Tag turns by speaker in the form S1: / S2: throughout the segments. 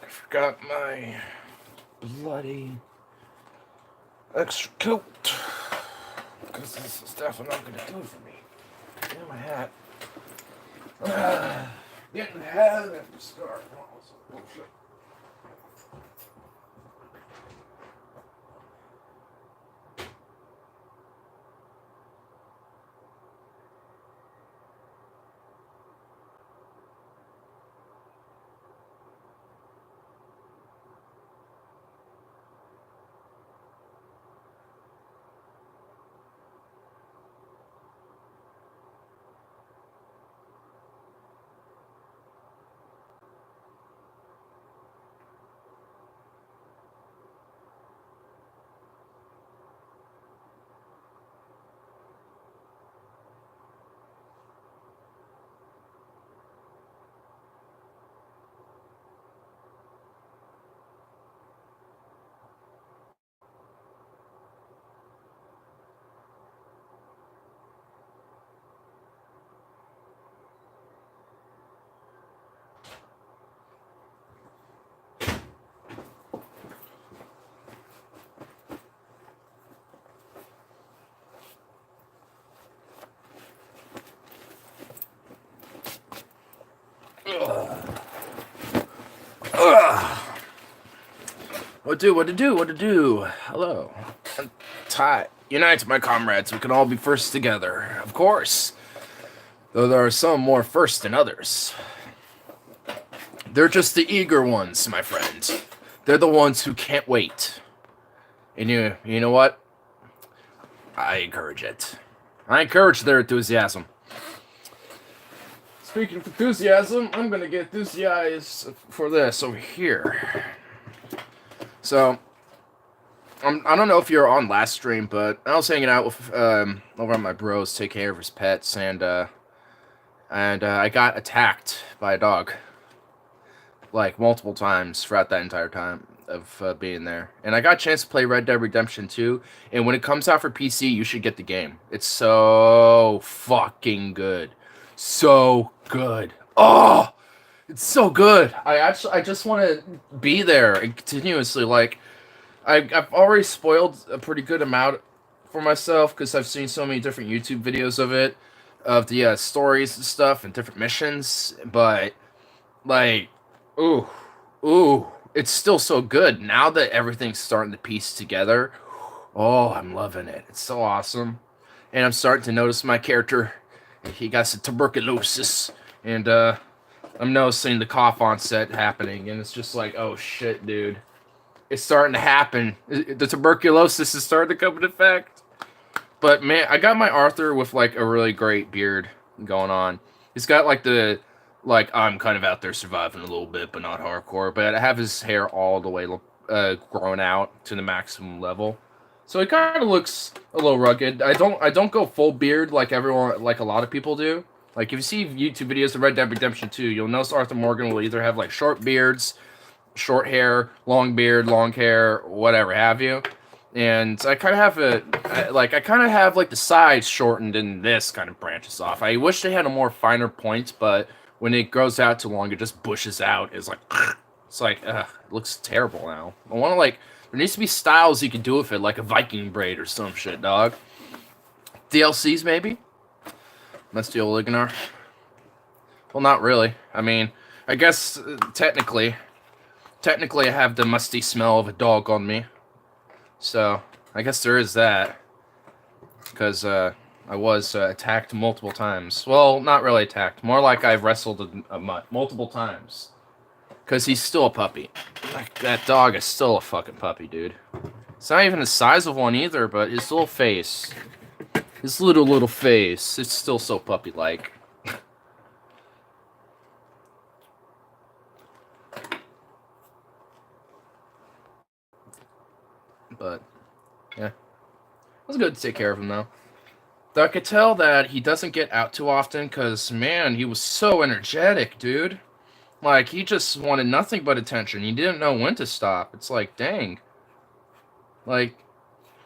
S1: I forgot my bloody extra coat. Because this is definitely not going to do it for me. Damn my hat. Getting the hat after start. Oh, shit. What to do? Hello. Tie. Unite, my comrades. We can all be first together. Of course. Though there are some more first than others. They're just the eager ones, my friend. They're the ones who can't wait. And you know what? I encourage it. I encourage their enthusiasm. Speaking of enthusiasm, I'm gonna get enthusiased for this over here. So, I don't know if you're on last stream, but I was hanging out with over at my bros, take care of his pets, and I got attacked by a dog, like multiple times throughout that entire time of being there. And I got a chance to play Red Dead Redemption 2, and when it comes out for PC, you should get the game. It's so fucking good, so good. Oh, it's so good. I just want to be there and continuously like. I've already spoiled a pretty good amount for myself because I've seen so many different YouTube videos of it, of the stories and stuff and different missions. But like, ooh, it's still so good now that everything's starting to piece together. Oh, I'm loving it. It's so awesome, and I'm starting to notice my character. He got some tuberculosis, and I'm noticing the cough onset happening, and it's just like, oh shit, dude. It's starting to happen. The tuberculosis is starting to come into effect. But man, I got my Arthur with like a really great beard going on. He's got like I'm kind of out there surviving a little bit, but not hardcore. But I have his hair all the way grown out to the maximum level, so it kind of looks a little rugged. I don't go full beard like everyone, like a lot of people do. Like if you see YouTube videos of Red Dead Redemption 2, you'll notice Arthur Morgan will either have like short beards, short hair, long beard, long hair, whatever have you. And I kind of have like the sides shortened and this kind of branches off. I wish they had a more finer point, but when it grows out too long, it just bushes out. It's like, it looks terrible now. I want to like, there needs to be styles you can do with it, like a Viking braid or some shit, dog. DLCs maybe? That's the old Ignar. Well, not really. I mean, I guess technically I have the musty smell of a dog on me. So, I guess there is that. Because I was attacked multiple times. Well, not really attacked. More like I've wrestled a mutt multiple times. Because he's still a puppy. Like, that dog is still a fucking puppy, dude. It's not even the size of one either, but his little face. His little face. It's still so puppy-like. But, yeah. It was good to take care of him, though. Though I could tell that he doesn't get out too often, because, man, he was so energetic, dude. Like, he just wanted nothing but attention. He didn't know when to stop. It's like, dang. Like,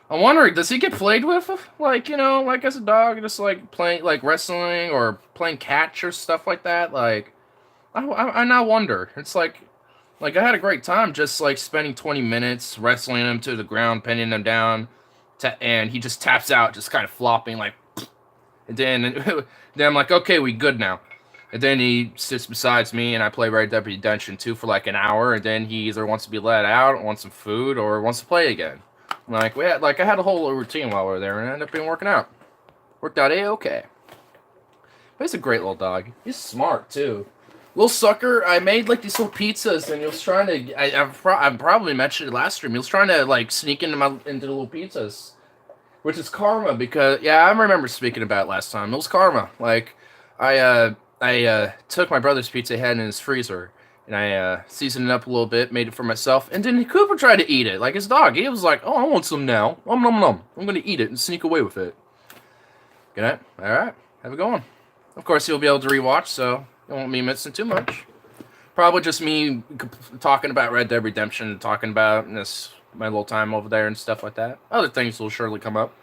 S1: I'm wondering, does he get played with? Like, you know, like as a dog, just like playing, like wrestling or playing catch or stuff like that? Like, I now wonder. It's like I had a great time just like spending 20 minutes wrestling him to the ground, pinning him down, and he just taps out, just kind of flopping, like, and then I'm like, okay, we good now. And then he sits beside me, and I play Red Dead Redemption 2 for like an hour, and then he either wants to be let out, wants some food, or wants to play again. Like I had a whole routine while we were there, and it ended up being working out. Worked out a-okay. But he's a great little dog. He's smart too. Little sucker, I made like these little pizzas, and he was trying to. I probably mentioned it last stream. He was trying to like sneak into the little pizzas, which is karma because yeah, I remember speaking about it last time. It was karma. Like I took my brother's pizza, had it in his freezer, and I seasoned it up a little bit, made it for myself, and then Cooper tried to eat it like his dog. He was like, "Oh, I want some now. Nom nom nom. I'm gonna eat it and sneak away with it." Good night. All right, have a good one. Of course, you'll be able to rewatch, so you won't be missing too much. Probably just me talking about Red Dead Redemption, talking about this my little time over there and stuff like that. Other things will surely come up.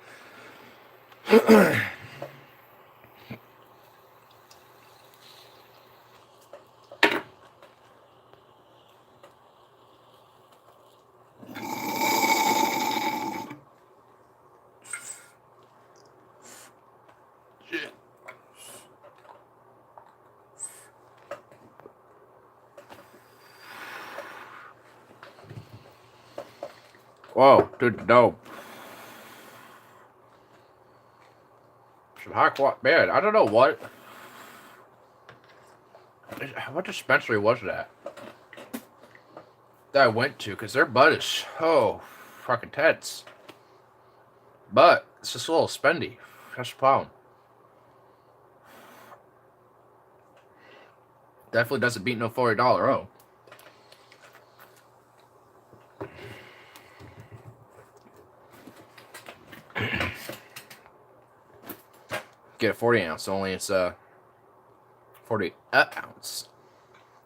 S1: Whoa, dude, no. Man, I don't know what dispensary was that I went to, because their bud is so fucking tense. But it's just a little spendy. That's the problem. Definitely doesn't beat no $40. Oh. Get a 40 ounce, only it's 40 ounce,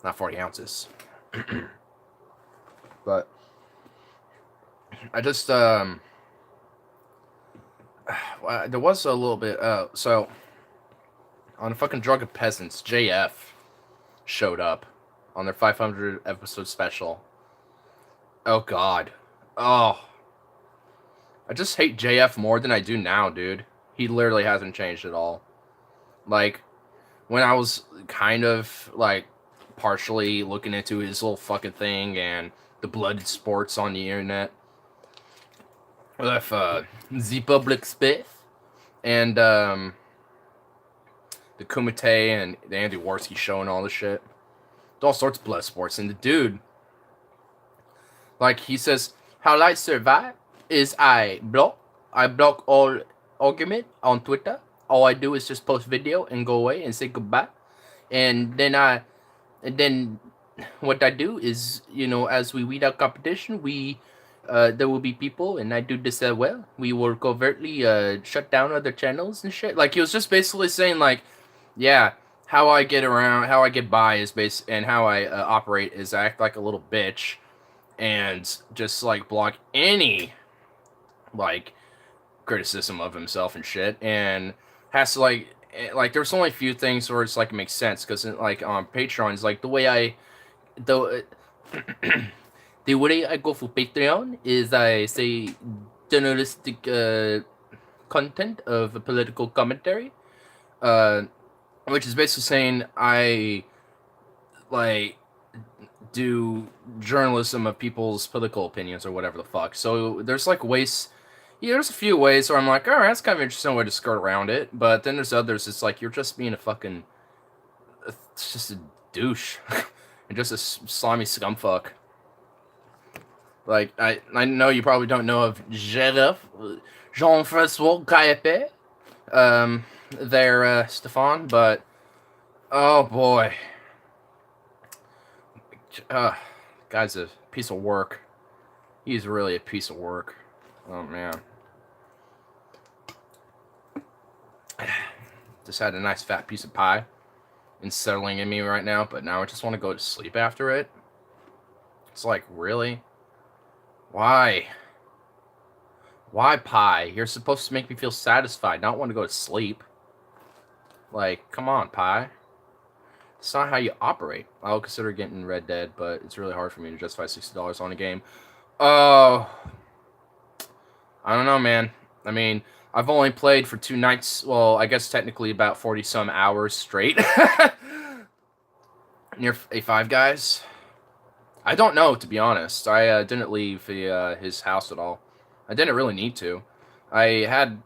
S1: not 40 ounces. But I just there was a little bit so on fucking Drug of Peasants, JF showed up on their 500 episode special. Oh god. Oh, I just hate JF more than I do now, dude. He literally hasn't changed at all. Like, when I was kind of, like, partially looking into his little fucking thing and the blood sports on the internet with, the public space and, the Kumite and the Andy Warski show and all this shit. All sorts of blood sports. And the dude, like, he says, how I survive is I block all argument on Twitter. All I do is just post video and go away and say goodbye. And then what I do is, you know, as we weed out competition, there will be people, and I do this as well. We will covertly shut down other channels and shit. Like, he was just basically saying, like, yeah, how I get by is and how I operate is I act like a little bitch and just like block any like criticism of himself and shit, and has to like there's only a few things where it's like it makes sense because like on Patreon it's like the way I go for Patreon is I say journalistic content of political commentary, which is basically saying I like do journalism of people's political opinions or whatever the fuck. So there's like ways. Yeah, there's a few ways where I'm like, all right, that's kind of an interesting way to skirt around it. But then there's others. It's like you're just being it's just a douche, and just a slimy scumfuck. Like I know you probably don't know of Jean-François Caillépé, Stefan, but oh boy, guy's a piece of work. He's really a piece of work. Oh man. Just had a nice fat piece of pie and settling in me right now, but now I just want to go to sleep after it. It's like, really? Why? Why pie? You're supposed to make me feel satisfied, not want to go to sleep. Like, come on, pie. It's not how you operate. I'll consider getting Red Dead, but it's really hard for me to justify $60 on a game. Oh, I don't know, man. I mean, I've only played for 2 nights. Well, I guess technically about 40 some hours straight. Near a Five Guys. I don't know, to be honest. I didn't leave his house at all. I didn't really need to. I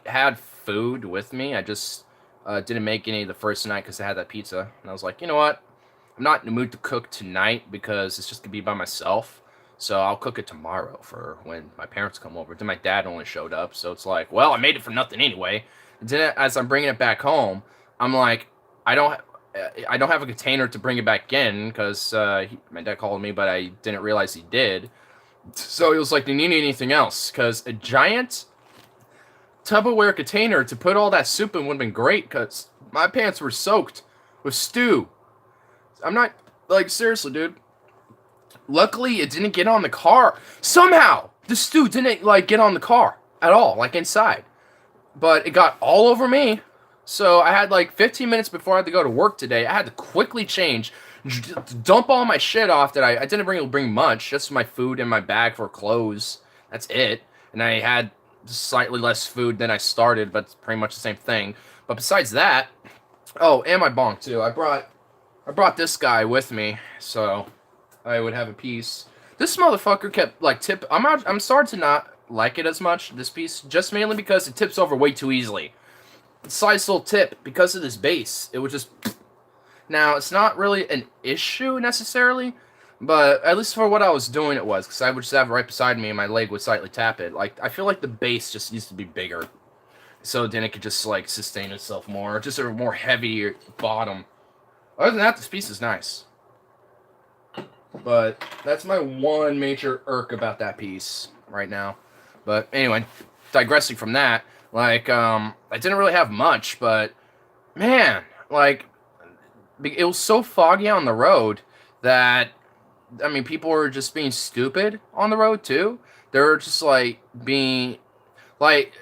S1: had food with me. I just didn't make any the first night because I had that pizza, and I was like, you know what? I'm not in the mood to cook tonight because it's just gonna be by myself. So I'll cook it tomorrow for when my parents come over. Then my dad only showed up, so it's like, well, I made it for nothing anyway. And then as I'm bringing it back home, I'm like, I don't, I don't have a container to bring it back in because my dad called me, but I didn't realize he did. So he was like, "Do you need anything else?" Because a giant Tupperware container to put all that soup in would have been great because my pants were soaked with stew. I'm not, like, seriously, dude. Luckily, it didn't get on the car. Somehow, the stew didn't, like, get on the car at all, like, inside. But it got all over me. So I had, like, 15 minutes before I had to go to work today. I had to quickly change, dump all my shit off that I didn't bring much, just my food and my bag for clothes. That's it. And I had slightly less food than I started, but it's pretty much the same thing. But besides that, oh, and my bonk too. I brought this guy with me, so I would have a piece. This motherfucker kept like tip. I'm starting to not like it as much. This piece, just mainly because it tips over way too easily. Slice little tip because of this base. It would just. Now it's not really an issue necessarily, but at least for what I was doing, it was because I would just have it right beside me and my leg would slightly tap it. Like I feel like the base just needs to be bigger, so then it could just like sustain itself more, just a more heavy bottom. Other than that, this piece is nice. But that's my one major irk about that piece right now. But anyway, digressing from that, like, I didn't really have much, but man, like, it was so foggy on the road that, I mean, people were just being stupid on the road too. They were just like being, like,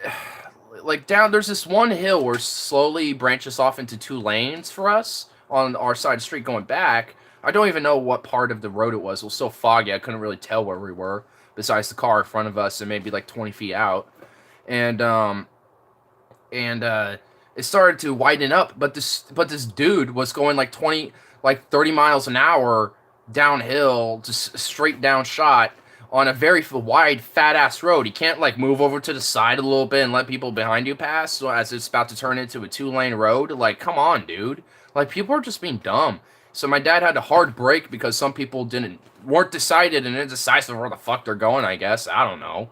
S1: like down. There's this one hill where slowly branches off into 2 lanes for us on our side of the street going back. I don't even know what part of the road it was. It was so foggy I couldn't really tell where we were. Besides the car in front of us and maybe like 20 feet out, and it started to widen up. But this dude was going like 30 miles an hour downhill, just straight down shot on a very wide fat ass road. You can't like move over to the side a little bit and let people behind you pass so as it's about to turn into a 2 lane road. Like, come on, dude. Like, people are just being dumb. So my dad had a hard break because some people weren't decided and indecisive where the fuck they're going, I guess. I don't know.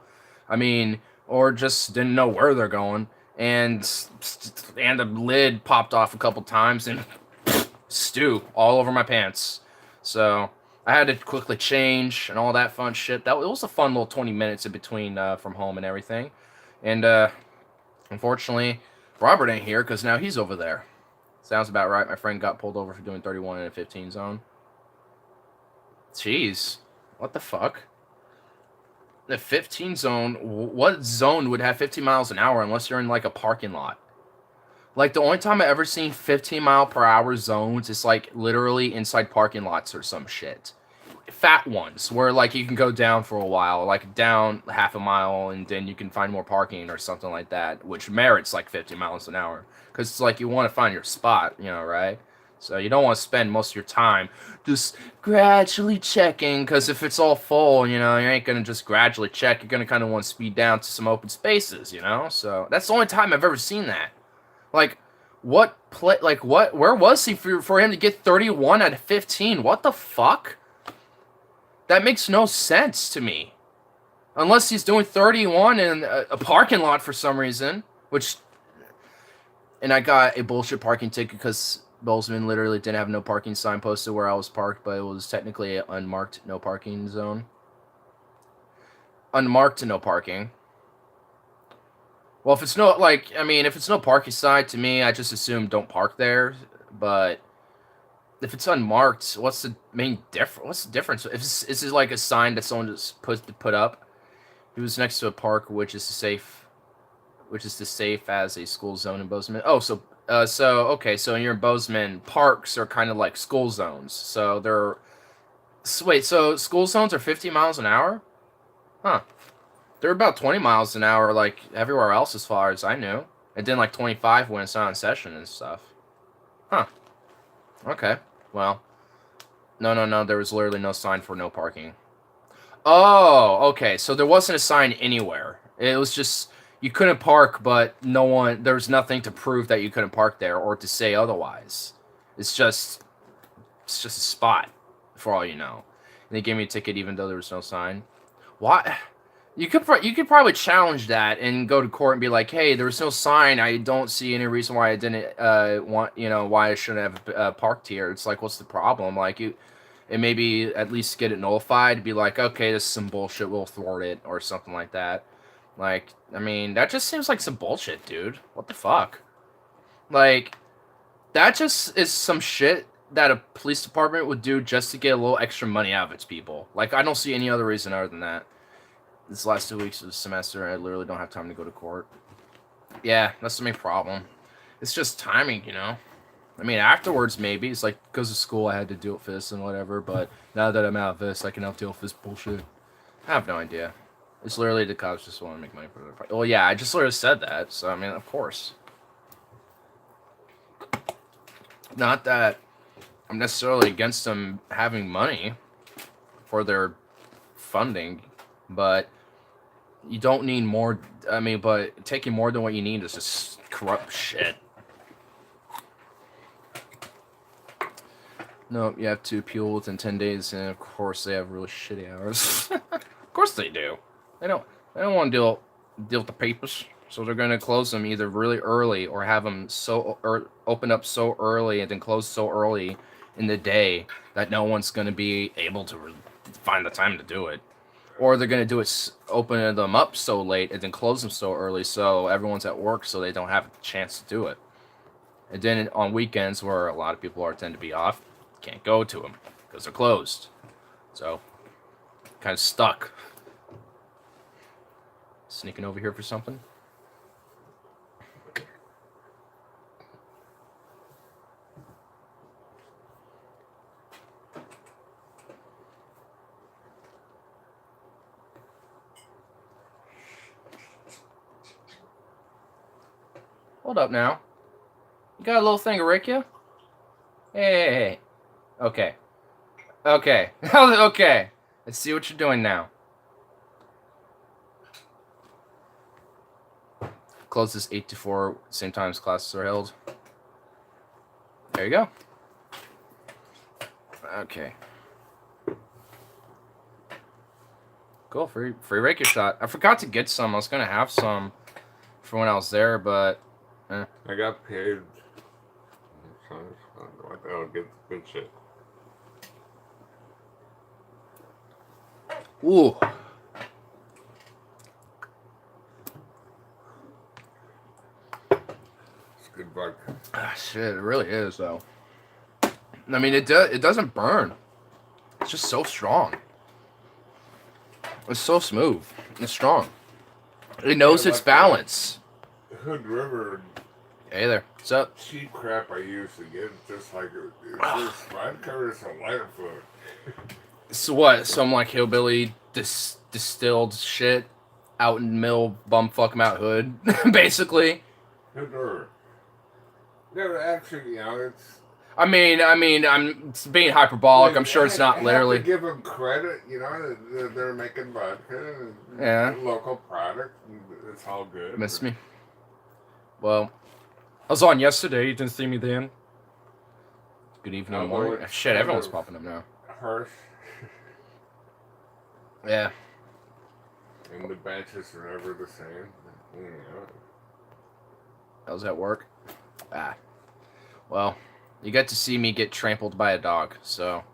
S1: I mean, or just didn't know where they're going. And the lid popped off a couple times and stew all over my pants. So I had to quickly change and all that fun shit. It was a fun little 20 minutes in between from home and everything. And unfortunately, Robert ain't here because now he's over there. Sounds about right. My friend got pulled over for doing 31 in a 15 zone. Jeez. What the fuck? The 15 zone? What zone would have 50 miles an hour unless you're in like a parking lot? Like, the only time I ever seen 15 mile per hour zones is like literally inside parking lots or some shit. Fat ones where like you can go down for a while, like down half a mile, and then you can find more parking or something like that, which merits like 50 miles an hour. Because it's like you want to find your spot, right? So you don't want to spend most of your time just gradually checking, because if it's all full, you ain't going to just gradually check. You're going to kind of want to speed down to some open spaces, So that's the only time I've ever seen that. Like, where was he for him to get 31 out of 15? What the fuck? That makes no sense to me. Unless he's doing 31 in a parking lot for some reason, and I got a bullshit parking ticket because Bozeman literally didn't have no parking sign posted where I was parked, but it was technically an unmarked no parking zone. Unmarked no parking. Well, if it's no parking sign, to me, I just assume don't park there. But if it's unmarked, what's the main difference? What's the difference? Is it like a sign that someone just put up? He was next to a park, which is as safe as a school zone in Bozeman. Oh, okay, so you're in Bozeman. Parks are kind of like school zones. So they're wait, so school zones are 50 miles an hour? Huh. They're about 20 miles an hour, like everywhere else, as far as I knew. And then like 25 when it's not in session and stuff. Huh. Okay. Well, no. There was literally no sign for no parking. Oh, okay. So there wasn't a sign anywhere. It was just you couldn't park, but there was nothing to prove that you couldn't park there or to say otherwise. It's just a spot, for all you know. And they gave me a ticket even though there was no sign. Why? You could probably challenge that and go to court and be like, hey, there was no sign. I don't see any reason why I didn't why I shouldn't have parked here. It's like, what's the problem? Like and maybe at least get it nullified. Be like, okay, this is some bullshit. We'll thwart it or something like that. Like, I mean, that just seems like some bullshit, dude. What the fuck? Like, that just is some shit that a police department would do just to get a little extra money out of its people. Like, I don't see any other reason other than that. This last 2 weeks of the semester, I literally don't have time to go to court. Yeah, that's the main problem. It's just timing, you know? I mean, afterwards, maybe. It's like, because of school, I had to deal with this and whatever, but now that I'm out of this, I can now deal with this bullshit. I have no idea. It's literally the cops just want to make money for their part. Well, yeah, I just sort of said that, so, I mean, of course. Not that I'm necessarily against them having money for their funding, but you don't need more. I mean, but taking more than what you need is just corrupt shit. No, you have to appeal within 10 days, and of course they have really shitty hours. Of course they do. They don't want to deal with the papers, so they're going to close them either really early or have them open up so early and then close so early in the day that no one's going to be able to find the time to do it. Or they're going to do it, open them up so late and then close them so early so everyone's at work so they don't have a chance to do it. And then on weekends where a lot of people tend to be off, can't go to them because they're closed. So, kind of stuck. Sneaking over here for something. Hold up now. You got a little thing of Rikia? Hey. Okay. Okay. Okay. Let's see what you're doing now. Closes 8 to 4, same time as classes are held. There you go. Okay. Cool, free Reiki shot. I forgot to get some. I was gonna have some for when I was there, but
S2: I got paid. I'll get good shit.
S1: Ooh.
S2: It's a good bug.
S1: Ah, shit, it really is, though. I mean, it doesn't burn. It's just so strong. It's so smooth. It's strong. It knows its balance.
S2: Hood River.
S1: Hey there. What's up?
S2: Cheap crap I used to get, just like it's just spine covers some lighter fluid.
S1: So what? Some like hillbilly distilled shit out in the middle bumfuck Mount Hood, basically.
S2: Hood River. No, actually, you know, it's.
S1: I mean, I'm being hyperbolic. I'm sure it's not literally.
S2: I have to give them credit, you know. They're making vodka,
S1: yeah,
S2: local product. It's all good.
S1: Miss me? Well, I was on yesterday. You didn't see me then. Good evening, morning. Shit, everyone's popping up now.
S2: Harsh.
S1: Yeah.
S2: And the batches are never the same. You know.
S1: How's that work? Well, you got to see me get trampled by a dog, so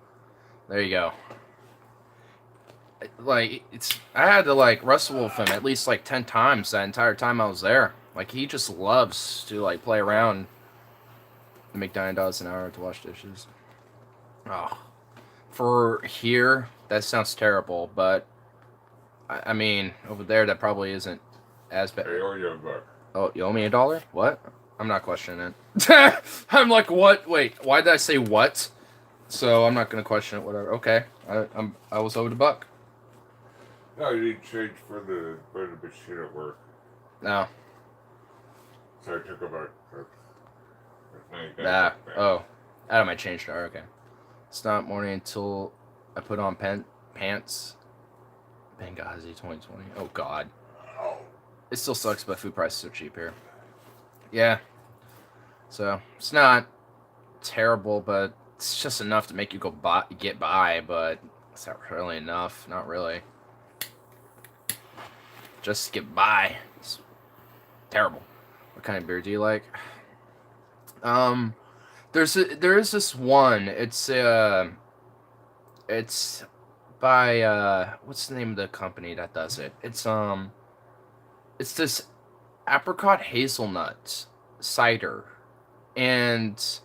S1: there you go. Like, I had to, like, wrestle with him at least, like, 10 times that entire time I was there. Like, he just loves to, like, play around and make $9 an hour to wash dishes. Oh. For here, that sounds terrible, but I mean, over there, that probably isn't as bad.
S2: I owe you $1.
S1: Oh, you owe me $1? What? I'm not questioning it. I'm like, what? Wait, why did I say what? So I'm not gonna question it. Whatever. Okay, I was owed $1.
S2: No, you need change for the machine at work.
S1: No.
S2: So I took about.
S1: Oh, out of my change jar. Okay. It's not morning until I put on pants. Benghazi 2020. Oh God.
S2: Oh.
S1: It still sucks, but food prices are cheap here. Yeah. So it's not terrible, but it's just enough to make you get by. But it's not really enough. Not really. Just get by. It's terrible. What kind of beer do you like? There is this one. It's by what's the name of the company that does it? It's this apricot hazelnut cider, and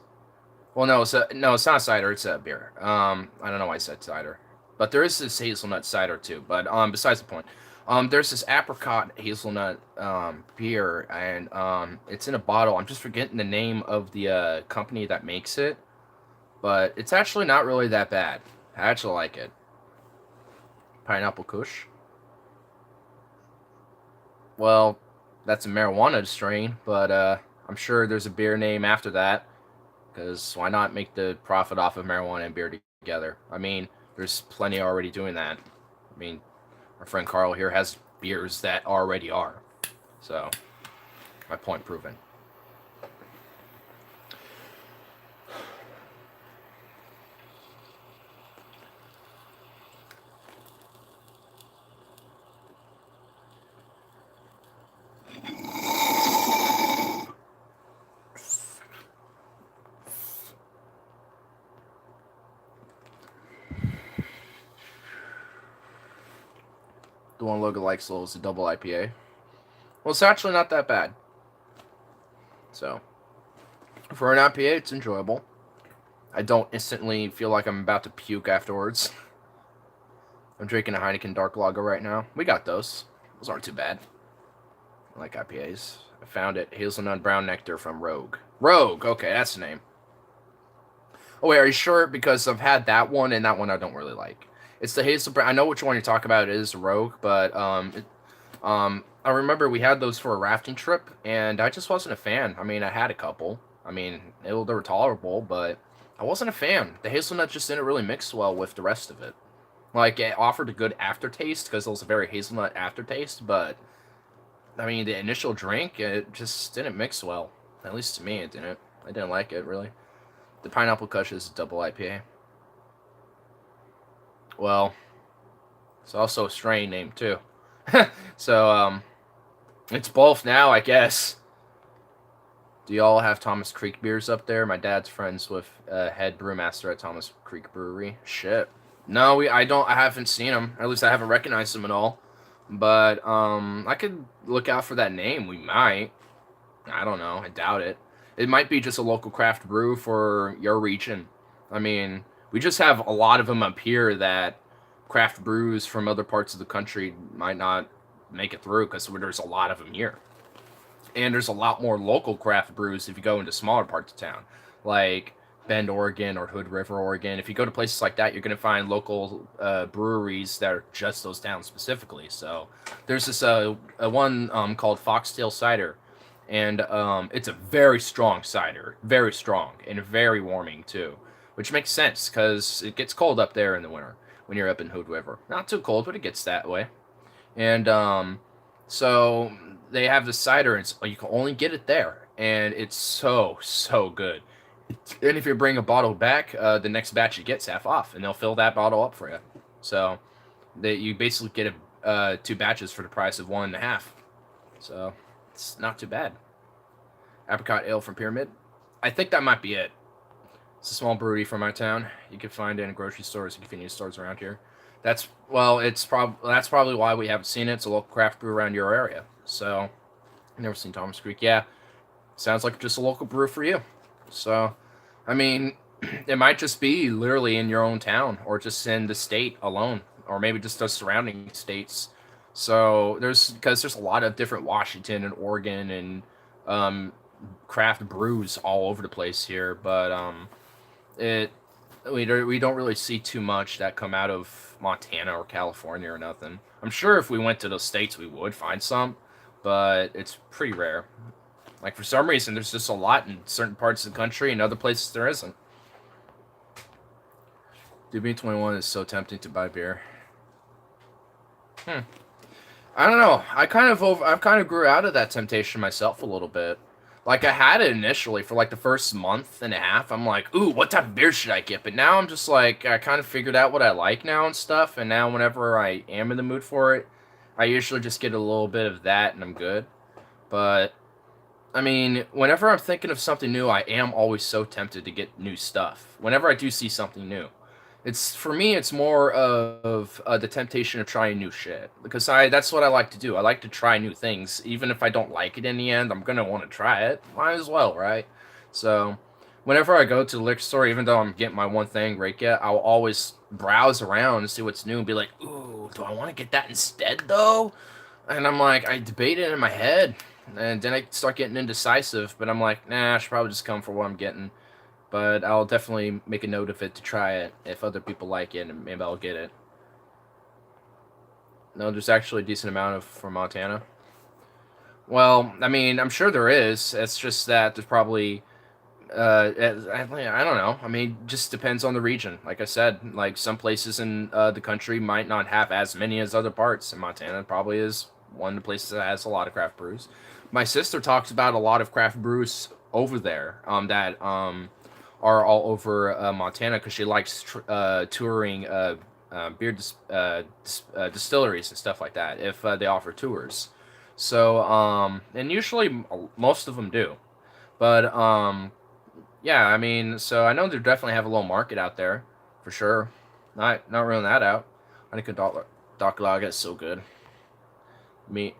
S1: well, no, it's not cider. It's a beer. I don't know why I said cider, but there is this hazelnut cider too. But besides the point. There's this apricot hazelnut beer, and it's in a bottle. I'm just forgetting the name of the company that makes it, but it's actually not really that bad. I actually like it. Pineapple Kush. Well, that's a marijuana strain, but I'm sure there's a beer name after that, because why not make the profit off of marijuana and beer together? I mean, there's plenty already doing that. I mean, our friend Carl here has beers that already are. So, my point proven. The one Logan likes is a double IPA. Well, it's actually not that bad. So, for an IPA, it's enjoyable. I don't instantly feel like I'm about to puke afterwards. I'm drinking a Heineken Dark Lager right now. We got those. Those aren't too bad. I like IPAs. I found it. Hazelnut Brown Nectar from Rogue. Rogue! Okay, that's the name. Oh, wait, are you sure? Because I've had that one, and that one I don't really like. It's the Hazel Brown. I know which one you're talking about. It is Rogue, but I remember we had those for a rafting trip, and I just wasn't a fan. I mean, I had a couple. I mean, they were tolerable, but I wasn't a fan. The hazelnut just didn't really mix well with the rest of it. Like, it offered a good aftertaste, because it was a very hazelnut aftertaste, but, I mean, the initial drink, it just didn't mix well. At least to me, it didn't. I didn't like it, really. The Pineapple Kush is a double IPA. Well, it's also a strain name, too. So, it's both now, I guess. Do y'all have Thomas Creek beers up there? My dad's friends with head brewmaster at Thomas Creek Brewery. Shit. No, I haven't seen them. At least I haven't recognized them at all. But, I could look out for that name. We might. I don't know. I doubt it. It might be just a local craft brew for your region. I mean, we just have a lot of them up here that craft brews from other parts of the country might not make it through because there's a lot of them here. And there's a lot more local craft brews if you go into smaller parts of town, like Bend, Oregon, or Hood River, Oregon. If you go to places like that, you're going to find local breweries that are just those towns specifically. So there's this one called Foxtail Cider, and it's a very strong cider, very strong, and very warming too, which makes sense because it gets cold up there in the winter when you're up in Hood River. Not too cold, but it gets that way. And so they have the cider, and you can only get it there, and it's so good. And if you bring a bottle back, the next batch you get's half off, and they'll fill that bottle up for you. So you basically get 2 batches for the price of 1.5. So it's not too bad. Apricot ale from Pyramid. I think that might be it. It's a small brewery from my town. You can find it in grocery stores and convenience stores around here. That's probably why we haven't seen it. It's a local craft brew around your area. So, I've never seen Thomas Creek. Yeah, sounds like just a local brew for you. So, I mean, it might just be literally in your own town, or just in the state alone, or maybe just the surrounding states. So because there's a lot of different Washington and Oregon and um, craft brews all over the place here, but it we don't really see too much that come out of Montana or California or nothing. I'm sure if we went to those states we would find some, but it's pretty rare. Like for some reason there's just a lot in certain parts of the country and other places there isn't. Dude, being 21 is so tempting to buy beer. Hmm. I don't know. I've kind of grew out of that temptation myself a little bit. Like I had it initially for like the first month and a half. I'm like, ooh, what type of beer should I get? But now I'm just like, I kind of figured out what I like now and stuff. And now whenever I am in the mood for it, I usually just get a little bit of that and I'm good. But I mean, whenever I'm thinking of something new, I am always so tempted to get new stuff. Whenever I do see something new, it's for me. It's more of the temptation of trying new shit because I that's what I like to do. I like to try new things, even if I don't like it in the end. I'm gonna want to try it. Might as well, right? So, whenever I go to the liquor store, even though I'm getting my one thing right yet, I'll always browse around and see what's new and be like, "Ooh, do I want to get that instead though?" And I'm like, I debate it in my head, and then I start getting indecisive. But I'm like, nah, I should probably just come for what I'm getting. But I'll definitely make a note of it to try it if other people like it, and maybe I'll get it. No, there's actually a decent amount of for Montana. Well, I mean, I'm sure there is. It's just that there's probably I don't know. I mean, just depends on the region. Like I said, like some places in the country might not have as many as other parts, and Montana probably is one of the places that has a lot of craft brews. My sister talks about a lot of craft brews over there that are all over Montana because she likes touring distilleries and stuff like that if they offer tours. So and usually most of them do, but yeah, I mean, so I know they definitely have a little market out there, for sure. Not ruling that out. I think a Doc Lager is so good.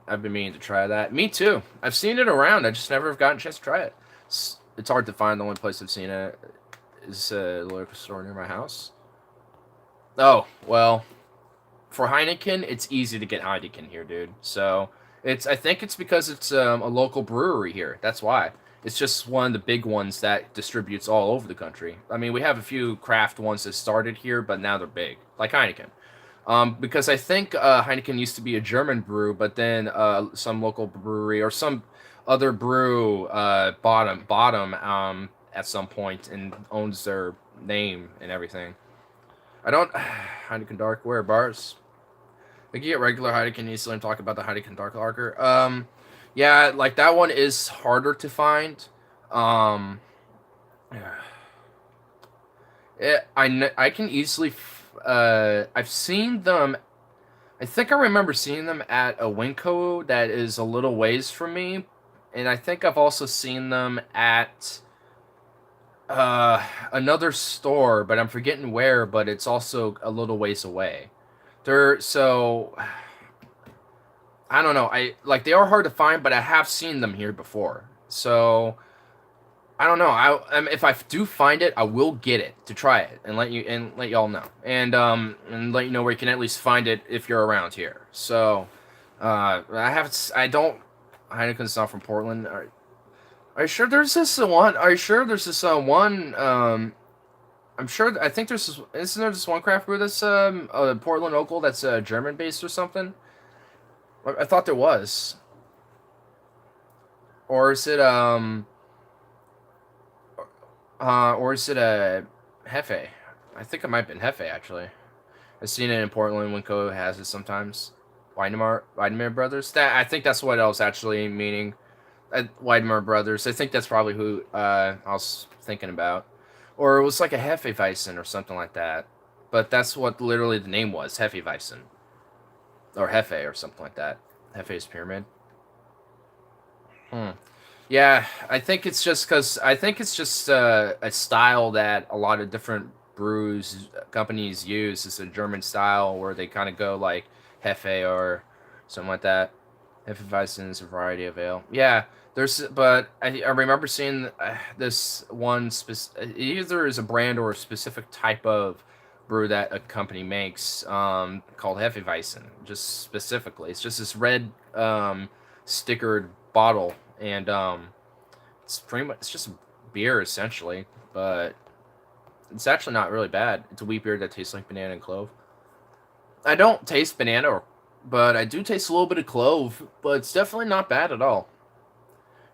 S1: I've been meaning to try that. Me too. I've seen it around. I just never have gotten a chance to try it. It's hard to find. The only place I've seen it is a local store near my house. Oh well, for Heineken, it's easy to get Heineken here, dude. So I think it's because it's a local brewery here. That's why. It's just one of the big ones that distributes all over the country. I mean, we have a few craft ones that started here, but now they're big, like Heineken. Because I think Heineken used to be a German brew, but then some local brewery or some other brew bought 'em at some point and owns their name and everything. I don't Heineken Dark. Where bars? We can get regular Heineken easily and talk about the Heineken Dark Lager. Yeah, like that one is harder to find. Um, I can easily. I've seen them. I think I remember seeing them at a Winco that is a little ways from me, and I think I've also seen them at another store, but I'm forgetting where. But it's also a little ways away. They're so I don't know. I like they are hard to find, but I have seen them here before. So I don't know. If I do find it, I will get it to try it and let y'all know, and let you know where you can at least find it if you're around here. So I don't Heineken's not from Portland. Are you sure there's this one? Are you sure there's this one? I'm sure. I think there's this. Isn't there this one craft brew that's Portland local that's German based or something? I thought there was, or is it or is it a Hefe? I think it might have been Hefe actually. I've seen it in Portland. Winco has it sometimes. Weidemar Brothers. That I think that's what I was actually meaning. Weidemar Brothers. I think that's probably who I was thinking about, or it was like a Hefeweizen or something like that. But that's what literally the name was, Hefeweizen or Hefe or something like that. Hefe's Pyramid. Hmm. Yeah, I think it's just because I think it's just a style that a lot of different brews companies use. It's a German style where they kind of go like Hefe or something like that. Hefeweizen is a variety of ale. Yeah, but I remember seeing this one either is a brand or a specific type of brew that a company makes called Hefeweizen. Just specifically, it's just this red stickered bottle, and it's pretty much it's just beer essentially, but it's actually not really bad. It's a wheat beer that tastes like banana and clove. I don't taste banana, but I do taste a little bit of clove, but it's definitely not bad at all.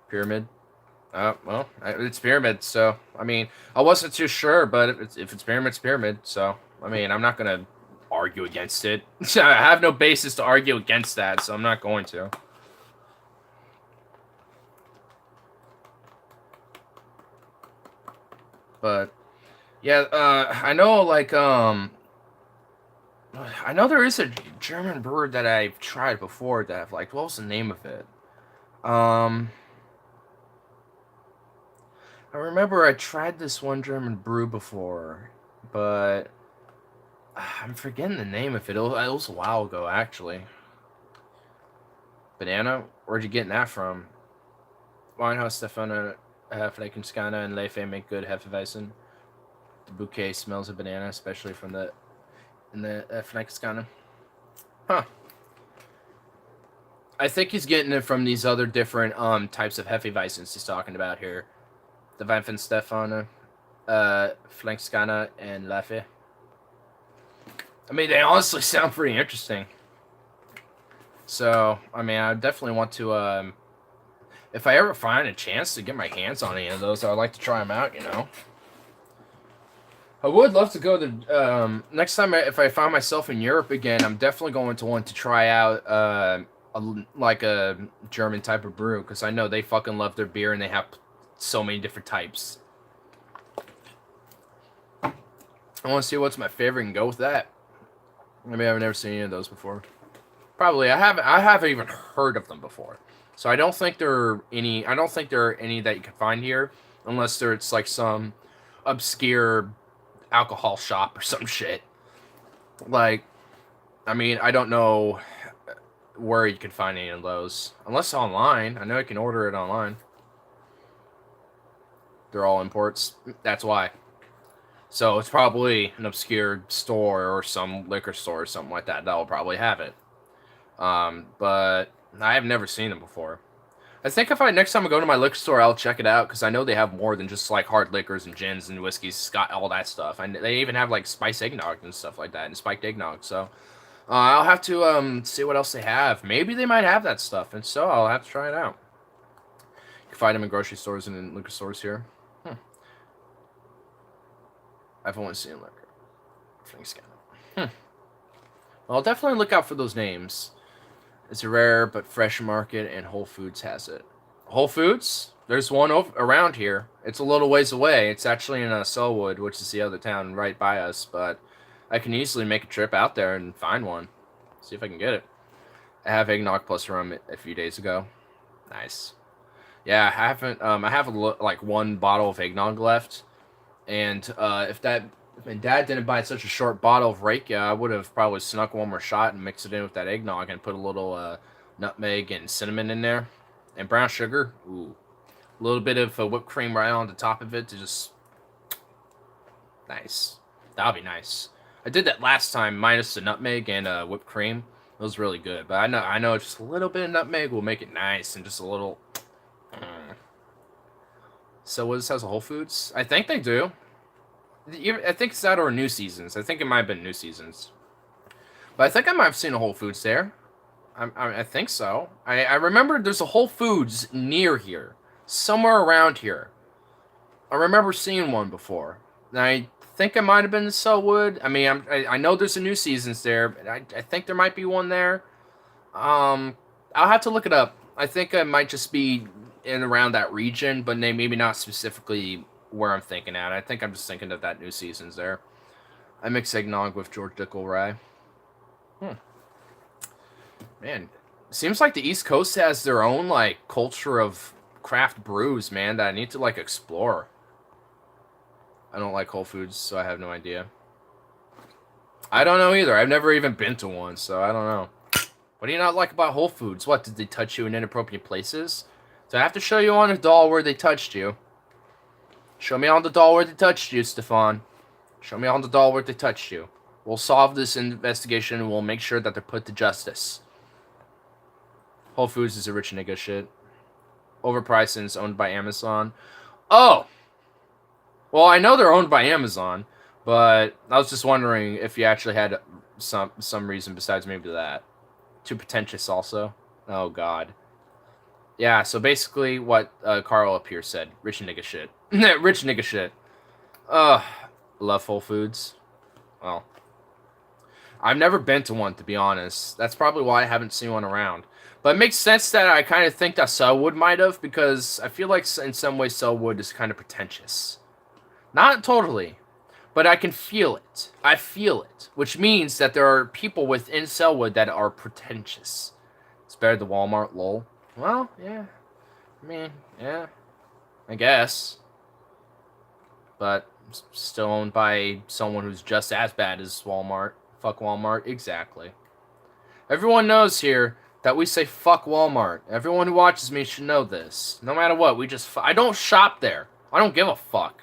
S1: Pyramid. Well, it's pyramid, so I mean, I wasn't too sure, but if it's pyramid, it's pyramid. So I mean, I'm not gonna argue against it. I have no basis to argue against that, so I'm not going to. But yeah, I know I know there is a German brewer that I've tried before that I've liked. What was the name of it? Um, I remember I tried this one German brew before, but I'm forgetting the name of it. It was a while ago, actually. Banana? Where'd you get that from? Weinhaus Stefano Frankenskana and Leife make good Hefeweizen. The bouquet smells of banana, especially from the Frankenskana. Huh. I think he's getting it from these other different types of Hefeweizens he's talking about here. The Weihenstephaner, Frankenskana, and Leife. I mean, they honestly sound pretty interesting. So, I mean, I definitely want to, if I ever find a chance to get my hands on any of those, I'd like to try them out, you know. I would love to go to, next time if I find myself in Europe again, I'm definitely going to want to try out, like a German type of brew, because I know they fucking love their beer and they have so many different types. I want to see what's my favorite and go with that. Maybe I've never seen any of those before. Probably I haven't even heard of them before. So I don't think there are any that you can find here, unless it's like some obscure alcohol shop or some shit. Like, I mean, I don't know where you can find any of those. Unless online. I know you can order it online. They're all imports. That's why. So it's probably an obscure store or some liquor store or something like that will probably have it. But I have never seen them before. I think if next time I go to my liquor store, I'll check it out, because I know they have more than just like hard liquors and gins and whiskeys, Scott, all that stuff. And they even have like spice eggnog and stuff like that, and spiked eggnog. So I'll have to see what else they have. Maybe they might have that stuff, and so I'll have to try it out. You can find them in grocery stores and in liquor stores here. I've only seen liquor. Well, I'll definitely look out for those names. It's a rare but fresh market, and Whole Foods has it. Whole Foods? There's one around here. It's a little ways away. It's actually in Selwood, which is the other town right by us, but I can easily make a trip out there and find one. See if I can get it. I have eggnog plus rum a few days ago. Nice. Yeah, I haven't. I have like one bottle of eggnog left, and if my dad didn't buy such a short bottle of Rakia, I would have probably snuck one more shot and mixed it in with that eggnog and put a little nutmeg and cinnamon in there, and brown sugar. Ooh, a little bit of whipped cream right on the top of it to just nice. That'll be nice. I did that last time minus the nutmeg and whipped cream. It was really good, but I know just a little bit of nutmeg will make it nice, and just a little. So what, this has a Whole Foods? I think they do. I think it's that or New Seasons. I think it might have been New Seasons. But I think I might have seen a Whole Foods there. I think so. I remember there's a Whole Foods near here. Somewhere around here. I remember seeing one before. And I think it might have been in Selwood. I mean, I know there's a New Seasons there. But I think there might be one there. I'll have to look it up. I think it might just be in around that region, but maybe not specifically where I'm thinking at. I think I'm just thinking of that New Seasons there. I mix eggnog with George Dickel rye. Man, seems like the East Coast has their own like culture of craft brews, man, that I need to like explore. I don't like Whole Foods, so I have no idea. I don't know either. I've never even been to one, so I don't know. What do you not like about Whole Foods? What, did they touch you in inappropriate places? Do I have to show you on a doll where they touched you? Show me on the doll where they touched you, Stefan. Show me on the doll where they touched you. We'll solve this investigation and we'll make sure that they're put to justice. Whole Foods is a rich nigga shit. Overpriced and it's owned by Amazon. Oh! Well, I know they're owned by Amazon, but I was just wondering if you actually had some reason besides maybe that. Too pretentious also. Oh, God. Yeah, so basically what Carl up here said. Rich nigga shit. Rich nigga shit. Love Whole Foods. Well, I've never been to one, to be honest. That's probably why I haven't seen one around. But it makes sense that I kind of think that Sellwood might have, because I feel like in some ways Sellwood is kind of pretentious. Not totally, but I can feel it. I feel it, which means that there are people within Sellwood that are pretentious. It's better than Walmart, lol. Well, yeah. I mean, yeah. I guess. But still owned by someone who's just as bad as Walmart. Fuck Walmart. Exactly. Everyone knows here that we say fuck Walmart. Everyone who watches me should know this. No matter what, we just... I don't shop there. I don't give a fuck.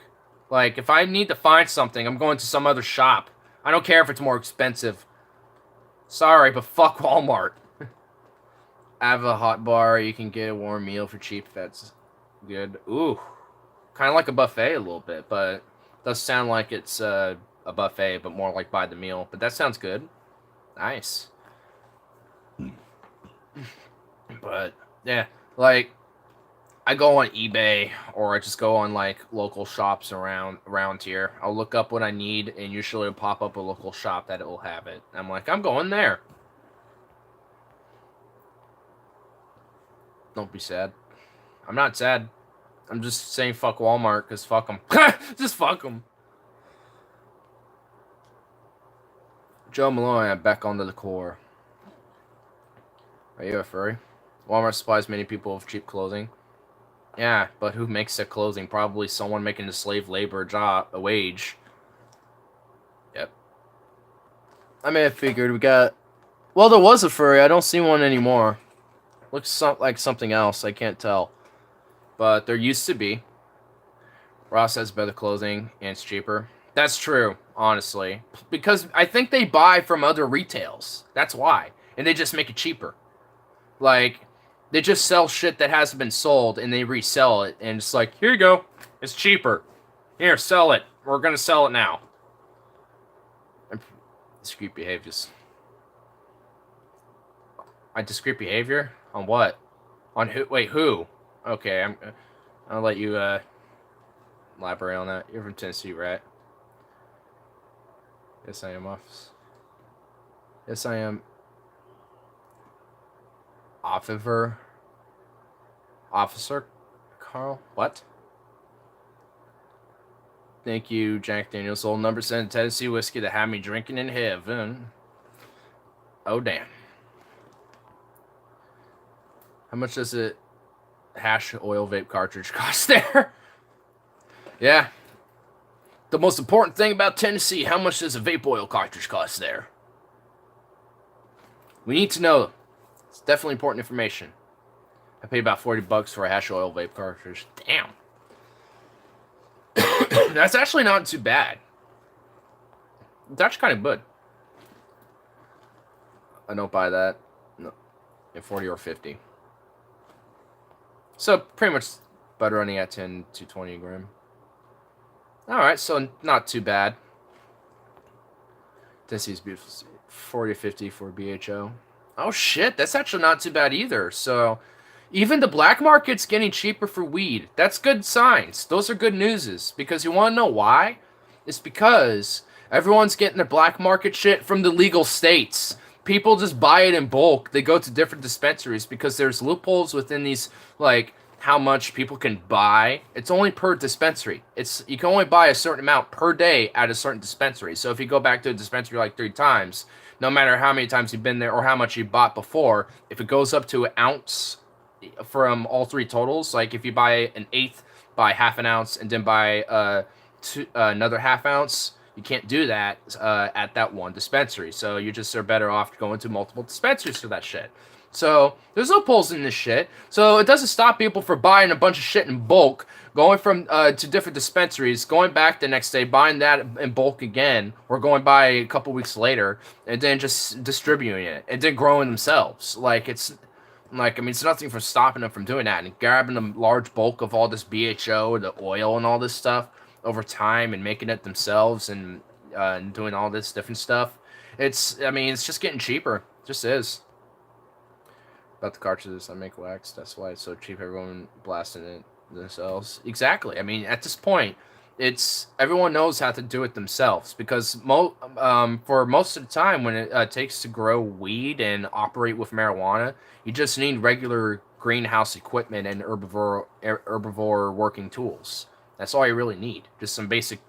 S1: Like, if I need to find something, I'm going to some other shop. I don't care if it's more expensive. Sorry, but fuck Walmart. I have a hot bar. You can get a warm meal for cheap. That's good. Ooh. Kind of like a buffet a little bit, but it does sound like it's a buffet, but more like by the meal. But that sounds good. Nice. But, yeah. Like, I go on eBay, or I just go on, like, local shops around here. I'll look up what I need, and usually it'll pop up a local shop that will have it. I'm like, I'm going there. Don't be sad. I'm not sad. I'm just saying fuck Walmart, because fuck them. Just fuck them. Joe Malone, back onto the core. Are you a furry? Walmart supplies many people with cheap clothing. Yeah, but who makes that clothing? Probably someone making a slave labor job, a wage. Yep. I may have figured we got... Well, there was a furry. I don't see one anymore. Looks like something else. I can't tell. But there used to be. Ross has better clothing and it's cheaper. That's true, honestly. Because I think they buy from other retails. That's why. And they just make it cheaper. Like, they just sell shit that hasn't been sold and they resell it. And it's like, here you go. It's cheaper. Here, sell it. We're going to sell it now. Discreet behaviors. Discreet behavior? On what? On who? Wait, who? Okay, I'll let you elaborate on that. You're from Tennessee, right? Yes, I am, office. Yes, I am. Officer Carl? What? Thank you, Jack Daniels. Old number 7 Tennessee whiskey to have me drinking in heaven. Oh, damn. How much does it hash oil vape cartridge cost there? Yeah. The most important thing about Tennessee, how much does a vape oil cartridge cost there? We need to know. It's definitely important information. I paid about $40 for a hash oil vape cartridge. Damn. That's actually not too bad. It's actually kind of good. I don't buy that. No. At 40 or 50. So pretty much about running at 10 to 20 a gram. Alright, so not too bad. Tennessee's beautiful. 40 or 50 for BHO. Oh shit, that's actually not too bad either. So even the black market's getting cheaper for weed. That's good signs. Those are good newses. Because you want to know why? It's because everyone's getting their black market shit from the legal states. People just buy it in bulk. They go to different dispensaries because there's loopholes within these, like, how much people can buy. It's only per dispensary. You can only buy a certain amount per day at a certain dispensary. So if you go back to a dispensary like 3 times, no matter how many times you've been there or how much you bought before, if it goes up to an ounce from all 3 totals, like if you buy an eighth, buy half an ounce, and then buy another half ounce, You can't do that at that one dispensary. So you just are better off going to multiple dispensaries for that shit. So there's loopholes in this shit. So it doesn't stop people from buying a bunch of shit in bulk, going from to different dispensaries, going back the next day, buying that in bulk again, or going by a couple weeks later, and then just distributing it, and then growing themselves. Like I mean, it's nothing for stopping them from doing that and grabbing a large bulk of all this BHO, the oil, and all this stuff over time and making it themselves and doing all this different stuff. I mean, it's just getting cheaper. It just is. About the cartridges, I make wax. That's why it's so cheap. Everyone blasting it themselves. Exactly. I mean, at this point, it's everyone knows how to do it themselves because for most of the time when it takes to grow weed and operate with marijuana, you just need regular greenhouse equipment and herbivore working tools. That's all you really need. Just some basic,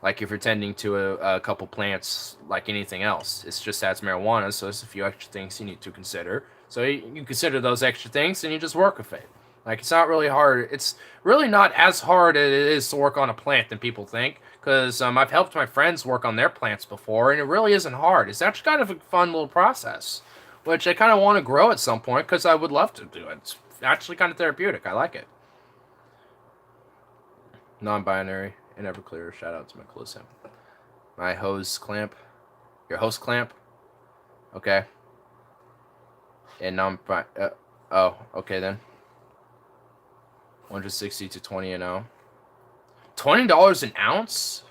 S1: like if you're tending to a couple plants like anything else. It's just that's marijuana, so there's a few extra things you need to consider. So you consider those extra things and you just work with it. Like, it's not really hard. It's really not as hard as it is to work on a plant than people think. Because I've helped my friends work on their plants before, and it really isn't hard. It's actually kind of a fun little process, which I kind of want to grow at some point because I would love to do it. It's actually kind of therapeutic. I like it. Non-binary and Everclear. Shout out to my close him. My hose clamp. Your host clamp. Okay. And oh, okay then. 160 to 20 and 0. $20 an ounce?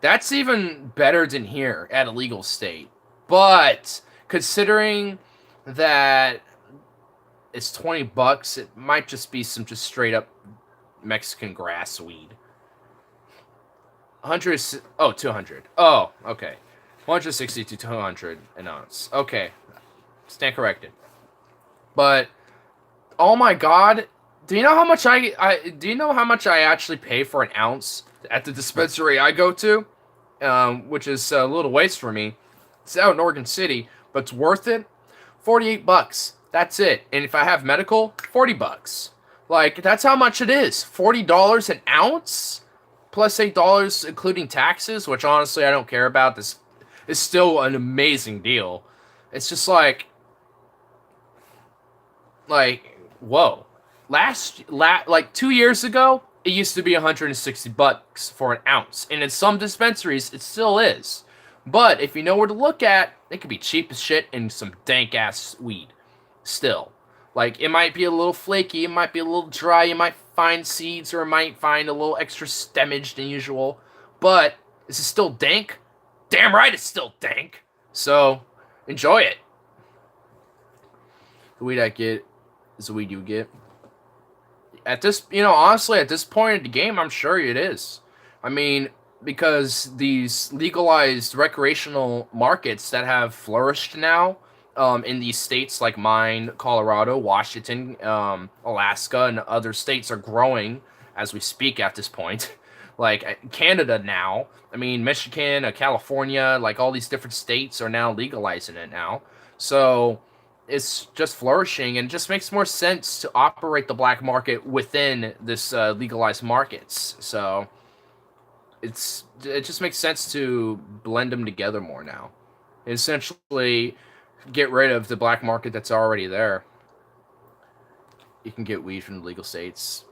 S1: That's even better than here at a legal state. But considering that it's $20, it might just be some just straight up Mexican grass weed. 200. Oh, okay. 160 to 200 an ounce. Okay. Stand corrected. But oh my god, do you know how much I actually pay for an ounce at the dispensary I go to? Which is a little waste for me. It's out in Oregon City, but it's worth it. $48. That's it. And if I have medical, $40. Like, that's how much it is. $40 an ounce plus $8 including taxes, which honestly I don't care about. This is still an amazing deal. It's just like whoa. Like 2 years ago, it used to be $160 for an ounce, and in some dispensaries, it still is. But if you know where to look at, it could be cheap as shit and some dank ass weed. Still, like, it might be a little flaky, it might be a little dry, you might find seeds, or it might find a little extra stemmage than usual. But is it still dank? Damn right, it's still dank. So enjoy it. The weed I get is the weed you get. At this, honestly, at this point in the game, I'm sure it is. I mean, because these legalized recreational markets that have flourished now in these states like mine, Colorado, Washington, Alaska, and other states are growing as we speak at this point. Like Canada now, I mean, Michigan, California, like all these different states are now legalizing it now. So it's just flourishing, and it just makes more sense to operate the black market within this legalized markets. So it just makes sense to blend them together more now. Essentially, get rid of the black market that's already there. You can get weed from the legal states.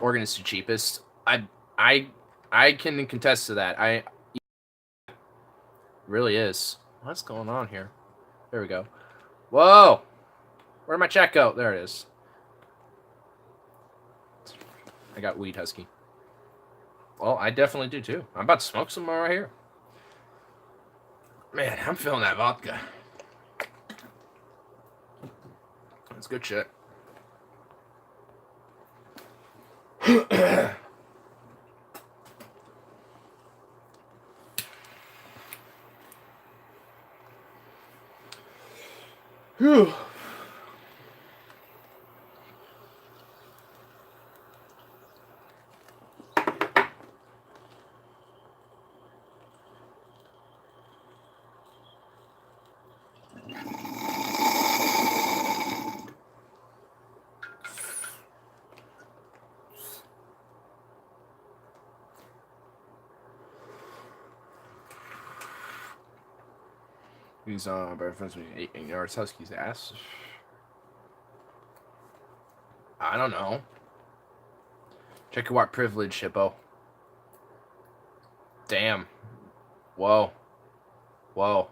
S1: Oregon is the cheapest. I can contest to that. Really is. What's going on here? There we go. Whoa! Where'd my check go? There it is. I got weed, Husky. Well, I definitely do too. I'm about to smoke some more right here. Man, I'm feeling that vodka. That's good shit. Whew. He's on by friends with 8 yards. Husky's ass. I don't know. Check your white privilege, hippo. Damn. Whoa. Whoa.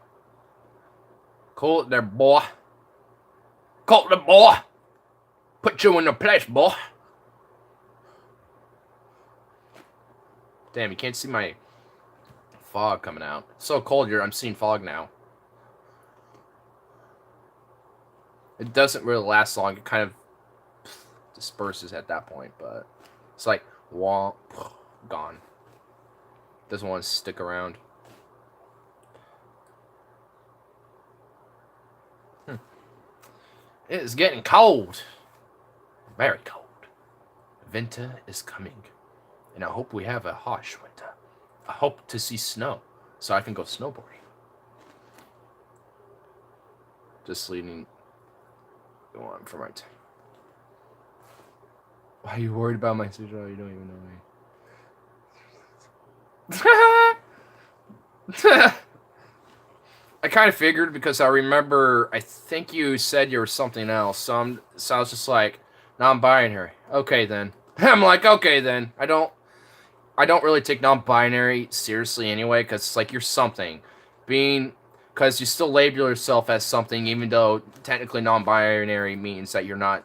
S1: Cool it there, boy. Cool it, boy. Put you in the place, boy. Damn, you can't see my fog coming out. It's so cold here, I'm seeing fog now. It doesn't really last long. It kind of disperses at that point, but it's like, wah, gone. Doesn't want to stick around. It is getting cold. Very cold. Winter is coming. And I hope we have a harsh winter. I hope to see snow so I can go snowboarding. Just leading. Go on for my time. Why are you worried about my situation? You don't even know me. I kind of figured because I remember, I think you said you were something else. So I was just like, non-binary. Okay, then. I'm like, okay, then. I don't really take non-binary seriously anyway, because it's like you're something. Because you still label yourself as something, even though technically non-binary means that you're not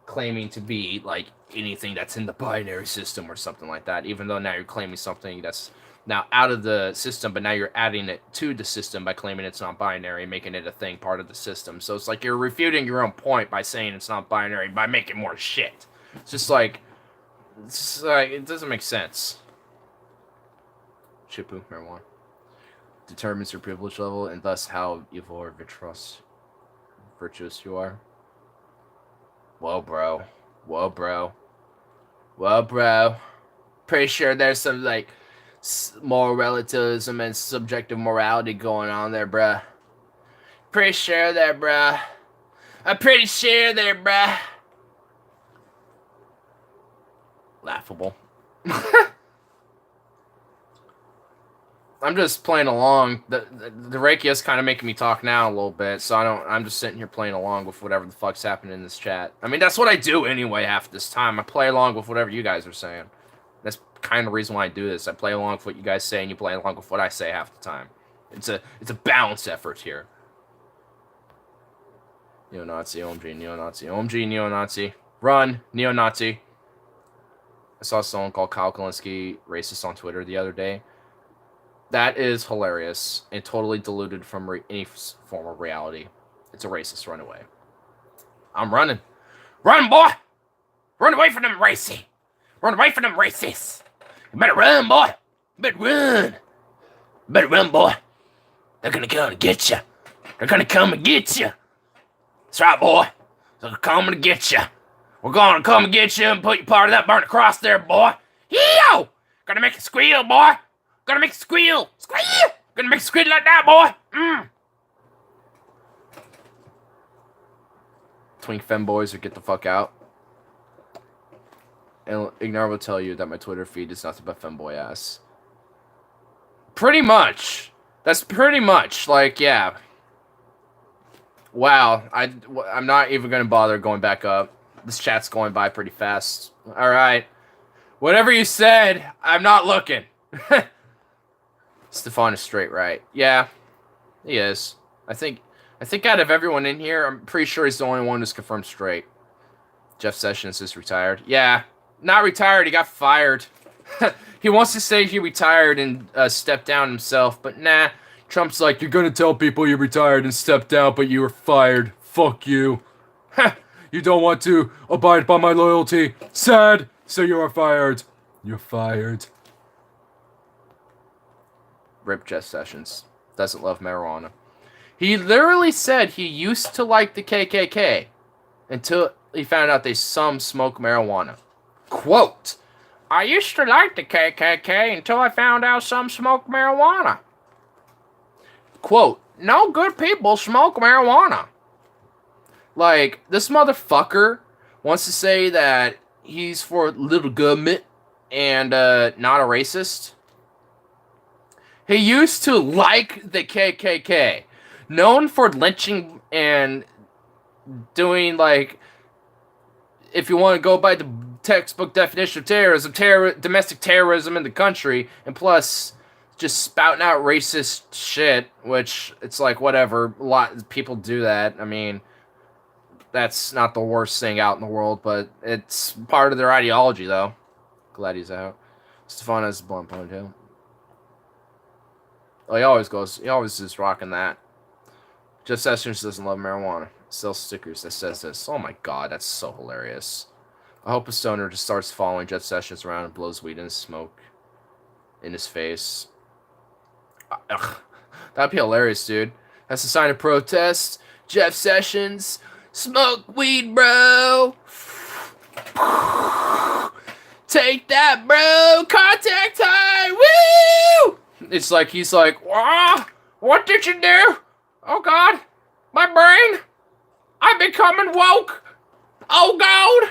S1: claiming to be, like, anything that's in the binary system or something like that, even though now you're claiming something that's now out of the system, but now you're adding it to the system by claiming it's not binary, making it a thing, part of the system. So it's like you're refuting your own point by saying it's not binary, by making more shit. It's just like, it doesn't make sense. Chipu, marijuana. Determines your privilege level, and thus how evil or virtuous you are. Whoa, bro. Whoa, bro. Whoa, bro. Pretty sure there's some, like, moral relativism and subjective morality going on there, bruh. Pretty sure there, bruh. I'm pretty sure there, bruh. Laughable. I'm just playing along. The Reiki is kind of making me talk now a little bit, so I'm just sitting here playing along with whatever the fuck's happening in this chat. I mean, that's what I do anyway half this time. I play along with whatever you guys are saying. That's kind of the reason why I do this. I play along with what you guys say, and you play along with what I say half the time. It's a balanced effort here. Neo-Nazi, OMG, neo-Nazi, OMG, neo-Nazi. Run, neo-Nazi. I saw someone called Kyle Kalinske racist on Twitter the other day. That is hilarious and totally deluded from any form of reality. It's a racist. Run away. I'm running. Run, boy! Run away from them racy! Run away from them racists! You better run, boy! You better run! You better run, boy! They're gonna come and get you! They're gonna come and get you! That's right, boy! They're coming to get you! We're gonna come and get you and put you part of that burnt cross there, boy! Yo! Gonna make you squeal, boy! Gonna make you squeal! Squeal! Gonna make you squeal like that, boy! Twink femboys or get the fuck out. And Ignar will tell you that my Twitter feed is nothing but femboy ass. Pretty much. That's pretty much, like, yeah. Wow, I'm not even gonna bother going back up. This chat's going by pretty fast. Alright. Whatever you said, I'm not looking. Stefan is straight right. Yeah, he is. I think out of everyone in here, I'm pretty sure he's the only one who's confirmed straight. Jeff Sessions is retired. Yeah, not retired. He got fired. He wants to say he retired and stepped down himself, but nah. Trump's like, you're gonna tell people you retired and stepped down, but you were fired. Fuck you. You don't want to abide by my loyalty. Sad. So you are fired. You're fired. Rip Jeff Sessions. Doesn't love marijuana. He literally said he used to like the KKK until he found out they some smoke marijuana. Quote, I used to like the KKK until I found out some smoke marijuana. Quote, no good people smoke marijuana. Like, this motherfucker wants to say that he's for little government and not a racist. He used to like the KKK. known for lynching and doing, like, if you want to go by the textbook definition of terrorism, domestic terrorism in the country, and plus just spouting out racist shit, which it's like, whatever, a lot of people do that. I mean, that's not the worst thing out in the world, but it's part of their ideology, though. Glad he's out. Stefan has a blonde ponytail. Oh, he always is rocking that. Jeff Sessions doesn't love marijuana. Sells stickers that says this. Oh my god, that's so hilarious. I hope a stoner just starts following Jeff Sessions around and blows weed in his smoke. In his face. Ugh. That'd be hilarious, dude. That's a sign of protest. Jeff Sessions, smoke weed, bro. Take that, bro. Contact high. Woo! It's like he's like, ah, what did you do? Oh God, my brain. I'm becoming woke. Oh God.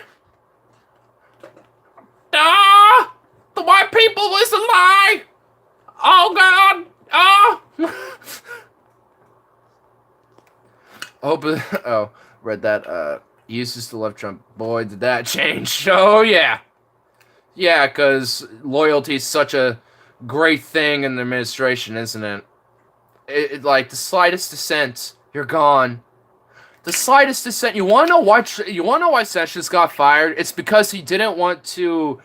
S1: Ah, the white people is a lie. Oh God. Ah. Oh, read that. He used to love Trump. Boy, did that change. Oh yeah. Yeah, because loyalty is such a great thing in the administration, isn't it? It like the slightest dissent, you're gone. The slightest dissent. You want to know why? You want to know why Sessions got fired? It's because he didn't want to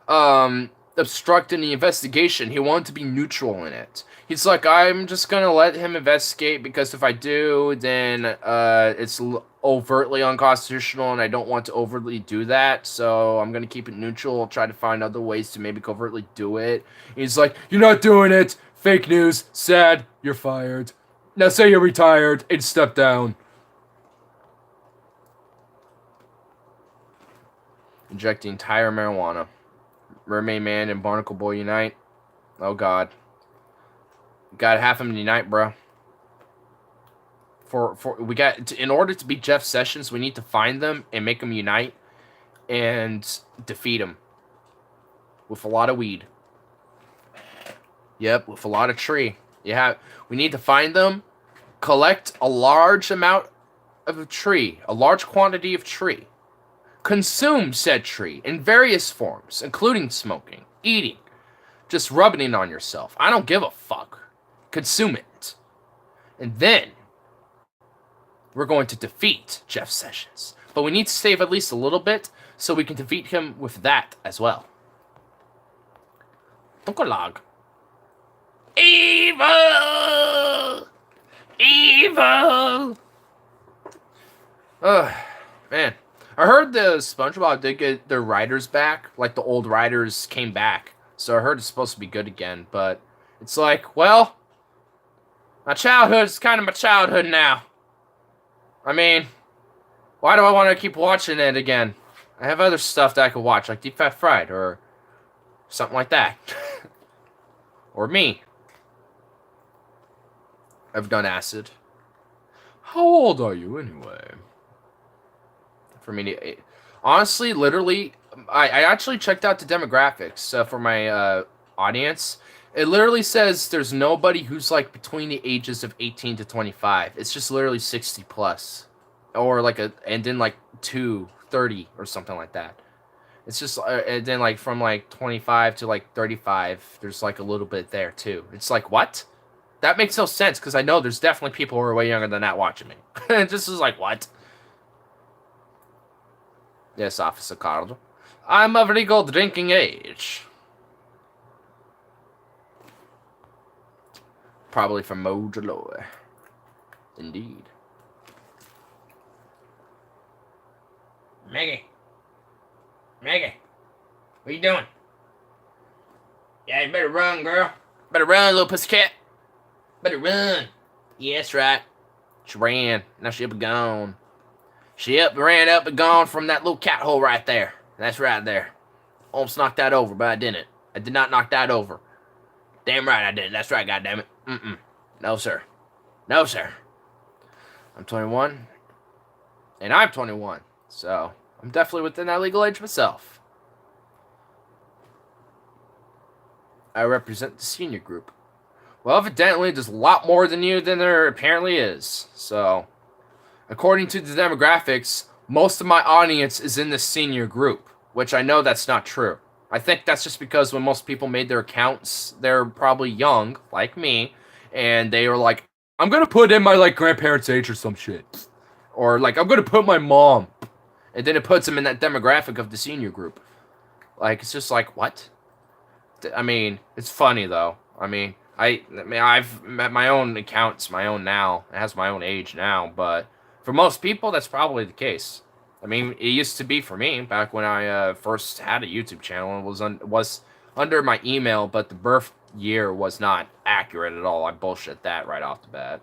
S1: obstruct any investigation. He wanted to be neutral in it. He's like, I'm just gonna let him investigate because if I do, then it's overtly unconstitutional, and I don't want to overtly do that. So I'm gonna keep it neutral. Try to find other ways to maybe covertly do it. He's like, you're not doing it. Fake news. Sad. You're fired. Now say you're retired and step down. Inject the entire marijuana. Mermaid Man and Barnacle Boy unite. Oh God. Gotta have them unite, bro. In order to beat Jeff Sessions, we need to find them and make them unite and defeat them with a lot of weed. Yep, with a lot of tree. We need to find them, collect a large amount of a tree, a large quantity of tree. Consume said tree in various forms, including smoking, eating, just rubbing it on yourself. I don't give a fuck. Consume it. And then we're going to defeat Jeff Sessions. But we need to save at least a little bit so we can defeat him with that as well. Donkolag. Evil! Evil! Ugh, man. I heard the SpongeBob did get their writers back. Like, the old writers came back. So I heard it's supposed to be good again. But it's like, well, my childhood is kind of my childhood now. I mean, why do I want to keep watching it again? I have other stuff that I could watch, like Deep Fat Fried or something like that. Or me. I've done acid. How old are you anyway? For me to, honestly, literally, I actually checked out the demographics for my audience. It literally says there's nobody who's like between the ages of 18 to 25. It's just literally 60 plus, or like and then like 30 or something like that. It's just and then like from like 25 to like 35, there's like a little bit there too. It's like, what? That makes no sense because I know there's definitely people who are way younger than that watching me. This is like, what? Yes, Officer Carl. I'm of legal drinking age. Probably from Mojaloy. Indeed. Maggie. Maggie. What you doing? Yeah, you better run, girl. Better run, little pussycat. Better run. Yeah, that's right. She ran. Now she'll be gone. She ran up and gone from that little cat hole right there. That's right there. Almost knocked that over, but I didn't. I did not knock that over. Damn right I didn't. That's right, goddammit. No, sir. No, sir. I'm 21. And I'm 21. So, I'm definitely within that legal age myself. I represent the senior group. Well, evidently, there's a lot more than you than there apparently is. So, according to the demographics, most of my audience is in the senior group, which I know that's not true. I think that's just because when most people made their accounts, they're probably young, like me, and they were like, I'm gonna put in my, like, grandparents' age or some shit. Or, like, I'm gonna put my mom. And then it puts them in that demographic of the senior group. Like, it's just like, what? I mean, it's funny, though. I've met my own account's my own now. It has my own age now, but for most people, that's probably the case. I mean, it used to be for me back when I first had a YouTube channel and was under my email, but the birth year was not accurate at all. I bullshit that right off the bat.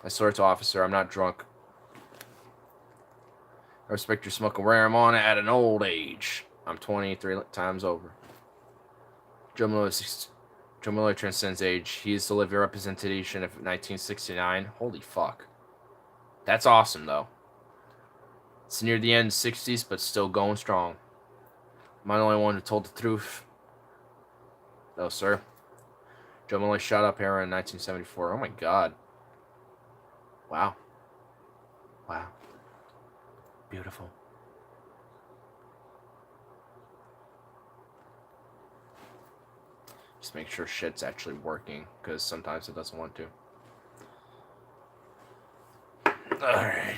S1: I swear to officer, I'm not drunk. I respect your smoking marijuana at an old age. I'm 23 times over. Joe Miller transcends age. He is the living representation of 1969. Holy fuck. That's awesome, though. It's near the end of the 60s, but still going strong. Am I the only one who told the truth? No, sir. Joe Miller shot up heroin in 1974. Oh my god. Wow. Wow. Beautiful. Just make sure shit's actually working, because sometimes it doesn't want to. Alright.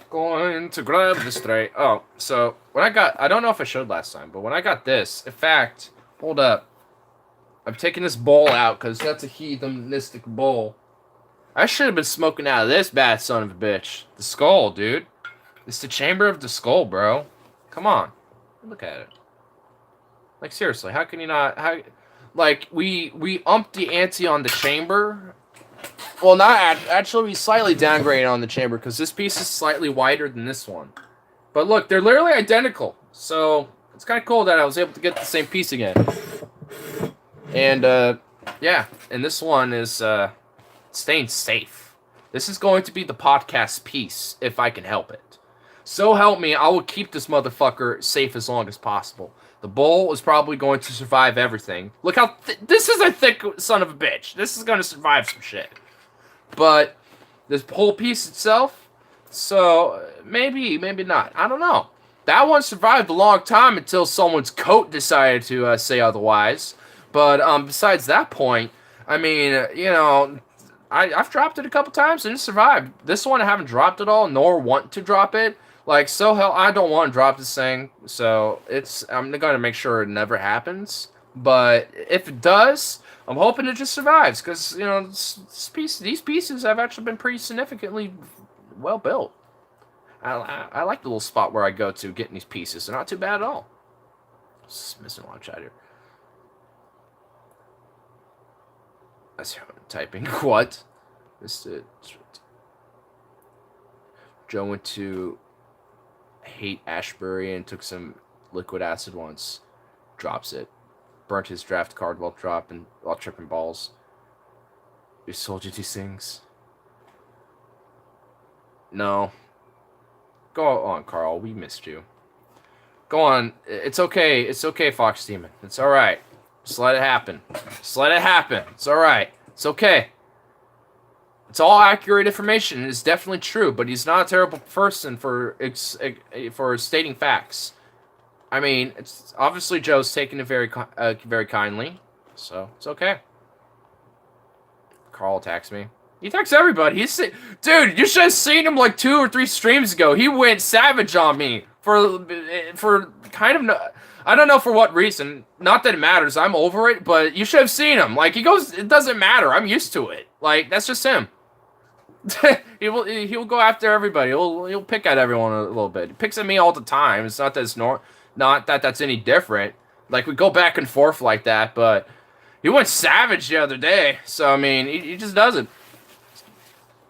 S1: Going to grab this tray. Oh, so when I don't know if I showed last time, but when I got this, in fact, hold up. I'm taking this bowl out, because that's a heathenistic bowl. I should have been smoking out of this bad son of a bitch. The skull, dude. It's the chamber of the skull, bro. Come on. Look at it. Like, seriously, how can you not... Like, we upped the ante on the chamber. Well, not... Actually, we slightly downgraded on the chamber, because this piece is slightly wider than this one. But look, they're literally identical. So, it's kind of cool that I was able to get the same piece again. And, yeah. And this one is, staying safe. This is going to be the podcast piece, if I can help it. So help me, I will keep this motherfucker safe as long as possible. The bowl is probably going to survive everything. Look how... this is a thick son of a bitch. This is going to survive some shit. But this whole piece itself, so maybe not. I don't know. That one survived a long time until someone's coat decided to say otherwise. But besides that point, I mean, you know... I've dropped it a couple times and it survived. This one I haven't dropped at all, nor want to drop it. Like, so hell, I don't want to drop this thing. So I'm going to make sure it never happens. But if it does, I'm hoping it just survives. Because, you know, these pieces have actually been pretty significantly well built. I like the little spot where I go to getting these pieces. They're not too bad at all. Just missing a lot of chat here. That's how I'm typing. What? Joe went to Haight Ashbury and took some liquid acid once. Drops it. Burnt his draft card while tripping balls. We sold you these things. No. Go on, Carl. We missed you. Go on. It's okay. It's okay, Fox Demon. It's alright. Just let it happen. Just let it happen. It's alright. It's okay. It's all accurate information. It's definitely true, but he's not a terrible person for stating facts. I mean, it's obviously Joe's taking it very kindly, so it's okay. Carl attacks me. He attacks everybody. Dude, you should have seen him like 2 or 3 streams ago. He went savage on me for kind of I don't know for what reason. Not that it matters. I'm over it, but you should have seen him. Like, he goes, it doesn't matter. I'm used to it. Like, that's just him. he will go after everybody. He'll pick at everyone a little bit. He picks at me all the time. It's not that that's any different. Like, we go back and forth like that, but he went savage the other day. So, I mean, he just does it.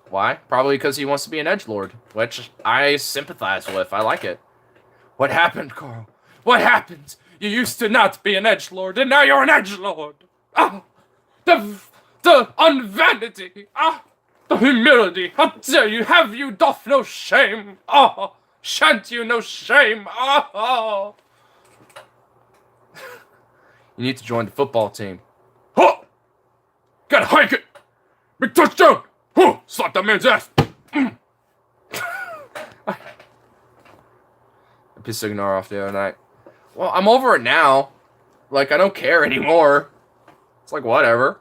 S1: Why? Probably because he wants to be an edgelord, which I sympathize with. I like it. What happened, Carl? What happened? You used to not be an edgelord, and now you're an edgelord. Ah, the unvanity. Ah, the humility. How dare you? Have you doth no shame? Ah, shan't you no shame? Ah. You You need to join the football team. Huh! Gotta hike it! Big touchdown! Huh! Slap that man's ass! I pissed Ignore off the other night. Well, I'm over it now. Like, I don't care anymore. It's like, whatever.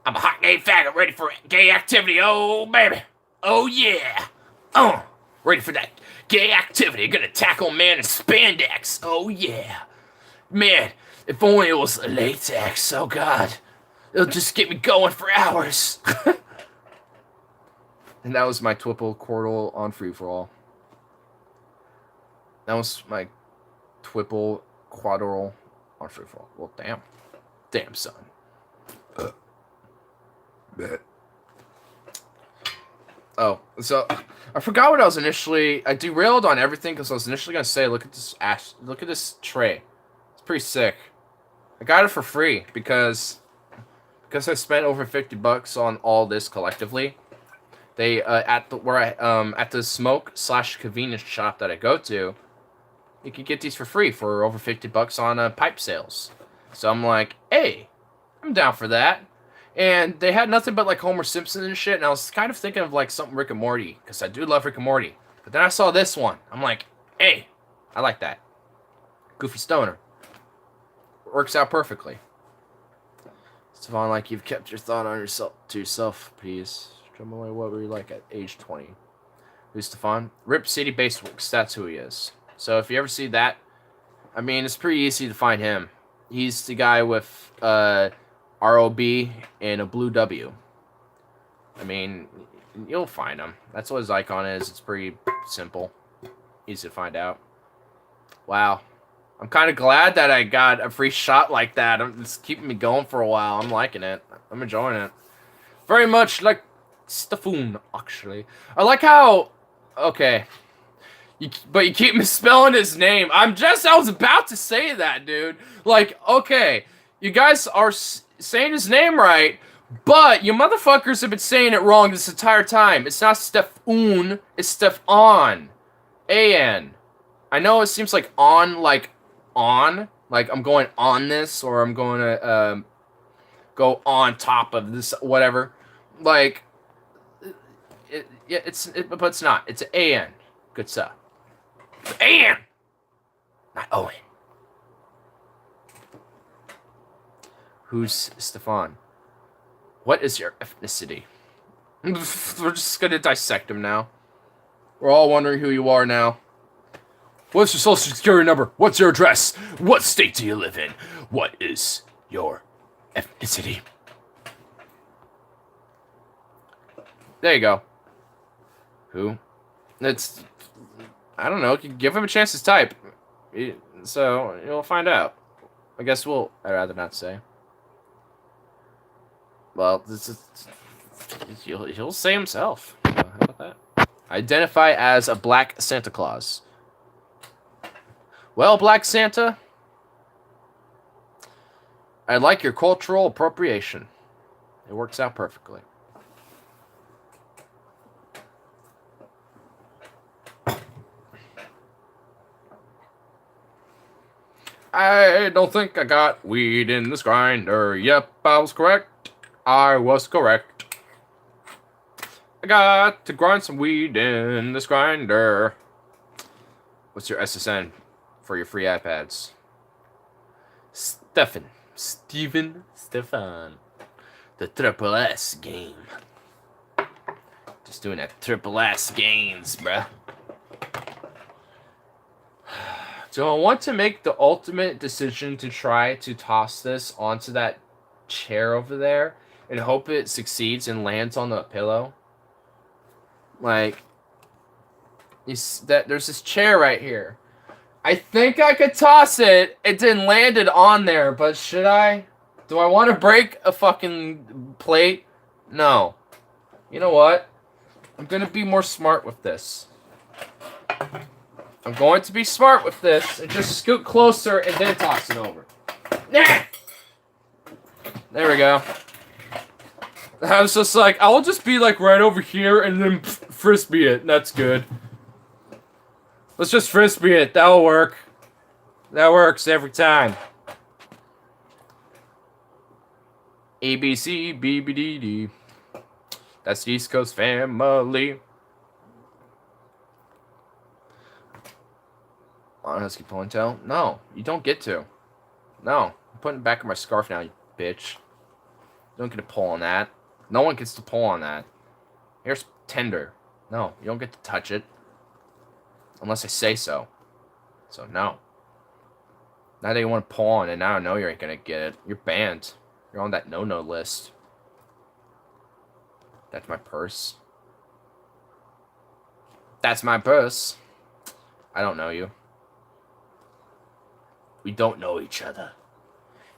S1: I'm a hot gay faggot ready for gay activity. Oh, baby. Oh, yeah. Oh, ready for that gay activity. Gonna tackle man in spandex. Oh, yeah. Man, if only it was latex. Oh, God. It'll just get me going for hours. And that was my Twipple Quirtle on free-for-all. That was my Twipple Quadrille on free-for-all. Well, damn. Damn, son.
S2: Bet.
S1: Oh, so I forgot what I was initially. I derailed on everything because I was initially gonna say, look at this look at this tray. It's pretty sick. I got it for free because I spent over $50 on all this collectively. They at the smoke/convenience shop that I go to, you can get these for free for over $50 on pipe sales. So I'm like, hey, I'm down for that. And they had nothing but like Homer Simpson and shit, and I was kind of thinking of like something Rick and Morty, because I do love Rick and Morty. But then I saw this one. I'm like, hey, I like that. Goofy Stoner. Works out perfectly. Stefan, like, you've kept your thought on yourself to yourself, please. What were you like at age 20? Who's Stefan? Rip City Baseworks, that's who he is. So if you ever see that, I mean, it's pretty easy to find him. He's the guy with ROB and a blue W. I mean, you'll find him. That's what his icon is. It's pretty simple. Easy to find out. Wow. I'm kind of glad that I got a free shot like that. It's keeping me going for a while. I'm liking it. I'm enjoying it. Very much like Stefan, actually. I like how... Okay. But you keep misspelling his name. I was about to say that, dude. Like, okay. You guys are saying his name right, but you motherfuckers have been saying it wrong this entire time. It's not Stefan, it's Stefan. A-N. I know it seems like on, like I'm going on this, or I'm going to go on top of this, whatever. Like, but it's not. It's an A-N. Good stuff. A-N! Not O-N. Who's Stefan? What is your ethnicity? We're just gonna dissect him now. We're all wondering who you are now. What's your social security number? What's your address? What state do you live in? What is your ethnicity? There you go. Who? It's... I don't know. Give him a chance to type. So, you'll find out. I guess I'd rather not say. Well, he'll say himself. How about that? Identify as a Black Santa Claus. Well, Black Santa, I like your cultural appropriation. It works out perfectly. I don't think I got weed in this grinder. Yep, I was correct. I was correct. I got to grind some weed in this grinder. What's your SSN for your free iPads? Stefan. The Triple S game. Just doing that Triple S games, bruh. Do I want to make the ultimate decision to try to toss this onto that chair over there and hope it succeeds and lands on the pillow? Like, there's this chair right here. I think I could toss it. It didn't land it on there, but should I? Do I want to break a fucking plate? No. You know what? I'm going to be more smart with this. I'm going to be smart with this and just scoot closer and then toss it over. Nah! There we go. I was just like, I'll just be like right over here and then frisbee it. That's good. Let's just frisbee it. That'll work. That works every time. A, B, C, B, B, D, D. That's the East Coast family. On husky ponytail? No, you don't get to. No. I'm putting it back in my scarf now, you bitch. You don't get to pull on that. No one gets to pull on that. Here's tender. No, you don't get to touch it. Unless I say so. So, no. Now that you want to pull on it, now I know you ain't gonna get it. You're banned. You're on that no-no list. That's my purse. That's my purse. I don't know you. We don't know each other.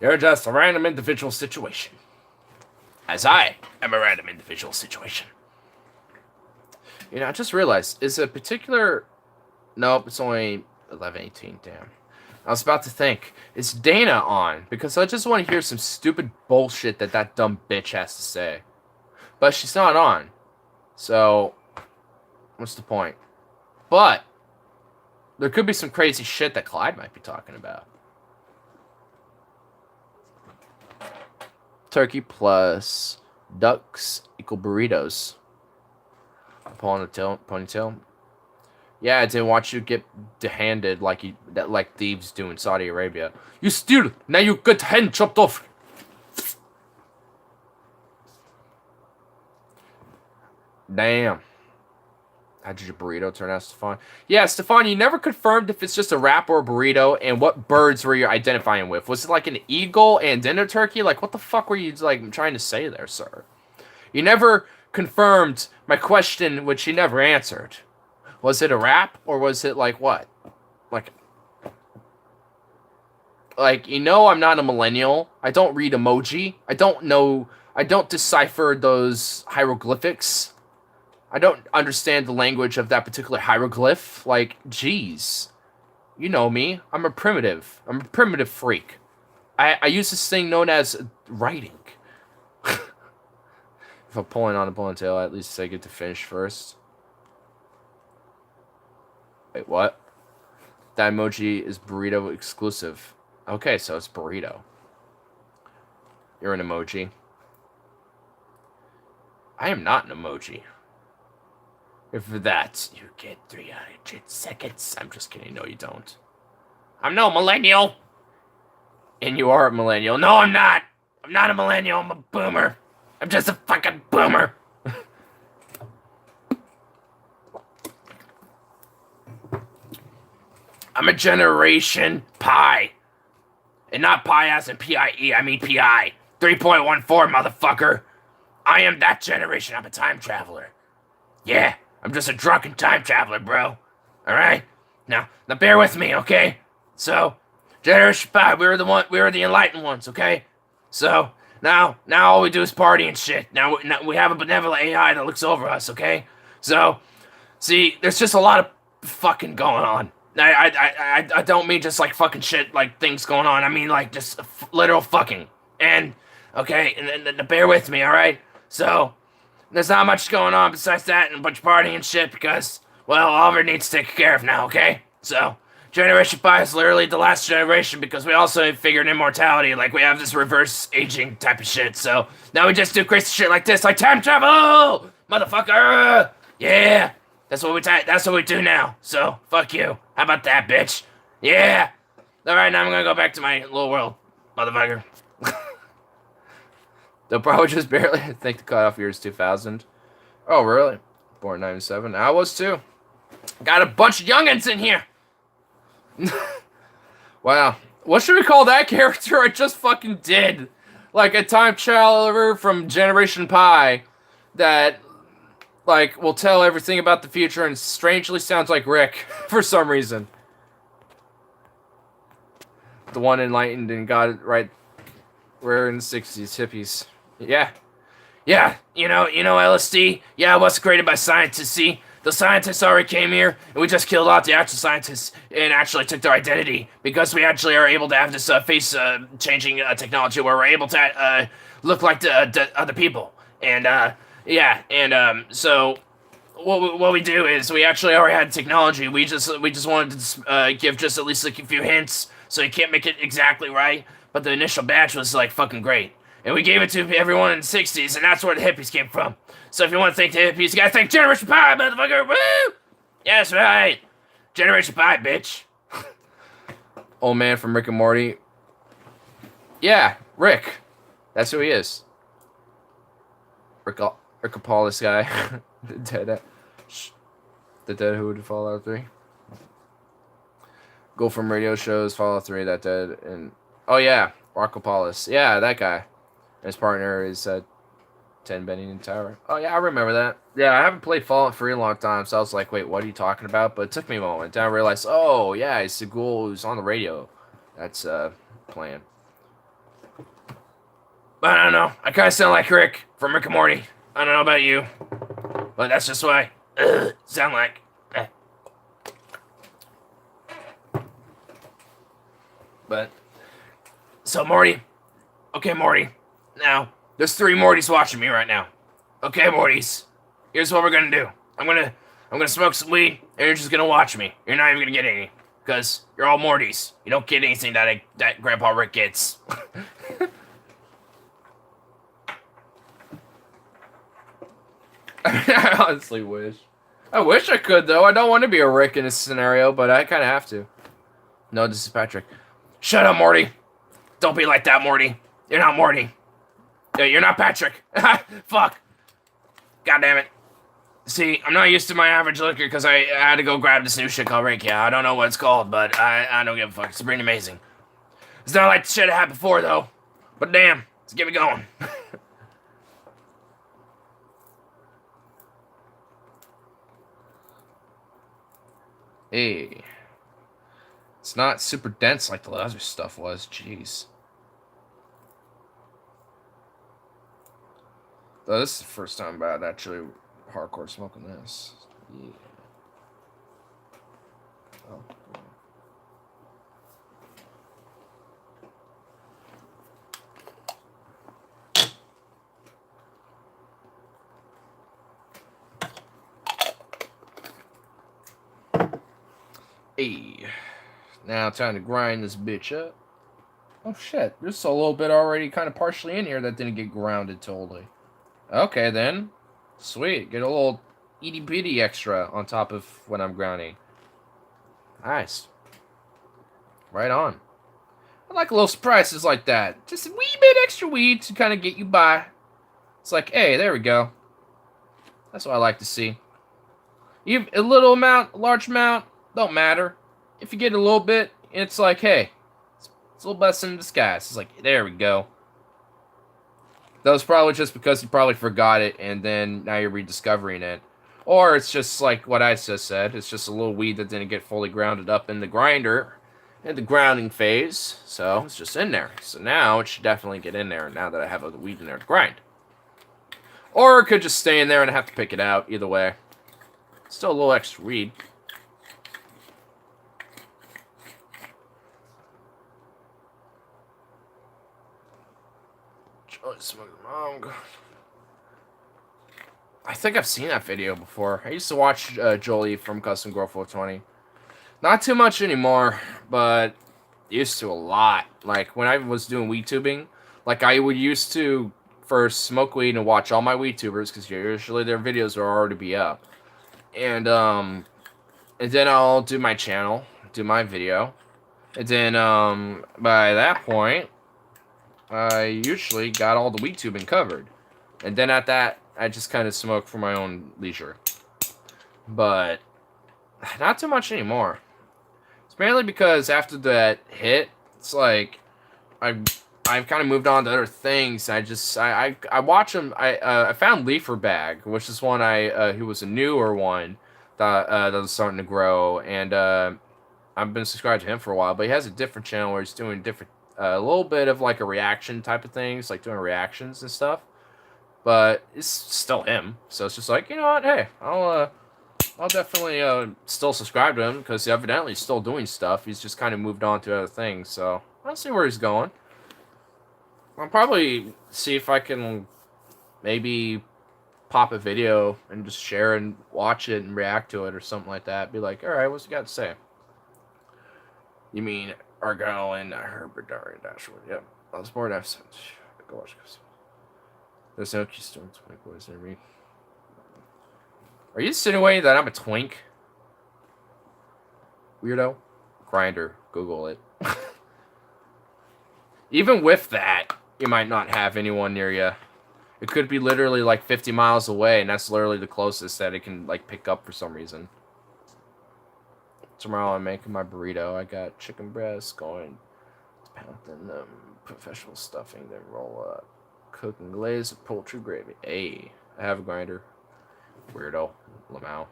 S1: You're just a random individual situation. As I am a random individual situation. You know, I just realized, is a particular... Nope, it's only 11:18, damn. I was about to think, is Dana on? Because I just want to hear some stupid bullshit that dumb bitch has to say. But she's not on. So, what's the point? But, there could be some crazy shit that Clyde might be talking about. Turkey plus ducks equal burritos. Ponytail. Yeah, I didn't want you to get dehanded like thieves do in Saudi Arabia. You steal, now you get hand chopped off. Damn. How did your burrito turn out, Stefan? Yeah, Stefan, you never confirmed if it's just a wrap or a burrito, and what birds were you identifying with? Was it like an eagle and then a turkey? Like, what the fuck were you, like, trying to say there, sir? You never confirmed my question, which you never answered. Was it a wrap, or was it, like, what? Like, you know I'm not a millennial. I don't read emoji. I don't decipher those hieroglyphics. I don't understand the language of that particular hieroglyph. Like, geez. You know me. I'm a primitive freak. I use this thing known as writing. If I'm pulling on a ponytail, at least I get to finish first. Wait, what? That emoji is burrito exclusive. Okay, so it's burrito. You're an emoji. I am not an emoji. If for that, you get 300 seconds. I'm just kidding. No, you don't. I'm no millennial. And you are a millennial. No, I'm not. I'm not a millennial. I'm a boomer. I'm just a fucking boomer. I'm a generation pi. And not pi as in P-I-E. I mean P-I. 3.14, motherfucker. I am that generation. I'm a time traveler. Yeah. I'm just a drunken time traveler, bro. Alright? Now bear with me, okay? So, Generation 5, we were the enlightened ones, okay? So, now all we do is party and shit. Now we have a benevolent AI that looks over us, okay? So, see, there's just a lot of fucking going on. I don't mean just like fucking shit, like things going on. I mean like just literal fucking. And, okay, and bear with me, alright? So, there's not much going on besides that and a bunch of partying and shit because, well, Oliver needs to take care of now, okay? So, Generation 5 is literally the last generation because we also figured immortality, like we have this reverse aging type of shit, so now we just do crazy shit like this, like time travel! Motherfucker! Yeah! That's what we do now, so, fuck you. How about that, bitch? Yeah! Alright, now I'm gonna go back to my little world, motherfucker. They'll probably just barely think the cutoff year is 2000. Oh, really? Born 97. I was too. Got a bunch of youngins in here. Wow. What should we call that character I just fucking did? Like a time traveler from Generation Pi that, like, will tell everything about the future and strangely sounds like Rick for some reason. The one enlightened and got it right. We're in the 60s, hippies. Yeah, you know LSD? Yeah, it was created by scientists, see? The scientists already came here, and we just killed off the actual scientists and actually took their identity, because we actually are able to have this face-changing technology where we're able to look like the other people. And, so what we do is we actually already had technology. We just wanted to give just at least like a few hints so you can't make it exactly right. But the initial batch was like fucking great. And we gave it to everyone in the 60s, and that's where the hippies came from. So if you want to thank the hippies, you gotta thank Generation Pie, motherfucker! Woo! Yes, right! Generation Pie, bitch. Old man from Rick and Morty. Yeah, Rick. That's who he is. Rick Paul, this guy. the dead who would Fallout 3. Go from radio shows, Fallout 3, that dead, and... Oh, yeah, Rockopolis. Yeah, that guy. His partner is 10 Bennington Tower. Oh, yeah, I remember that. Yeah, I haven't played Fallout 3 in a long time, so I was like, wait, what are you talking about? But it took me a moment. Then I realized, oh, yeah, it's the ghoul who's on the radio. That's playing. But I don't know. I kind of sound like Rick from Rick and Morty. I don't know about you. But that's just what I sound like. But, so Morty. Okay, Morty. Now, there's 3 Mortys watching me right now. Okay, Mortys. Here's what we're gonna do. I'm gonna smoke some weed, and you're just gonna watch me. You're not even gonna get any. Because you're all Mortys. You don't get anything that Grandpa Rick gets. I honestly wish. I wish I could, though. I don't want to be a Rick in this scenario, but I kind of have to. No, this is Patrick. Shut up, Morty. Don't be like that, Morty. You're not Morty. You're not Patrick. Fuck. God damn it. See, I'm not used to my average liquor because I had to go grab this new shit called Rick. Yeah, I don't know what it's called, but I don't give a fuck. It's pretty amazing. It's not like the shit I had before, though. But damn, let's get me going. Hey. It's not super dense like the other stuff was. Jeez. Though this is the first time about actually hardcore smoking this. Yeah. Oh. Hey. Now time to grind this bitch up. Oh shit, there's a little bit already kind of partially in here that didn't get grounded totally. Okay then. Sweet, get a little itty bitty extra on top of when I'm grounding. Nice. Right on. I like little surprises like that. Just a wee bit extra weed to kind of get you by. It's like, hey, there we go. That's what I like to see. Even a little amount, a large amount, don't matter. If you get a little bit, it's like, hey, it's a little blessing in disguise. It's like, there we go. That was probably just because you probably forgot it, and then now you're rediscovering it. Or it's just like what I just said. It's just a little weed that didn't get fully grounded up in the grinder, in the grounding phase. So it's just in there. So now it should definitely get in there now that I have the weed in there to grind. Or it could just stay in there and I have to pick it out. Either way. Still a little extra weed. I think I've seen that video before. I used to watch Jolie from Custom Grow 420. Not too much anymore, but used to a lot. Like when I was doing weed tubing, like I would used to first smoke weed and watch all my weed tubers because usually their videos will already be up. And then I'll do my channel, do my video. And then by that point, I usually got all the weed tubing covered. And then at that, I just kind of smoke for my own leisure. But not too much anymore. It's mainly because after that hit, it's like I've kind of moved on to other things. I watch them. I found Leafer Bag, which is one who was a newer one that was starting to grow, and I've been subscribed to him for a while. But he has a different channel where he's doing different, a little bit of like a reaction type of things, like doing reactions and stuff. But it's still him, so it's just like, you know what? Hey, I'll definitely still subscribe to him because evidently he's still doing stuff. He's just kind of moved on to other things, so I'll see where he's going. I'll probably see if I can maybe pop a video and just share and watch it and react to it or something like that. Be like, all right, what's he got to say? You mean Argyle and Herbert Darren Dashwood. Yep. On the board, I've go watch this. There's no Keystone 20 boys near me. Are you insinuating that I'm a twink? Weirdo? Grinder. Google it. Even with that, you might not have anyone near you. It could be literally like 50 miles away, and that's literally the closest that it can like pick up for some reason. Tomorrow I'm making my burrito. I got chicken breast going, pounding professional stuffing, then roll up, cooking glaze with poultry gravy. Hey, I have a grinder. Weirdo, Lamau.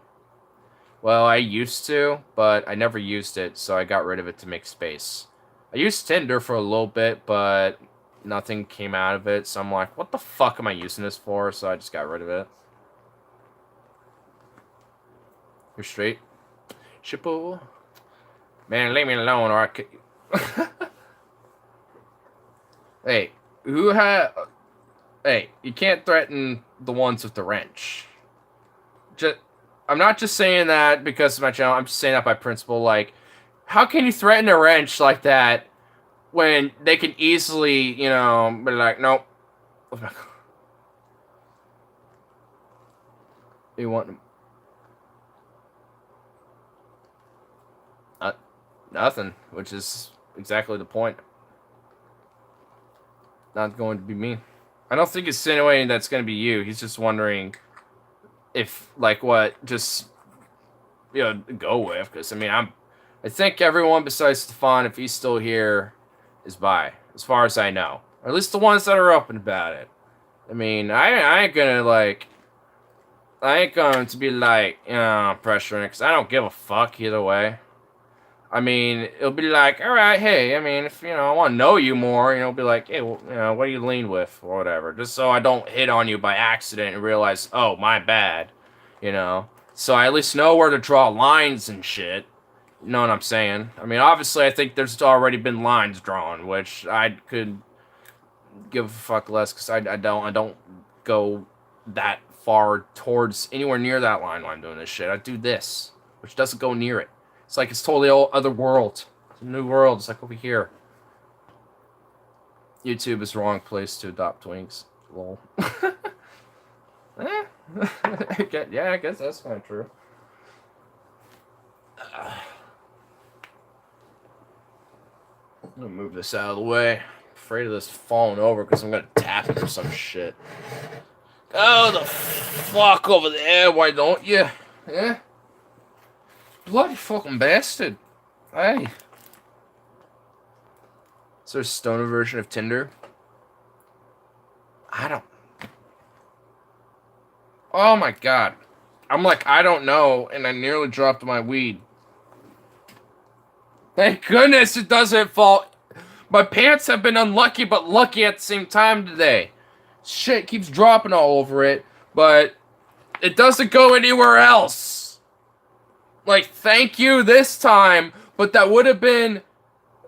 S1: Well, I used to, but I never used it, so I got rid of it to make space. I used Tinder for a little bit, but nothing came out of it, so I'm like, what the fuck am I using this for? So I just got rid of it. You're straight? Shippo? Man, leave me alone, or I could... Hey, who had... Hey, you can't threaten the ones with the wrench. I'm not just saying that because of my channel. I'm just saying that by principle. Like, how can you threaten a wrench like that when they can easily, you know, be like, nope. You want them? Nothing, which is exactly the point. Not going to be me. I don't think it's insinuating that's going to be you. He's just wondering if, like, what, just, you know, go with. Because, I mean, I think everyone besides Stefan, if he's still here, is bi, as far as I know. Or at least the ones that are open about it. I mean, I ain't gonna, like, I ain't going to be, like, you know, pressuring it, because I don't give a fuck either way. I mean, it'll be like, all right, hey, I mean, if, you know, I want to know you more, you know, be like, hey, well, you know, what do you lean with, or whatever, just so I don't hit on you by accident and realize, oh, my bad, you know, so I at least know where to draw lines and shit, you know what I'm saying? I mean, obviously, I think there's already been lines drawn, which I could give a fuck less, because I don't go that far towards anywhere near that line while I'm doing this shit. I do this, which doesn't go near it. It's like it's totally other world. It's a new world. It's like over here. YouTube is the wrong place to adopt twinks. Lol. Yeah, I guess that's kind of true. I'm gonna move this out of the way. I'm afraid of this falling over because I'm gonna tap it or some shit. Go the fuck over there, why don't you? Yeah? Bloody fucking bastard. Hey. Is there a stoner version of Tinder? I don't... Oh my god. I'm like, I don't know, and I nearly dropped my weed. Thank goodness it doesn't fall... My pants have been unlucky, but lucky at the same time today. Shit keeps dropping all over it, but it doesn't go anywhere else. Like, thank you this time, but that would have been...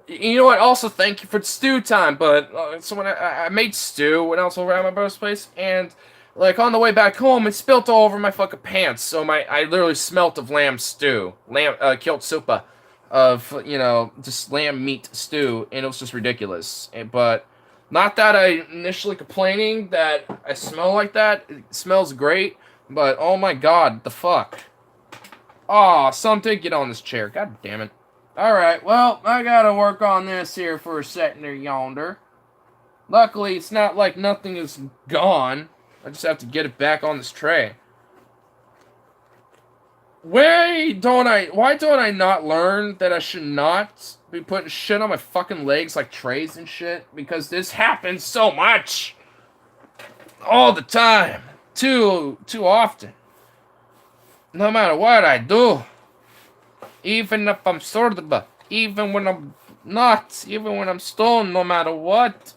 S1: You know what? Also, thank you for stew time, but so when I made stew when I was over at my brother's place, and, like, on the way back home, it spilt all over my fucking pants, so I literally smelt of lamb stew. Kilt supa. Of, you know, just lamb meat stew, and it was just ridiculous. But, not that I initially complaining that I smell like that. It smells great, but, oh my god, the fuck. Aw, something, get on this chair. God damn it. Alright, well, I gotta work on this here for a second there yonder. Luckily, it's not like nothing is gone. I just have to get it back on this tray. Why don't I not learn that I should not be putting shit on my fucking legs like trays and shit? Because this happens so much. All the time. Too often. No matter what I do, even if I'm sober, even when I'm not, even when I'm stoned, no matter what.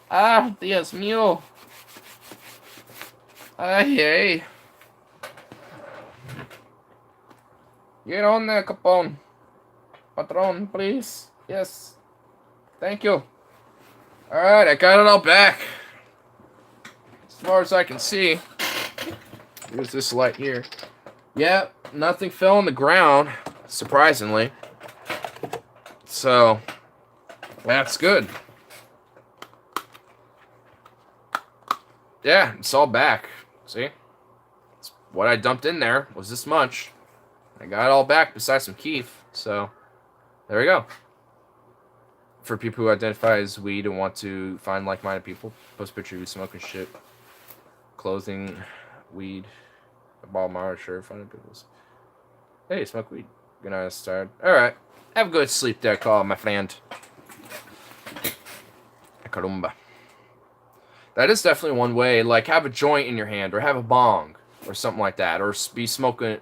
S1: Ah, Dios mío. Ay, hey. Get on there, Capone. Patron, please. Yes. Thank you. Alright, I got it all back. As far as I can see. Here's this light here. Yep, nothing fell on the ground, surprisingly. So, That's good. Yeah, it's all back. See? It's what I dumped in there was this much. I got it all back besides some keef. So, there we go. For people who identify as weed and want to find like-minded people, post a picture of you smoking shit. Clothing, weed, a ball Mara shirt, finding people's. Hey, smoke weed. Good night, tired. Alright. Have a good sleep there, call my friend. Carumba. That is definitely one way. Like, have a joint in your hand, or have a bong, or something like that, or be smoking,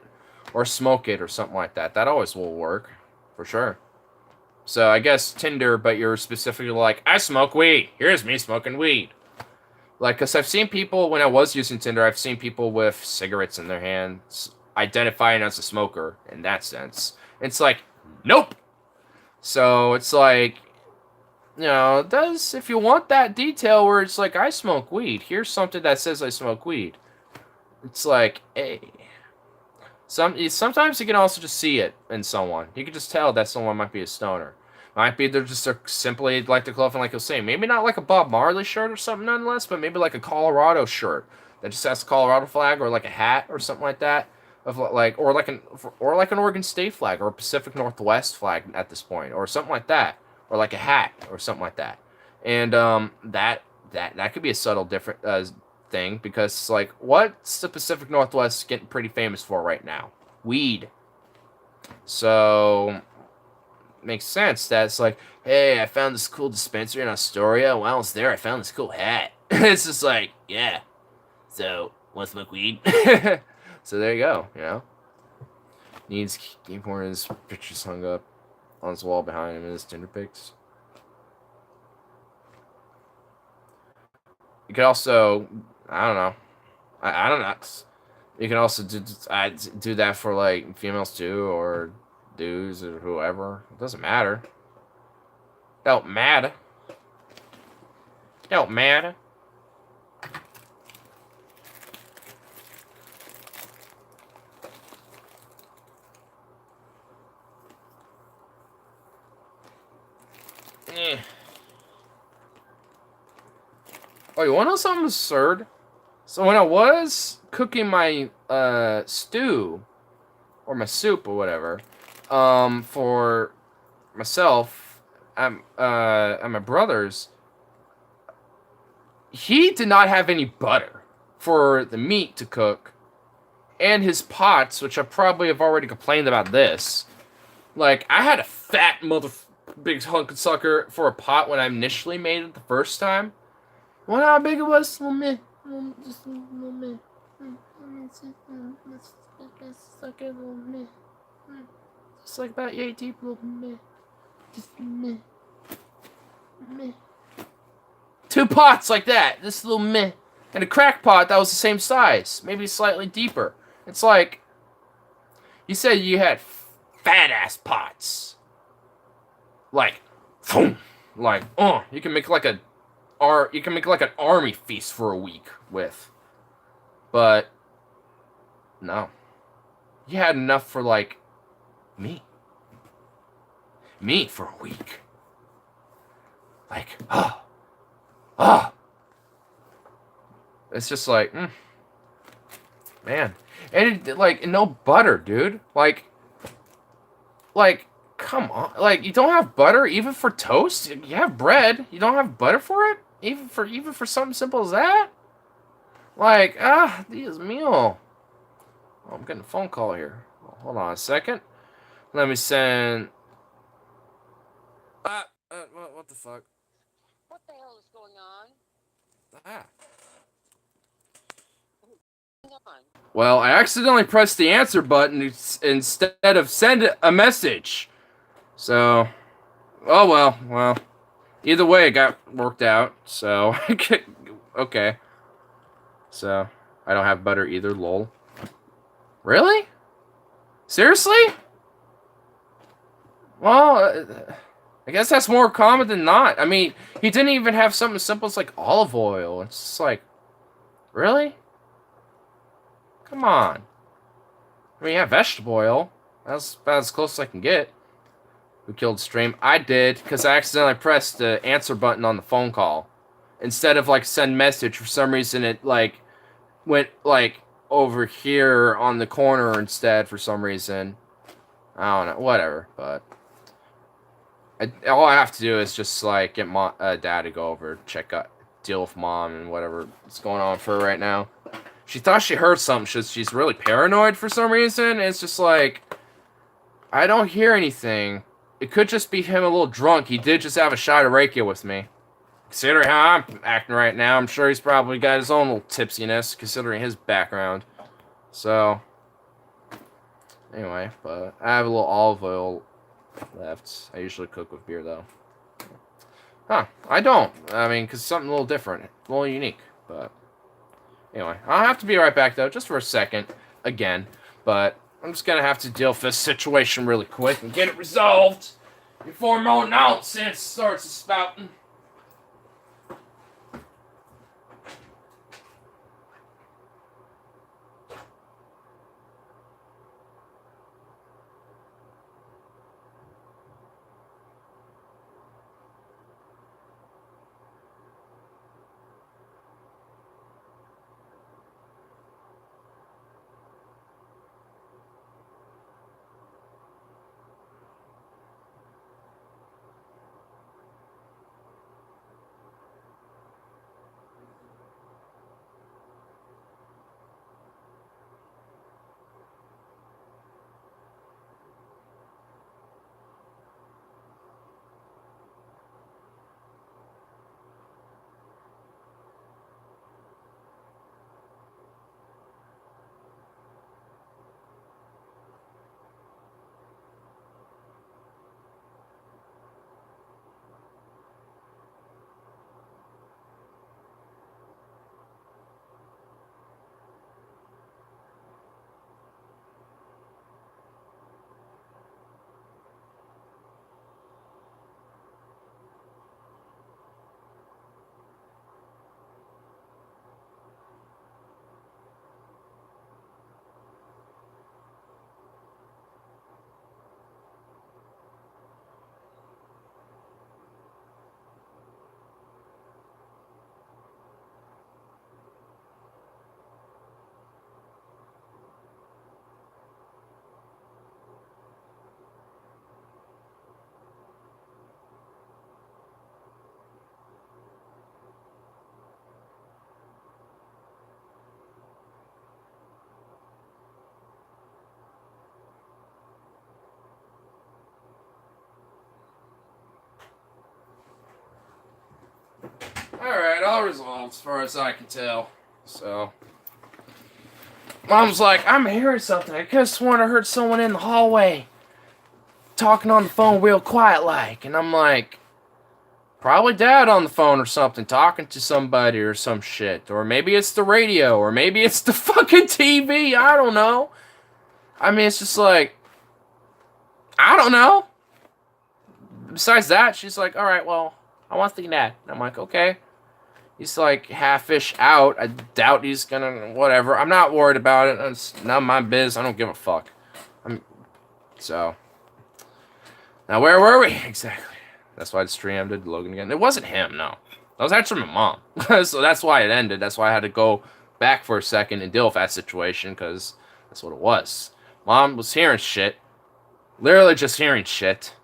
S1: or smoke it, or something like that. That always will work, for sure. So I guess Tinder, but you're specifically like, I smoke weed. Here's me smoking weed. Like, because I've seen people, when I was using Tinder, I've seen people with cigarettes in their hands identifying as a smoker in that sense. It's like, nope. So it's like, you know, if you want that detail where it's like, I smoke weed, here's something that says I smoke weed. It's like, hey. Sometimes you can also just see it in someone. You can just tell that someone might be a stoner. Might be they're just simply like the clothing, like you'll say. Maybe not like a Bob Marley shirt or something nonetheless, but maybe like a Colorado shirt that just has the Colorado flag, or like a hat or something like that. Or like an Oregon State flag, or a Pacific Northwest flag at this point, or something like that. Or like a hat or something like that. And that could be a subtle different thing, because it's like, what's the Pacific Northwest getting pretty famous for right now? Weed. So makes sense that it's like, hey, I found this cool dispensary in Astoria. While I was there, I found this cool hat. It's just like, yeah. So, want to smoke weed? So there you go, you know. Needs Game Corner's pictures hung up on his wall behind him in his Tinder pics. You could also, I don't know. I don't know. You can also do that for like females too, or dudes, or whoever. It doesn't matter. Don't matter. Don't matter. Oh, you want to know something absurd? So when I was cooking my stew, or my soup, or whatever, for myself at my brother's, he did not have any butter for the meat to cook, and his pots, which I probably have already complained about this. Like, I had a fat big hunk of sucker for a pot when I initially made it the first time. Wonder how big it was? Just a little bit. Suck it a little bit. Just like about 8 deep, a little bit. Just meh. 2 pots like that. This little meh. And a crack pot that was the same size. Maybe slightly deeper. It's like, you said you had fat ass pots. Like, you can make like an army feast for a week with. But no. You had enough for like me. Me for a week. Like, it's just like, man. And like, no butter, dude. Like, come on. Like, you don't have butter even for toast? You have bread. You don't have butter for it? Even for something simple as that? Like, Dios mío. Oh, I'm getting a phone call here. Hold on a second. Let me send... what the fuck?
S3: What the hell is going on?
S1: Well, I accidentally pressed the answer button instead of send a message. So, oh well. Either way, it got worked out. So, okay. So, I don't have butter either, lol. Really? Seriously? Well, I guess that's more common than not. I mean, he didn't even have something as simple as like olive oil. It's just like, really? Come on. I mean, yeah, vegetable oil. That's about as close as I can get. who killed stream. I did, because I accidentally pressed the answer button on the phone call. Instead of, like, send message, for some reason it, like, went, like, over here on the corner instead for some reason. I don't know, whatever, but... all I have to do is just, like, get Dad to go over, check out, deal with Mom and whatever's going on for her right now. She thought she heard something. She's really paranoid for some reason. It's just like, I don't hear anything. It could just be him a little drunk. He did just have a shot of Reiki with me. Considering how I'm acting right now, I'm sure he's probably got his own little tipsiness, considering his background. So, anyway, but I have a little olive oil left. I usually cook with beer, though. Huh, I don't. I mean, because something a little different. A little unique, but... Anyway, I'll have to be right back, though, just for a second, again. But I'm just going to have to deal with this situation really quick and get it resolved before more nonsense starts spouting. Alright, all resolved as far as I can tell. So, Mom's like, I'm hearing something. I could have sworn I heard someone in the hallway talking on the phone real quiet like. And I'm like, probably Dad on the phone or something, talking to somebody or some shit. Or maybe it's the radio, or maybe it's the fucking TV. I don't know. I mean, it's just like, I don't know. Besides that, she's like, alright, well, I want the Dad. And I'm like, okay. He's like half-ish out. I doubt he's gonna, whatever. I'm not worried about it. It's not my biz. I don't give a fuck. So. Now, where were we? Exactly. That's why the stream ended. Logan again. It wasn't him, no. That was actually my mom. So that's why it ended. That's why I had to go back for a second and deal with that situation, because that's what it was. Mom was hearing shit. Literally just hearing shit.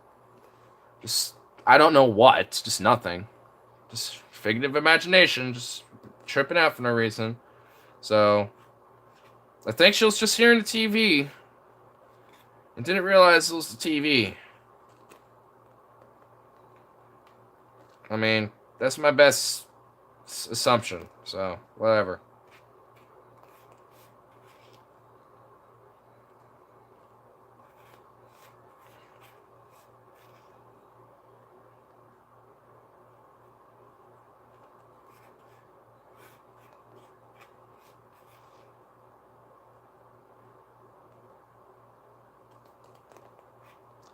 S1: Just, I don't know what. Just nothing. Just figurative imagination. Just tripping out for no reason. So, I think she was just hearing the TV. And didn't realize it was the TV. I mean, that's my best assumption. So, whatever.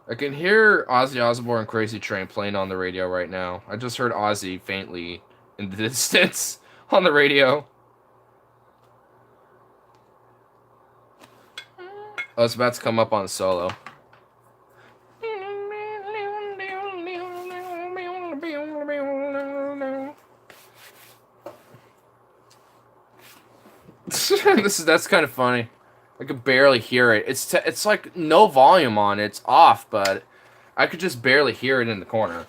S1: I can hear Ozzy Osbourne Crazy Train playing on the radio right now. I just heard Ozzy faintly in the distance on the radio. Oh, it's about to come up on solo. That's kind of funny. I could barely hear it. It's like no volume on it. It's off, but I could just barely hear it in the corner.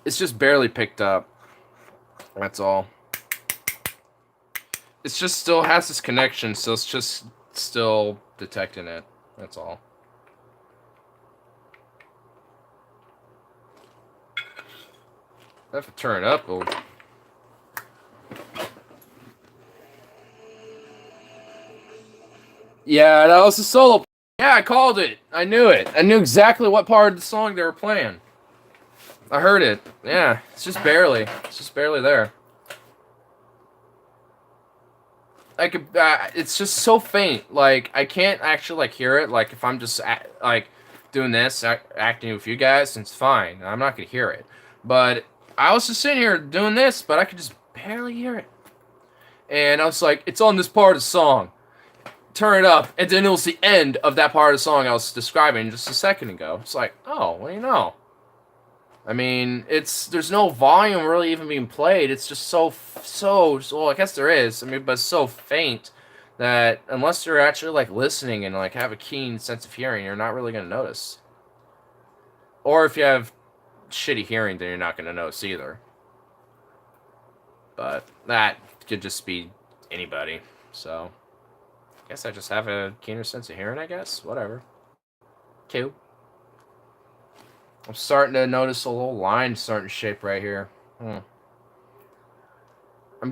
S1: It's just barely picked up. That's all. It's just still has this connection, so it's just still detecting it. That's all. I have to turn it up. Yeah, that was a solo. Yeah, I called it. I knew it. I knew exactly what part of the song they were playing. I heard it. Yeah, it's just barely. It's just barely there. I could. It's just so faint. Like I can't actually like hear it. Like if I'm just like doing this, acting with you guys, it's fine. I'm not gonna hear it. But I was just sitting here doing this, but I could just barely hear it. And I was like, it's on this part of the song. Turn it up, and then it was the end of that part of the song I was describing just a second ago. It's like, oh, what do you know? I mean, there's no volume really even being played. It's just so well, I guess there is. I mean, but it's so faint that unless you're actually like listening and like have a keen sense of hearing, you're not really gonna notice. Or if you have shitty hearing, then you're not gonna notice either. But that could just be anybody. So. I guess I just have a keener sense of hearing, I guess. Whatever. Cool. I'm starting to notice a little line starting to shape right here. I'm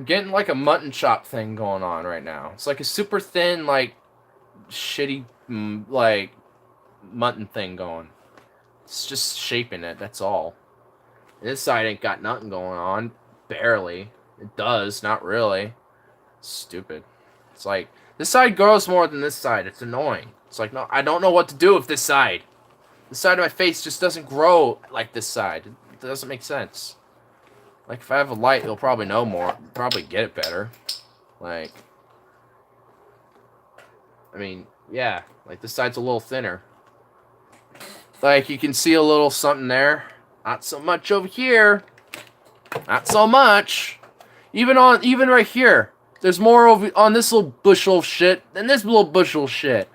S1: getting like a mutton chop thing going on right now. It's like a super thin, like, shitty, like, mutton thing going. It's just shaping it, that's all. This side ain't got nothing going on. Barely. It does, not really. Stupid. It's like... This side grows more than this side. It's annoying. It's like, no, I don't know what to do with this side. This side of my face just doesn't grow like this side. It doesn't make sense. Like, if I have a light, you'll probably know more. Probably get it better. Like, I mean, yeah. Like, this side's a little thinner. Like, you can see a little something there. Not so much over here. Not so much. Even right here. There's more over on this little bushel of shit than this little bushel of shit.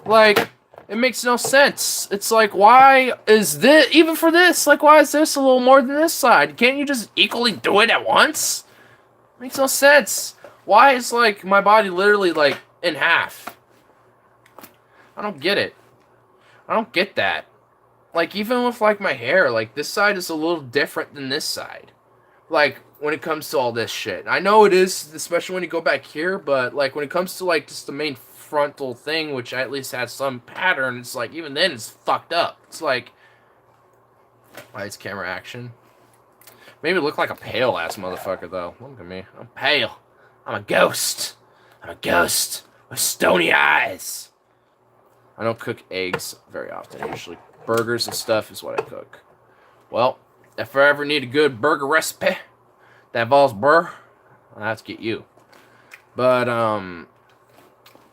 S1: Like, it makes no sense. It's like, why is this, even for this, like, why is this a little more than this side? Can't you just equally do it at once? It makes no sense. Why is, like, my body literally, like, in half? I don't get it. I don't get that. Like, even with, like, my hair, like, this side is a little different than this side. Like, when it comes to all this shit. I know it is, especially when you go back here, but, like, when it comes to, like, just the main frontal thing, which at least has some pattern, it's like, even then, it's fucked up. It's like, lights, camera, action. Maybe look like a pale-ass motherfucker, though. Look at me. I'm pale. I'm a ghost. I'm a ghost with stony eyes. I don't cook eggs very often, usually. Burgers and stuff is what I cook. Well, if I ever need a good burger recipe that involves burr, I'll have to get you. But,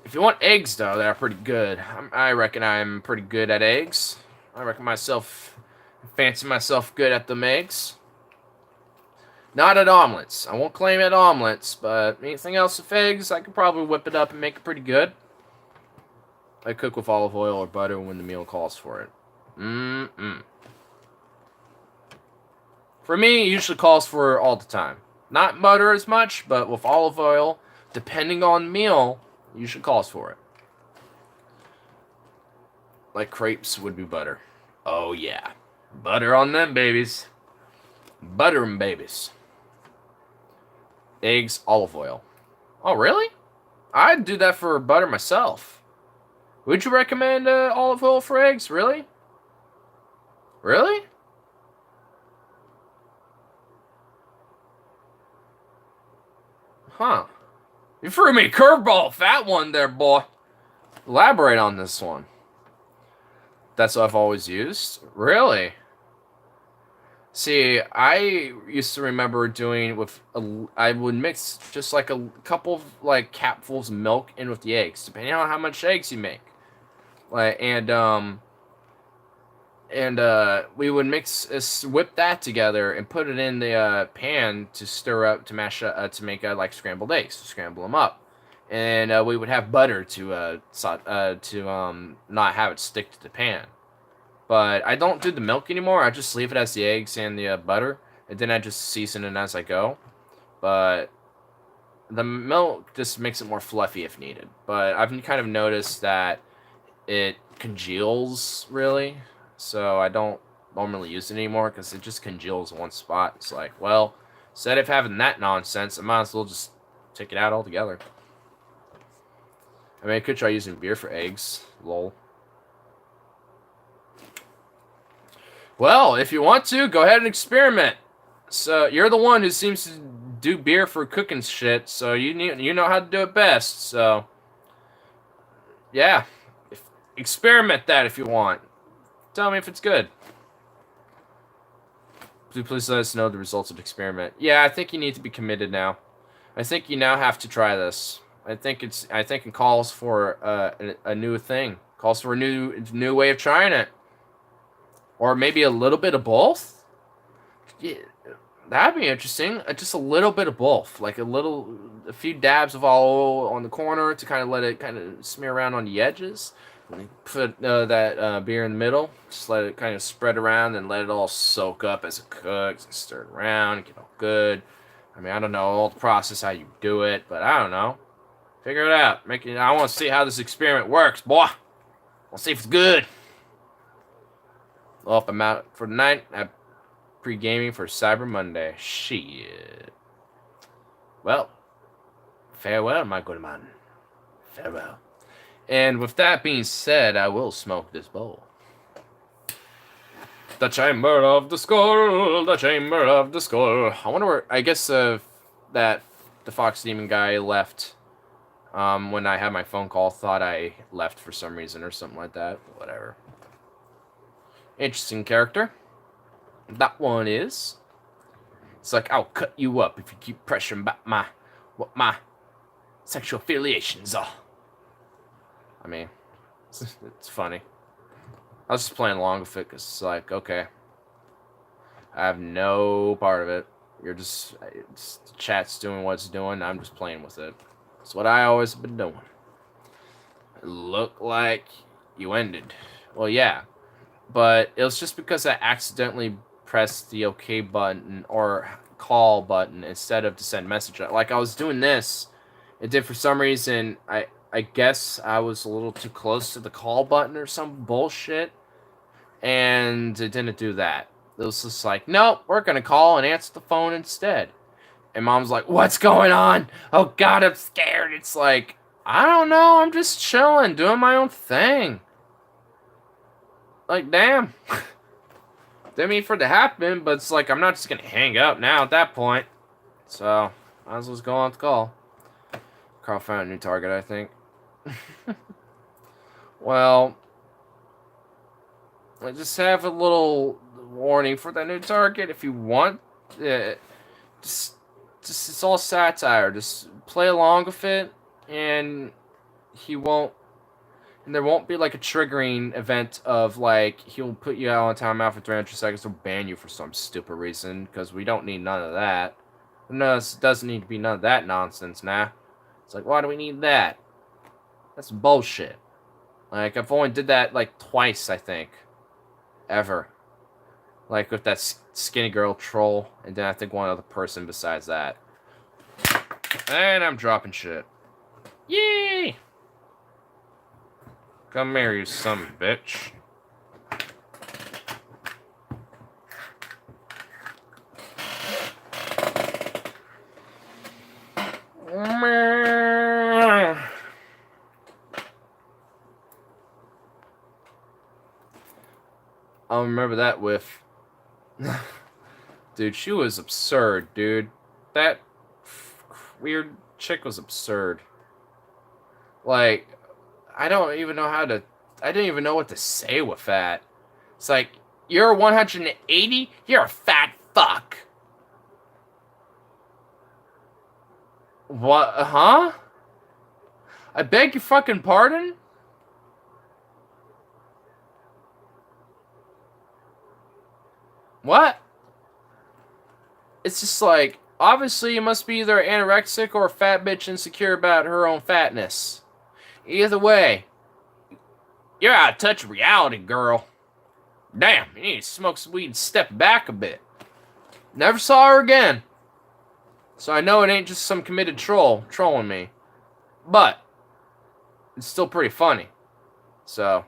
S1: if you want eggs, though, that are pretty good. I reckon I'm pretty good at eggs. I reckon fancy myself good at them eggs. Not at omelets. I won't claim at omelets, but anything else with eggs, I could probably whip it up and make it pretty good. I cook with olive oil or butter when the meal calls for it. For me, it usually calls for all the time. Not butter as much, but with olive oil, depending on the meal, usually calls for it. Like crepes would be butter. Oh yeah. Butter on them babies. Butter 'em babies. Eggs, olive oil. Oh really? I'd do that for butter myself. Would you recommend olive oil for eggs? Really? Really? Huh. You threw me a curveball, fat one there, boy. Elaborate on this one. That's what I've always used? Really? See, I used to remember doing with... I would mix just like a couple of like capfuls of milk in with the eggs, depending on how much eggs you make. Like, and and we would whip that together and put it in the pan to stir up to mash to make like scrambled eggs, to scramble them up, and we would have butter to not have it stick to the pan. But I don't do the milk anymore. I just leave it as the eggs and the butter, and then I just season it as I go. But the milk just makes it more fluffy if needed. But I've kind of noticed that it congeals really, so I don't normally use it anymore because it just congeals in one spot. It's like, well, instead of having that nonsense, I might as well just take it out altogether. I mean, I could try using beer for eggs. Lol. Well, if you want to, go ahead and experiment. So you're the one who seems to do beer for cooking shit, so you know how to do it best. So yeah, experiment that if you want. Tell me if it's good. Please let us know the results of the experiment. Yeah, I think you need to be committed now. I think you now have to try this. I think it calls for a new thing. Calls for a new way of trying it. Or maybe a little bit of both? Yeah, that'd be interesting. Just a little bit of both. Like a few dabs of olive oil on the corner to kind of let it kind of smear around on the edges. And put that beer in the middle. Just let it kind of spread around and let it all soak up as it cooks. And stir it around and get all good. I mean, I don't know all the process how you do it, but I don't know. Figure it out. I want to see how this experiment works, boy. We'll see if it's good. Well, if I'm out for the night, I'm pre-gaming for Cyber Monday. Shit. Well, farewell, my good man. Farewell. And with that being said, I will smoke this bowl. The Chamber of the Skull, the Chamber of the Skull. I wonder where, I guess that the Fox Demon guy left when I had my phone call. Thought I left for some reason or something like that. Whatever. Interesting character. That one is. It's like, I'll cut you up if you keep pressuring back what my sexual affiliations are. I mean, it's funny. I was just playing along with it because it's like, okay. I have no part of it. It's the chat's doing what it's doing. I'm just playing with it. It's what I always have been doing. It looked like you ended. Well, yeah. But it was just because I accidentally pressed the OK button or call button instead of to send message. Like, I was doing this. It did for some reason. I guess I was a little too close to the call button or some bullshit. And it didn't do that. It was just like, nope, we're going to call and answer the phone instead. And Mom's like, what's going on? Oh, God, I'm scared. It's like, I don't know. I'm just chilling, doing my own thing. Like, damn. Didn't mean for it to happen, but it's like, I'm not just going to hang up now at that point. So, might as well just go on the call. Carl found a new target, I think. Well, I just have a little warning for that new target. If you want, just it's all satire. Just play along with it, and there won't be like a triggering event of like he'll put you out on timeout for 300 seconds or ban you for some stupid reason, because we don't need none of that. No, it doesn't need to be none of that nonsense now. It's like, why do we need that? That's bullshit. Like, I've only did that like twice, I think. Ever. Like with that skinny girl troll, and then I think one other person besides that. And I'm dropping shit. Yay! Come here, you son of a bitch. I'll remember that whiff. Dude, she was absurd, dude. That weird chick was absurd. Like, I don't even know how to... I didn't even know what to say with that. It's like, you're 180? You're a fat fuck. What? Huh? I beg your fucking pardon? What? It's just like, obviously you must be either anorexic or a fat bitch insecure about her own fatness. Either way, you're out of touch with reality, girl. Damn, you need to smoke some weed and step back a bit. Never saw her again. So I know it ain't just some committed troll trolling me. But it's still pretty funny. So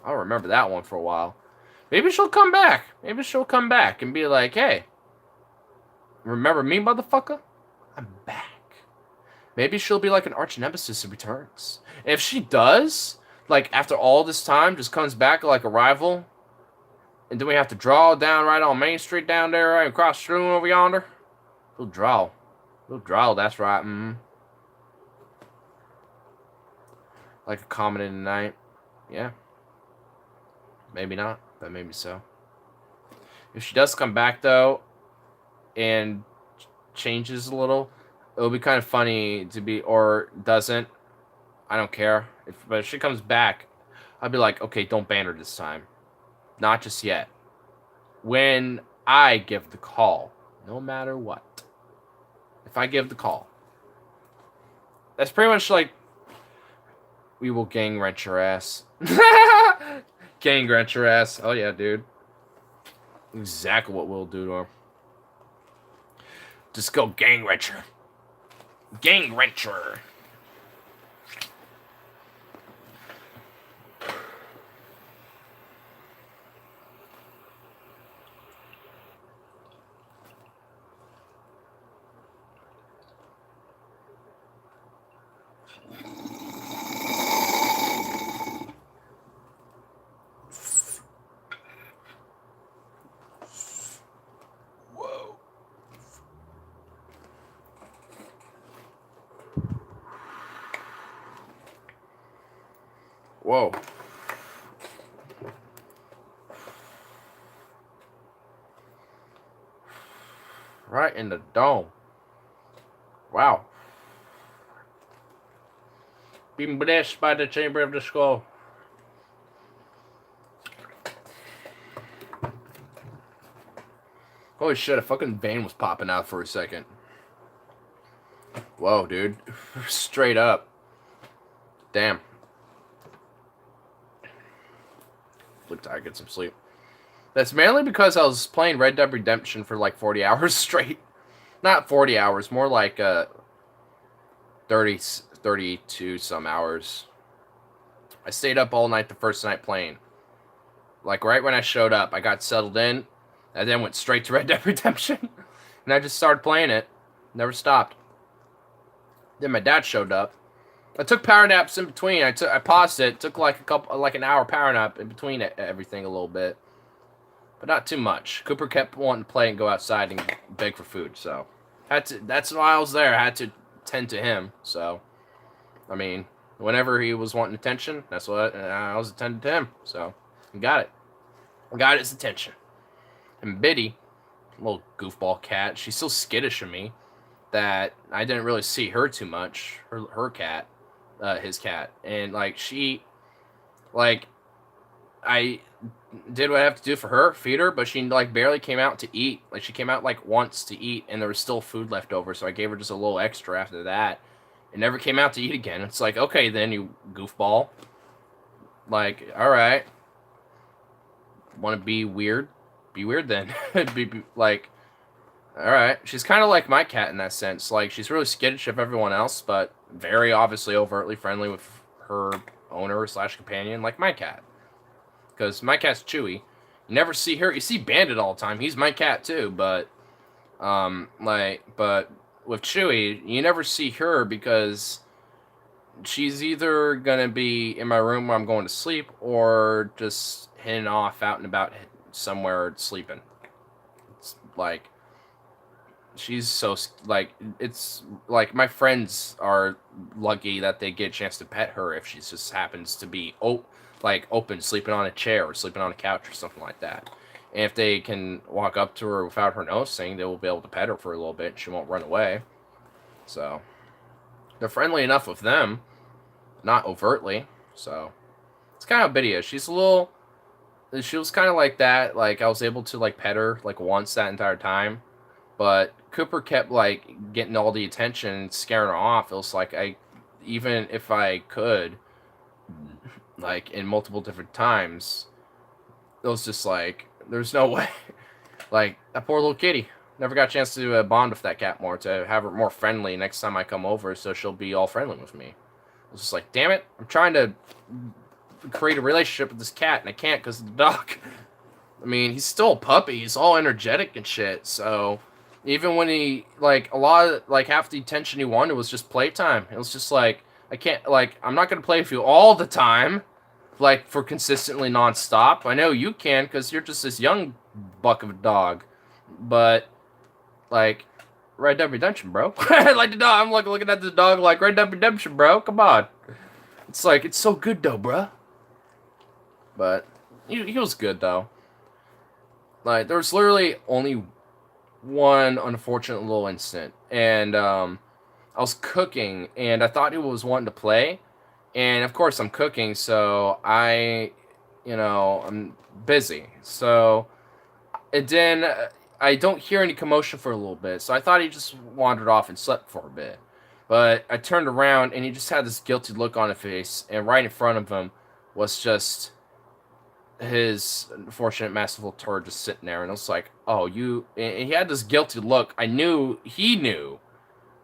S1: I'll remember that one for a while. Maybe she'll come back. Maybe she'll come back and be like, hey, remember me, motherfucker? I'm back. Maybe she'll be like an arch nemesis who returns. And if she does, like after all this time, just comes back like a rival, and then we have to draw down right on Main Street down there, right across the street over yonder. We'll draw. We'll draw, that's right. Like a comet in the night. Yeah. Maybe not, but maybe so. If she does come back, though, and changes a little, it'll be kind of funny to be, or doesn't. I don't care. But if she comes back, I'll be like, okay, don't ban her this time. Not just yet. When I give the call, no matter what. If I give the call. That's pretty much like, we will gang wrench your ass. Gang wrench your ass. Oh yeah, dude. Exactly what we'll do to her. Just go gang wrencher. Gang wrencher. Whoa. Right in the dome. Wow. Being blessed by the chamber of the skull. Holy shit, a fucking vein was popping out for a second. Whoa, dude. Straight up. Damn. Look tired, get some sleep. That's mainly because I was playing Red Dead Redemption for like 40 hours straight. Not 40 hours, more like 32 some hours. I stayed up all night the first night playing. Like right when I showed up, I got settled in, and then went straight to Red Dead Redemption. And I just started playing it. Never stopped. Then my dad showed up. I took power naps in between. I paused it. Took like an hour power nap in between everything a little bit, but not too much. Cooper kept wanting to play and go outside and beg for food, so that's why I was there. I had to tend to him. So, I mean, whenever he was wanting attention, that's what I was attending to him. So, I got it. I got his attention. And Biddy, little goofball cat, she's so skittish of me that I didn't really see her too much. Her cat. His cat, and like I did what I have to do for her, feed her, but she like barely came out to eat. Like she came out like once to eat, and there was still food left over, so I gave her just a little extra after that. It never came out to eat again. It's like, okay then, you goofball. Like, all right, want to be weird? Be weird then. be like, all right. She's kind of like my cat in that sense. Like she's really skittish of everyone else, but very obviously overtly friendly with her owner / companion, like my cat. Because my cat's Chewy. You never see her. You see Bandit all the time. He's my cat too, but but with Chewy, you never see her because she's either gonna be in my room where I'm going to sleep or just heading off out and about somewhere sleeping. It's like, she's so, like, it's like my friends are lucky that they get a chance to pet her if she just happens to be open, sleeping on a chair or sleeping on a couch or something like that. And if they can walk up to her without her noticing, they will be able to pet her for a little bit. She won't run away. So they're friendly enough with them, not overtly. So it's kind of Biddy is. She's a little she was kind of like that. Like I was able to like pet her like once that entire time, but Cooper kept like getting all the attention and scaring her off. It was like even if I could, like in multiple different times, it was just like there's no way. Like that poor little kitty. Never got a chance to bond with that cat more, to have her more friendly next time I come over, so she'll be all friendly with me. I was just like, damn it, I'm trying to create a relationship with this cat, and I can't because of the dog. I mean, he's still a puppy. He's all energetic and shit, so even when he, like, half the attention he wanted was just playtime. It was just like, I can't, like, I'm not going to play with you all the time, like, for consistently nonstop. I know you can, because you're just this young buck of a dog, but like, Red Dead Redemption, bro. Like the dog, I'm like looking at the dog like Red Dead Redemption, bro. Come on. It's like, it's so good though, bro. But he was good though. Like there was literally only one unfortunate little incident, and I was cooking, and I thought he was wanting to play, and of course I'm cooking, so I'm busy, so then I don't hear any commotion for a little bit, so I thought he just wandered off and slept for a bit. But I turned around, and he just had this guilty look on his face, and right in front of him was just his unfortunate masterful turd just sitting there, and I was like, oh, you... And he had this guilty look. I knew, he knew,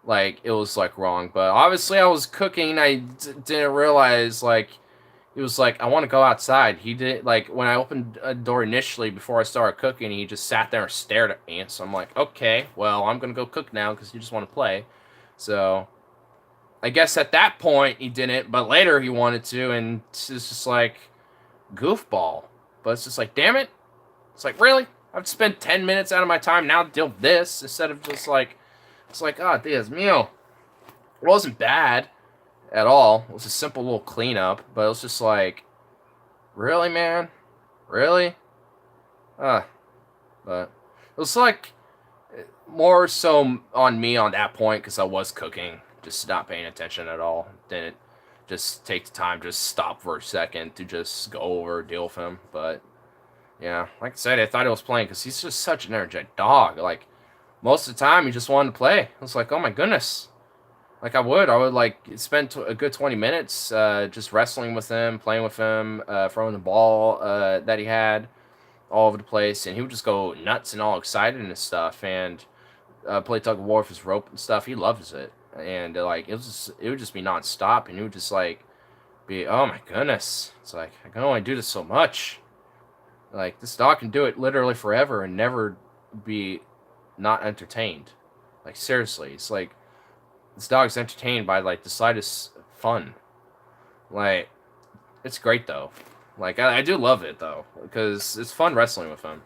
S1: like, it was, like, wrong, but obviously I was cooking, and I didn't realize, like, he was like, I want to go outside. He did, like, when I opened a door initially before I started cooking, he just sat there and stared at me. So I'm like, okay, well, I'm going to go cook now because you just want to play. So I guess at that point he didn't, but later he wanted to, and it's just like, goofball. But it's just like, damn it. It's like, really? I've spent 10 minutes out of my time now to deal with this instead of just like, it's like, oh, Dios mío. It wasn't bad at all. It was a simple little cleanup, but it was just like, really, man? Really? But it was like more so on me on that point because I was cooking, just not paying attention at all. Didn't just take the time to stop for a second to just go over, deal with him. But yeah, like I said, I thought he was playing because he's just such an energetic dog. Like most of the time, he just wanted to play. I was like, oh my goodness. Like I would like spend a good 20 minutes just wrestling with him, playing with him, throwing the ball that he had all over the place, and he would just go nuts and all excited and stuff, and play tug of war with his rope and stuff. He loves it, and like it would just be nonstop, and he would just like be, oh my goodness, it's like I can only do this so much. Like this dog can do it literally forever and never be not entertained. Like seriously, it's like. This dog's entertained by, like, the slightest fun. Like, it's great, though. Like, I do love it, though, because it's fun wrestling with him.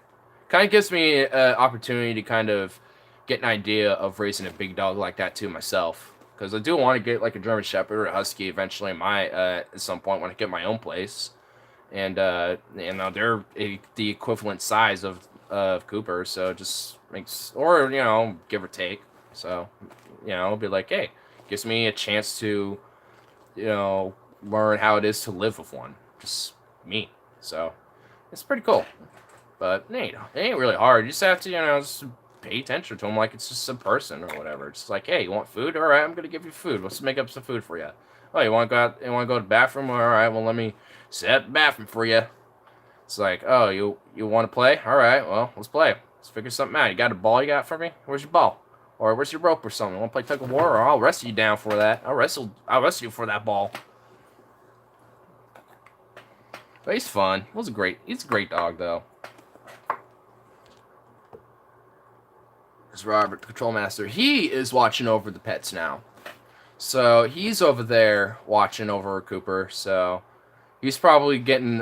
S1: Kind of gives me an opportunity to kind of get an idea of raising a big dog like that, too, myself. Because I do want to get, like, a German Shepherd or a Husky eventually at some point when I get my own place. And, they're the equivalent size of Cooper, so it just makes... Or, give or take. So... it'll be like, hey, gives me a chance to, learn how it is to live with one. Just me. So, it's pretty cool. But, it ain't really hard. You just have to, just pay attention to them like it's just a person or whatever. It's just like, hey, you want food? All right, I'm going to give you food. Let's make up some food for you. Oh, you want to go out? You want to go to the bathroom? All right, well, let me set up the bathroom for you. It's like, oh, you want to play? All right, well, let's play. Let's figure something out. You got a ball you got for me? Where's your ball? Or where's your rope or something? Want to play tug of war? Or I'll wrestle you down for that. I'll wrestle you for that ball. But he's fun. He's a great dog, though. There's Robert, the control master. He is watching over the pets now. So he's over there watching over Cooper. So he's probably getting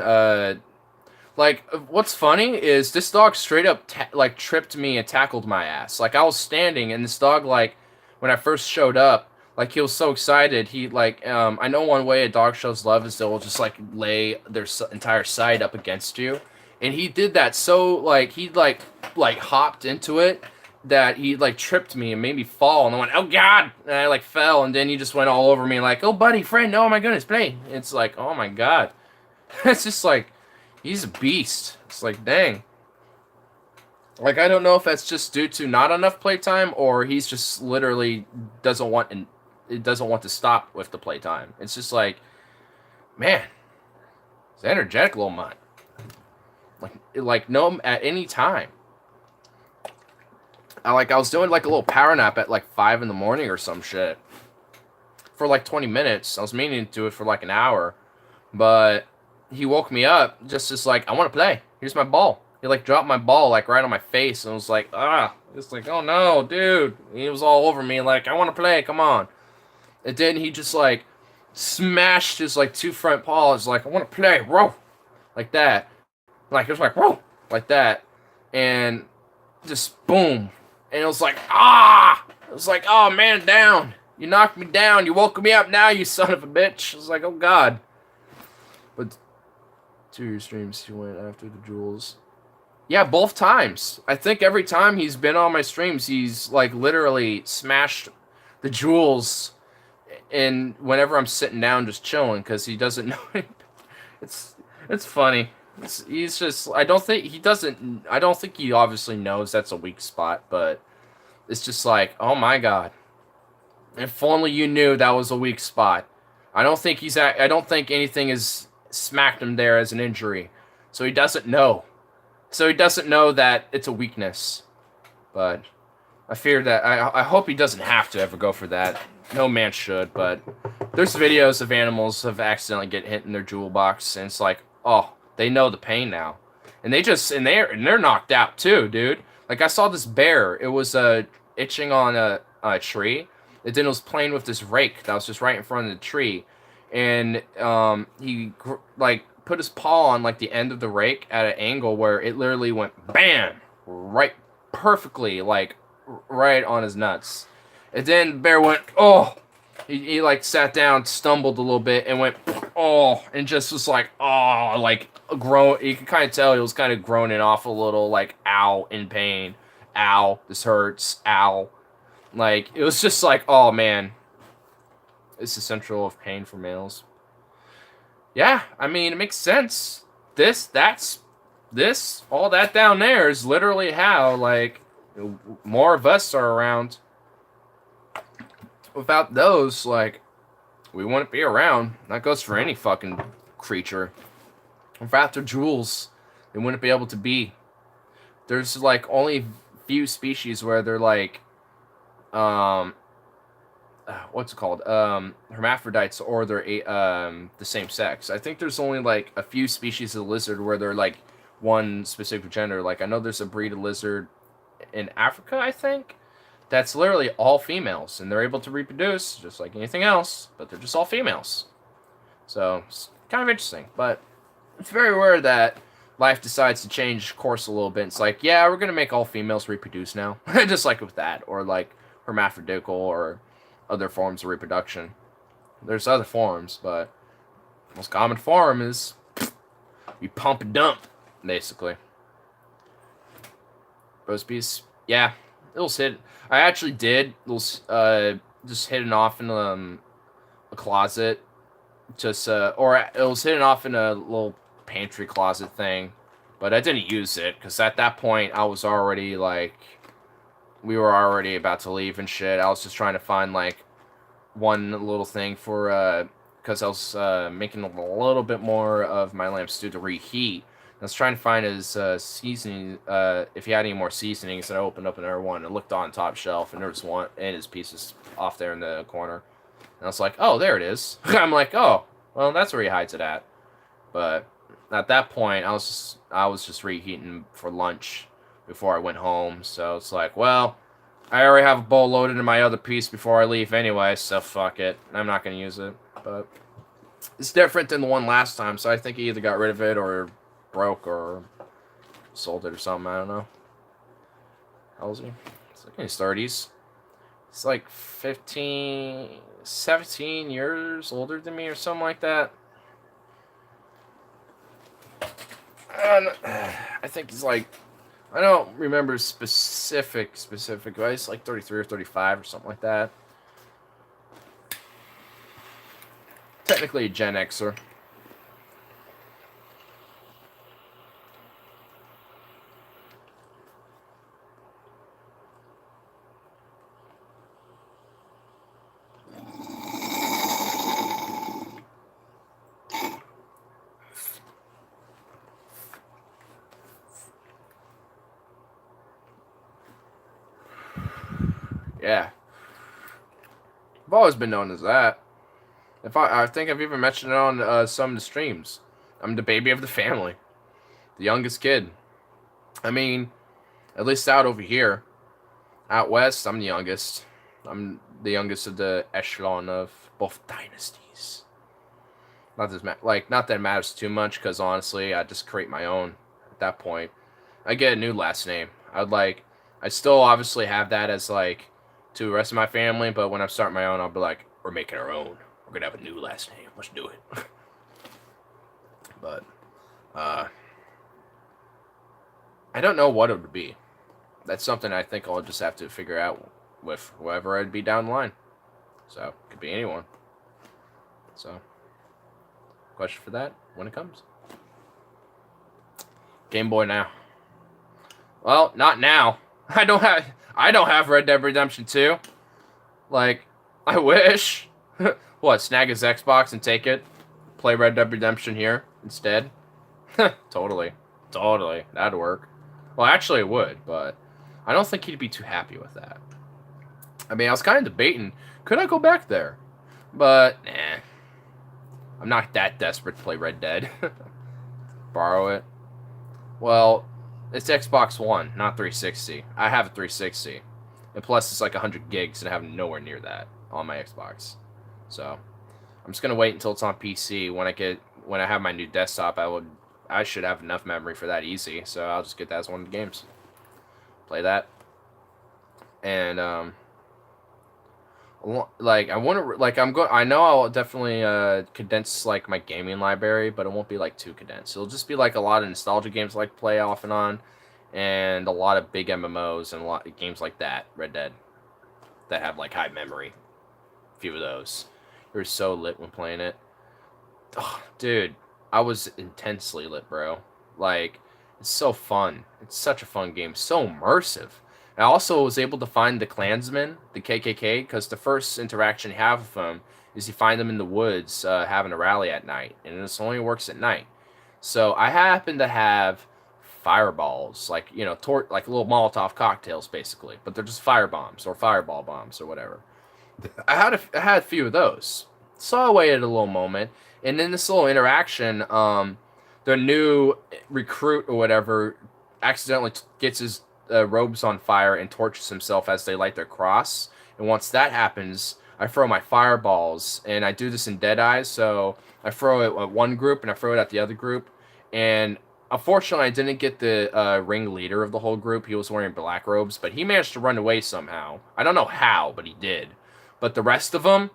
S1: like, what's funny is this dog straight up, tripped me and tackled my ass. Like, I was standing, and this dog, like, when I first showed up, like, he was so excited. He, like, I know one way a dog shows love is they'll just, like, lay their entire side up against you. And he did that so, like, he, like hopped into it that he, like, tripped me and made me fall. And I went, oh, God! And I, like, fell, and then he just went all over me, like, oh, buddy, friend, oh, my goodness, play. It's like, oh, my God. It's just, like... He's a beast. It's like, dang. Like, I don't know if that's just due to not enough playtime, or he's just literally doesn't want to stop with the playtime. It's just like, man, it's energetic little mutt. Like no, at any time. I was doing like a little power nap at like 5 in the morning or some shit for like 20 minutes. I was meaning to do it for like an hour, but he woke me up just like, I want to play. Here's my ball. He like dropped my ball like right on my face, and was like, it's like, oh no, dude. He was all over me like, I want to play. Come on. And then he just like smashed his like 2 front paws like, I want to play, bro, like that. Like it was like, whoa, like that, and just boom. And it was like, It was like, oh, man, down. You knocked me down. You woke me up now, you son of a bitch. I was like, oh, God. But 2 of your streams, he went after the jewels. Yeah, both times. I think every time he's been on my streams, he's, like, literally smashed the jewels and whenever I'm sitting down just chilling, because he doesn't know it. It's funny. He's just, I don't think he obviously knows that's a weak spot, but it's just like, oh my god. If only you knew that was a weak spot. I don't think anything has smacked him there as an injury. So he doesn't know. So he doesn't know that it's a weakness. But I fear that, I hope he doesn't have to ever go for that. No man should, but there's videos of animals have accidentally get hit in their jewel box, and it's like, oh, they know the pain now. And they're knocked out too, dude. Like, I saw this bear. It was itching on a tree. And then it was playing with this rake that was just right in front of the tree. And he like put his paw on like the end of the rake at an angle where it literally went bam, right perfectly, like right on his nuts. And then the bear went, oh. He like sat down, stumbled a little bit, and went, oh, and just was like, oh, like groan. You can kind of tell he was kind of groaning off a little, like, ow, in pain, ow, this hurts, ow. Like, it was just like, oh man, it's essential of pain for males. Yeah, I mean, it makes sense. All that down there is literally how, like, more of us are around. Without those, like, we wouldn't be around. That goes for any fucking creature. Without their jewels, they wouldn't be able to be. There's, like, only few species where they're, like, what's it called? Hermaphrodites, or they're the same sex. I think there's only, like, a few species of lizard where they're, like, one specific gender. Like, I know there's a breed of lizard in Africa, I think, that's literally all females, and they're able to reproduce just like anything else, but they're just all females. So it's kind of interesting, but it's very rare that life decides to change course a little bit. It's like, yeah, we're gonna make all females reproduce now, just like with that, or like hermaphroditical or other forms of reproduction. There's other forms, but the most common form is you pump and dump, basically. Roast beef, yeah. It was hidden. I actually did. It was just hidden off in a closet, or it was hidden off in a little pantry closet thing, but I didn't use it because at that point I was already like, we were already about to leave and shit. I was just trying to find like one little thing for because I was making a little bit more of my lamb stew to reheat. I was trying to find his seasoning, if he had any more seasonings, and I opened up another one and looked on top shelf, and there was one, and his pieces off there in the corner. And I was like, oh, there it is. I'm like, oh, well, that's where he hides it at. But at that point, I was just reheating for lunch before I went home, so it's like, well, I already have a bowl loaded in my other piece before I leave anyway, so fuck it. I'm not going to use it, but it's different than the one last time, so I think he either got rid of it or broke or sold it or something. I don't know. How old is he? It's like in his 30s. It's like 17 years older than me or something like that. I think he's like, I don't remember specific, but it's like 33 or 35 or something like that. Technically a Gen Xer. Yeah. I've always been known as that. I think I've even mentioned it on some of the streams. I'm the baby of the family. The youngest kid. I mean, at least out over here. Out west, I'm the youngest. I'm the youngest of the echelon of both dynasties. Not that it matters too much, because honestly, I just create my own at that point. I get a new last name. I still obviously have that as like to the rest of my family, but when I start my own, I'll be like, we're making our own. We're gonna have a new last name. Let's do it. But I don't know what it would be. That's something I think I'll just have to figure out with whoever I'd be down the line. So, could be anyone. So, question for that when it comes. Game Boy now. Well, not now. I don't have Red Dead Redemption 2. Like, I wish. What, snag his Xbox and take it? Play Red Dead Redemption here instead? Totally. That'd work. Well, actually it would, but I don't think he'd be too happy with that. I mean, I was kind of debating, could I go back there? But, nah. I'm not that desperate to play Red Dead. Borrow it. Well, it's Xbox One, not 360. I have a 360. And plus, it's like 100 gigs, and I have nowhere near that on my Xbox. So, I'm just going to wait until it's on PC. When I have my new desktop, I should have enough memory for that easy. So, I'll just get that as one of the games. Play that. And, like, I know I'll definitely condense like my gaming library, but it won't be like too condensed. It'll just be like a lot of nostalgia games I like to play off and on, and a lot of big MMOs and a lot of games like that, Red Dead, that have like high memory. A few of those. You were so lit when playing it. Oh, dude, I was intensely lit, bro. Like, it's so fun. It's such a fun game. So immersive. I also was able to find the Klansmen, the KKK, because the first interaction you have with them is you find them in the woods having a rally at night, and this only works at night. So I happen to have fireballs, like, you know, like little Molotov cocktails, basically, but they're just fire bombs or fireball bombs or whatever. I had a few of those. Saw away at a little moment, and in this little interaction, the new recruit or whatever accidentally gets his robes on fire and torches himself as they light their cross. And once that happens, I throw my fireballs, and I do this in Deadeye, so I throw it at one group and I throw it at the other group. And unfortunately, I didn't get the ringleader of the whole group. He was wearing black robes, but he managed to run away somehow. I don't know how, but he did. But the rest of them,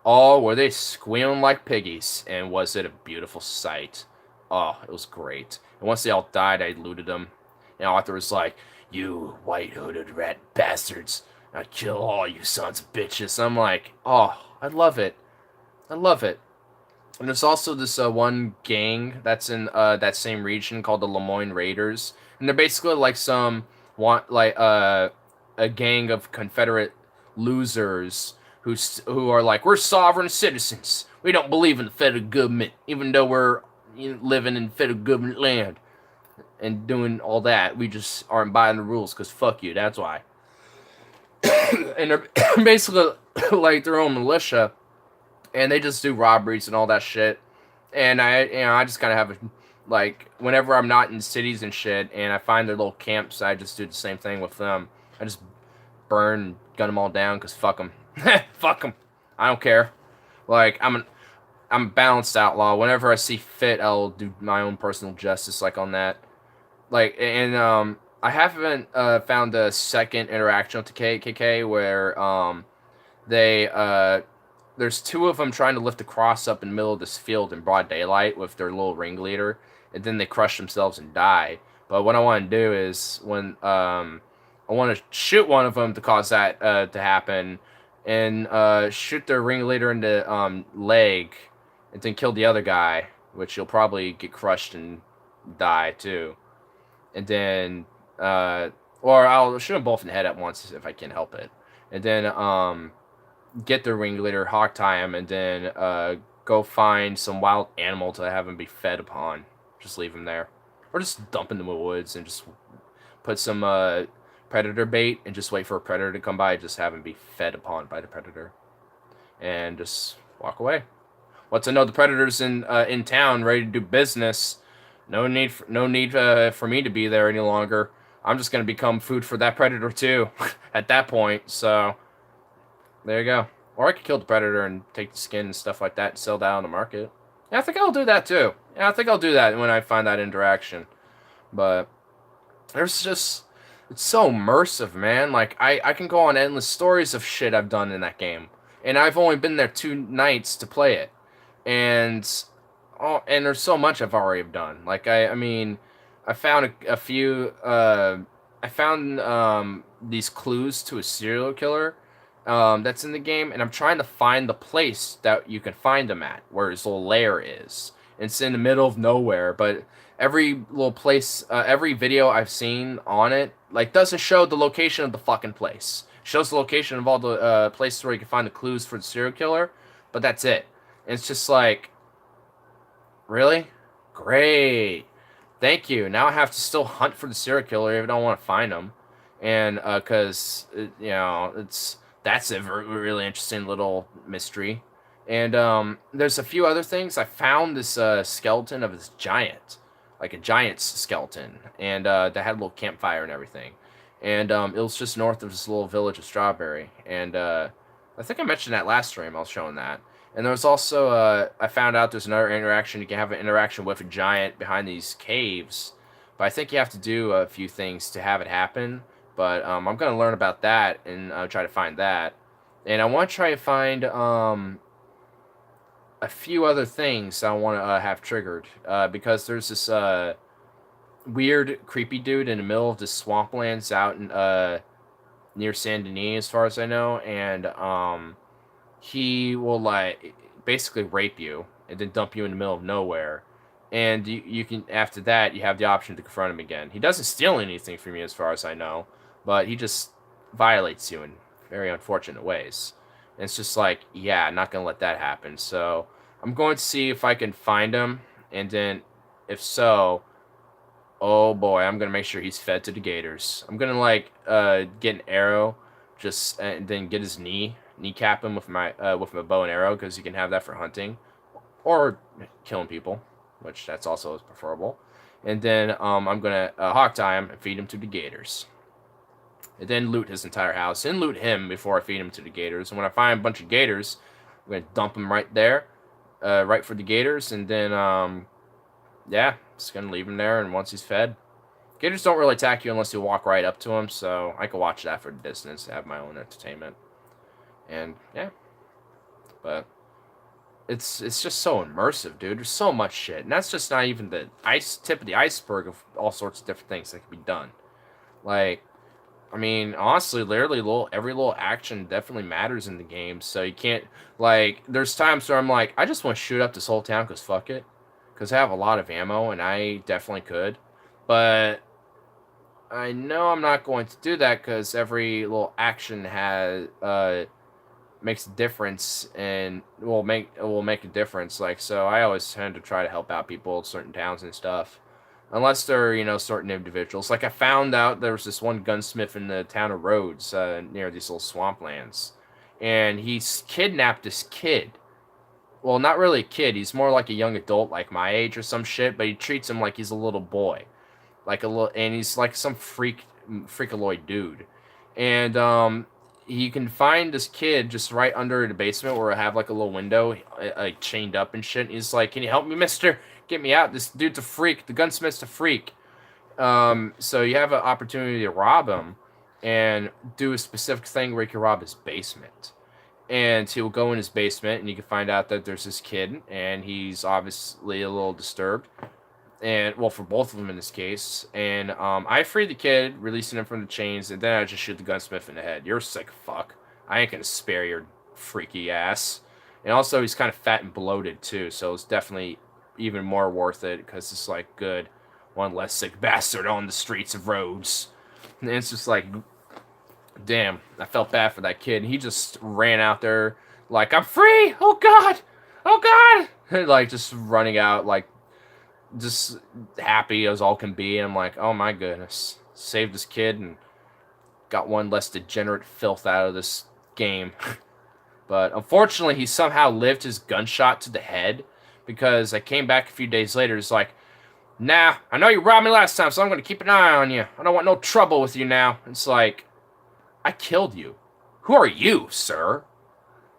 S1: oh, were they squealing like piggies, and was it a beautiful sight. Oh, it was great. And once they all died, I looted them. And Arthur was like, "You white-hooded rat bastards, I kill all you sons of bitches." I'm like, oh, I love it. I love it. And there's also this one gang that's in that same region called the Lemoyne Raiders. And they're basically like a gang of Confederate losers who are like, we're sovereign citizens. We don't believe in the federal government, even though we're living in federal government land and doing all that. We just aren't buying the rules because fuck you. That's why. And they're basically like their own militia, and they just do robberies and all that shit. And I just kind of have like, whenever I'm not in cities and shit, and I find their little camps, I just do the same thing with them. I just gun them all down because fuck them. Fuck them. I don't care. Like, I'm a balanced outlaw. Whenever I see fit, I'll do my own personal justice, like on that. Like, and I haven't found a second interaction with the KKK where there's two of them trying to lift a cross up in the middle of this field in broad daylight with their little ringleader, and then they crush themselves and die. But what I want to do is, when I want to shoot one of them to cause that to happen, and shoot their ringleader in the leg, and then kill the other guy, which he'll probably get crushed and die too. And then, or I'll shoot them both in the head at once if I can help it. And then get the ringleader, hog tie him, and then go find some wild animal to have him be fed upon. Just leave him there. Or just dump him in the woods and just put some predator bait and just wait for a predator to come by, just have him be fed upon by the predator, and just walk away. Once I know the predator's in town, ready to do business, no need for me to be there any longer. I'm just gonna become food for that predator too, at that point. So there you go. Or I could kill the predator and take the skin and stuff like that and sell that on the market. Yeah, I think I'll do that too. Yeah, I think I'll do that when I find that interaction. But there's just, it's so immersive, man. Like I can go on endless stories of shit I've done in that game, and I've only been there 2 nights to play it, and there's so much I've already done. Like I mean, I found a few. I found these clues to a serial killer that's in the game, and I'm trying to find the place that you can find him at, where his little lair is. It's in the middle of nowhere, but every little place, every video I've seen on it, like, doesn't show the location of the fucking place. It shows the location of all the places where you can find the clues for the serial killer, but that's it. And it's just like, really? Great. Thank you. Now I have to still hunt for the serial killer if I don't want to find him. And, because, you know, that's a really interesting little mystery. And there's a few other things. I found this skeleton of this giant, like a giant's skeleton, and that had a little campfire and everything. And it was just north of this little village of Strawberry. And I think I mentioned that last stream. I was showing that. And there was also, I found out there's another interaction. You can have an interaction with a giant behind these caves. But I think you have to do a few things to have it happen. But I'm going to learn about that and try to find that. And I want to try to find a few other things I want to have triggered. Because there's this weird, creepy dude in the middle of the swamplands out in, near Saint Denis, as far as I know. And he will, like, basically rape you and then dump you in the middle of nowhere. And you can, after that, you have the option to confront him again. He doesn't steal anything from you, as far as I know, but he just violates you in very unfortunate ways. And it's just like, yeah, not going to let that happen. So I'm going to see if I can find him, and then, if so, oh boy, I'm going to make sure he's fed to the gators. I'm going to, like, get an arrow, just, and then get his kneecap him with my bow and arrow, because you can have that for hunting, or killing people, which that's also preferable. And then I'm gonna hawk tie him and feed him to the gators, and then loot his entire house and loot him before I feed him to the gators. And when I find a bunch of gators, I'm gonna dump him right there, right for the gators, and then yeah, just gonna leave him there. And once he's fed, gators don't really attack you unless you walk right up to them, so I can watch that for the distance, have my own entertainment. And yeah, but it's just so immersive, dude. There's so much shit, and that's just not even the tip of the iceberg of all sorts of different things that can be done. Like, I mean, honestly, literally, every little action definitely matters in the game. So you can't, like, there's times where I'm like, I just want to shoot up this whole town because fuck it, because I have a lot of ammo, and I definitely could, but I know I'm not going to do that because every little action has makes a difference, and will make a difference. Like, so I always tend to try to help out people in certain towns and stuff, unless they're, you know, certain individuals. Like, I found out there was this one gunsmith in the town of Rhodes, near these little swamplands, and he's kidnapped this kid. Well, not really a kid, he's more like a young adult, like my age or some shit, but he treats him like he's a little boy, like a little, and he's like some freakaloid dude. And you can find this kid just right under the basement where I have, like, a little window, like, chained up and shit. And he's like, "Can you help me, mister? Get me out. This dude's a freak. The gunsmith's a freak." So you have an opportunity to rob him and do a specific thing where you can rob his basement. And he'll go in his basement, and you can find out that there's this kid, and he's obviously a little disturbed. And, well, for both of them in this case. And I freed the kid, releasing him from the chains, and then I just shoot the gunsmith in the head. "You're a sick fuck. I ain't gonna spare your freaky ass." And also, he's kind of fat and bloated, too, so it's definitely even more worth it, because it's like, good, one less sick bastard on the streets of Rhodes. And it's just like, damn, I felt bad for that kid. And he just ran out there like, "I'm free! Oh, God! Oh, God!" Like, just running out, like, just happy as all can be. And I'm like, oh my goodness, save this kid. And got one less degenerate filth out of this game. But unfortunately, he somehow lived his gunshot to the head, because I came back a few days later. It's like, nah, I know you robbed me last time, so I'm going to keep an eye on you. I don't want no trouble with you now. It's like, I killed you. Who are you, sir?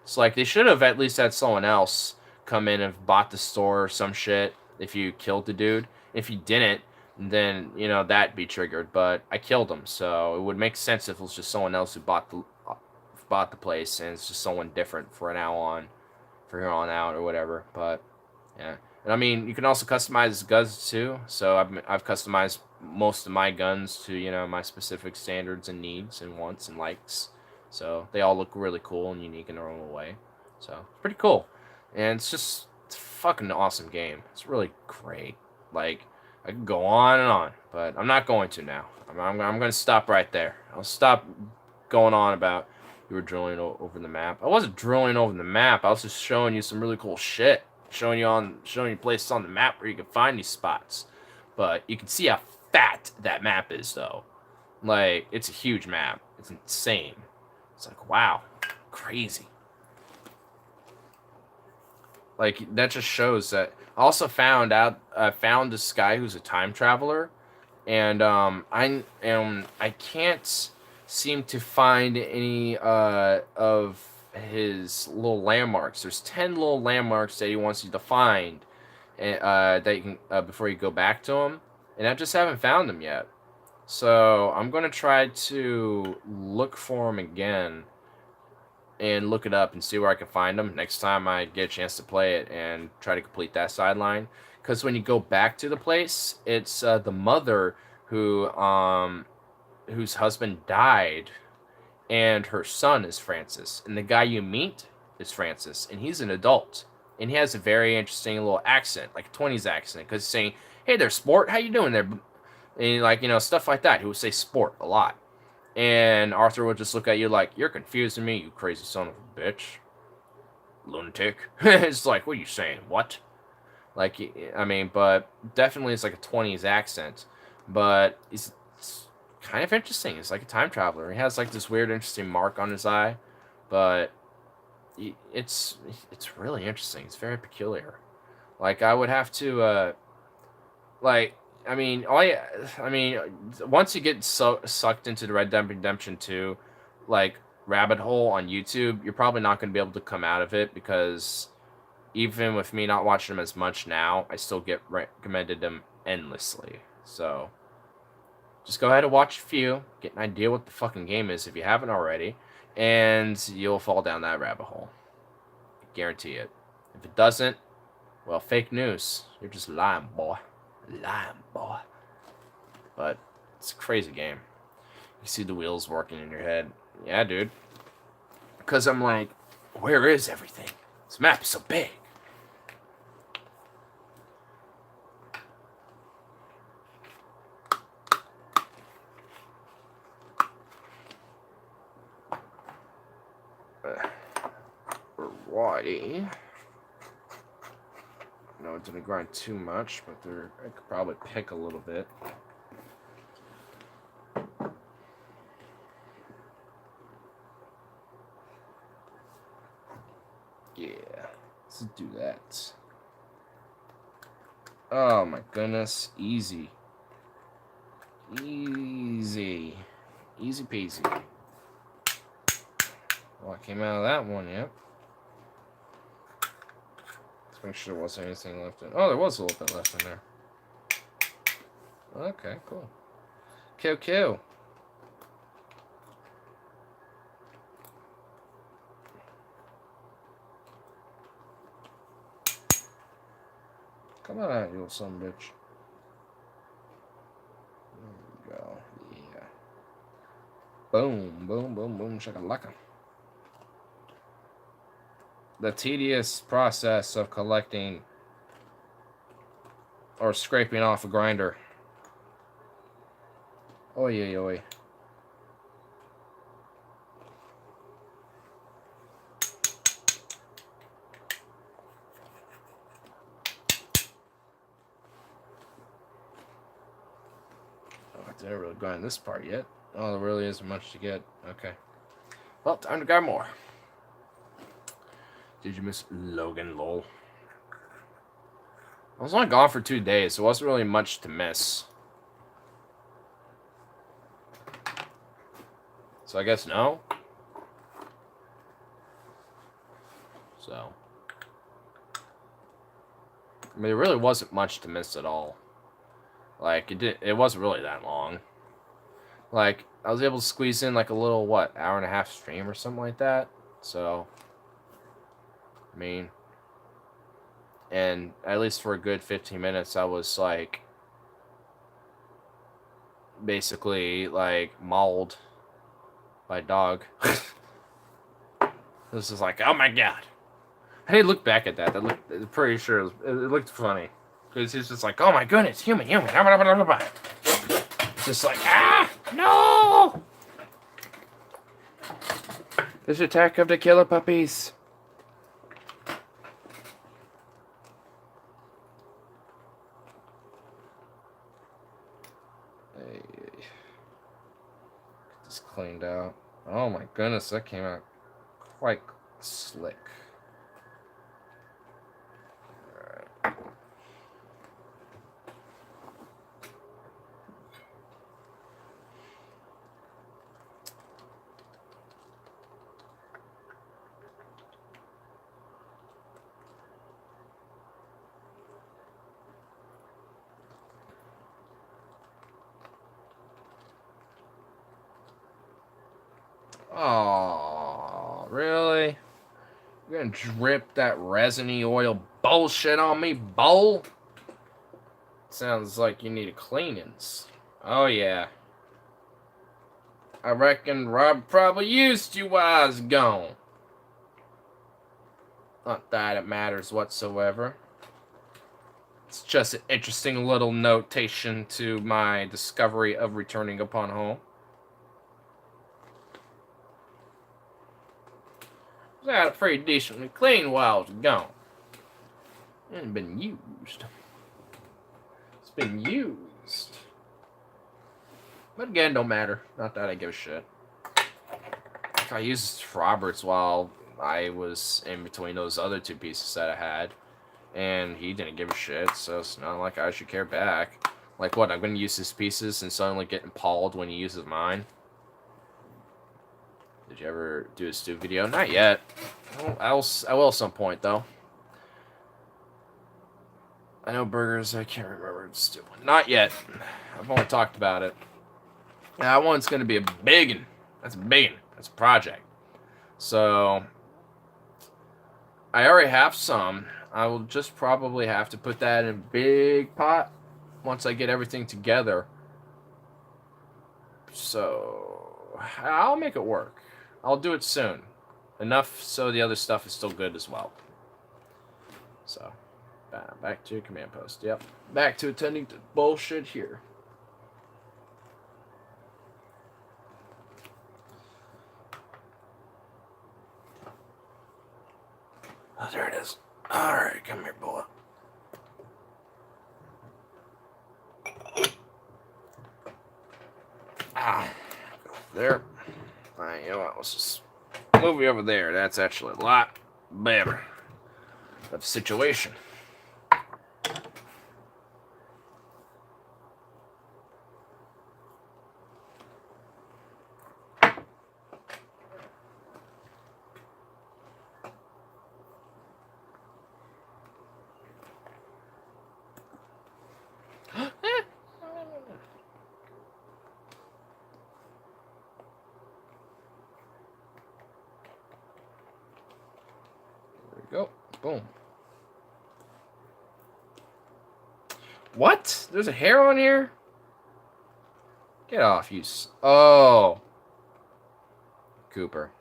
S1: It's like, they should have at least had someone else come in and bought the store or some shit if you killed the dude. If you didn't, then, you know, that'd be triggered. But I killed him, so it would make sense if it was just someone else who bought the place, and it's just someone different for here on out or whatever. But yeah, and I mean, you can also customize guns too. So I've customized most of my guns to, you know, my specific standards and needs and wants and likes. So they all look really cool and unique in their own way. So it's pretty cool, and it's a fucking awesome game. It's really great. Like, I could go on and on, but I'm not going to now. I'm going to stop right there. I'll stop going on about you were drilling over the map. I wasn't drilling over the map. I was just showing you some really cool shit. Showing you places on the map where you can find these spots. But you can see how fat that map is, though. Like, it's a huge map. It's insane. It's like, wow, crazy. Like, that just shows that. I also found this guy who's a time traveler, and I can't seem to find any of his little landmarks. There's 10 little landmarks that he wants you to find, that you can before you go back to him, and I just haven't found them yet. So I'm gonna try to look for him again and look it up and see where I can find them next time I get a chance to play it and try to complete that sideline. Because when you go back to the place, it's the mother who whose husband died, and her son is Francis, and the guy you meet is Francis, and he's an adult, and he has a very interesting little accent, like a 20s accent, because he's saying, "Hey there, sport, how you doing there?" And, like, you know, stuff like that. He would say sport a lot. And Arthur would just look at you like, "You're confusing me, you crazy son of a bitch. Lunatic." It's like, what are you saying? What? Like, I mean, but definitely it's like a 20s accent. But it's kind of interesting. It's like a time traveler. He has like this weird, interesting mark on his eye. But it's really interesting. It's very peculiar. Like, I would have to, like, I mean, once you get sucked into the Red Dead Redemption 2, like, rabbit hole on YouTube, you're probably not going to be able to come out of it, because even with me not watching them as much now, I still get recommended them endlessly. So just go ahead and watch a few, get an idea what the fucking game is if you haven't already, and you'll fall down that rabbit hole. I guarantee it. If it doesn't, well, fake news. You're just lying, boy. Lying, boy. But it's a crazy game. You see the wheels working in your head. Yeah, dude. Because I'm like, where is everything? This map is so big. Righty. No, it didn't grind too much, but I could probably pick a little bit. Yeah, let's do that. Oh my goodness, easy. Easy. Easy peasy. Well, I came out of that one, yep. Let's make sure there wasn't anything left in. Oh, there was a little bit left in there. Okay, cool. Kill. Come on, you little son of a bitch. There we go. Yeah. Boom, shakalaka. The tedious process of collecting or scraping off a grinder. Oi. Oh, I didn't really grind this part yet. Oh, there really isn't much to get. Okay. Well, time to grab more. Did you miss Logan, lol? I was only gone for 2 days, so it wasn't really much to miss. So I guess no. So. I mean, it really wasn't much to miss at all. Like, it wasn't really that long. Like, I was able to squeeze in like a little, what, hour and a half stream or something like that. So, I mean, and at least for a good 15 minutes, I was like, basically like mauled by a dog. This is like, oh my god. I didn't look back at that. That looked, pretty sure it looked funny. Because he's just like, oh my goodness, human. It's just like, ah, no! This attack of the killer puppies. Hey. Get this cleaned out. Oh my goodness, that came out quite slick. Oh, really? You're gonna drip that resiny oil bullshit on me, bowl? Sounds like you need a cleanings. Oh, yeah. I reckon Rob probably used you while I was gone. Not that it matters whatsoever. It's just an interesting little notation to my discovery of returning upon home. I got it pretty decently clean while I was gone. It hadn't been used. It's been used. But again, don't matter. Not that I give a shit. I used Roberts while I was in between those other 2 pieces that I had. And he didn't give a shit, so it's not like I should care back. Like what, I'm going to use his pieces and suddenly get impaled when he uses mine? Did you ever do a stew video? Not yet. I will at some point, though. I know burgers, I can't remember the stew one. Not yet. I've only talked about it. That one's going to be a big one. That's a big one. That's a project. So, I already have some. I will just probably have to put that in a big pot once I get everything together. So, I'll make it work. I'll do it soon. Enough so the other stuff is still good as well. So, back to your command post. Yep. Back to attending to bullshit here. Oh, there it is. Alright, come here, boy. Ah, there. Alright, you know what? Let's just move you over there. That's actually a lot better of the situation. Go. Boom. What? There's a hair on here? Get off, you... Oh. Cooper.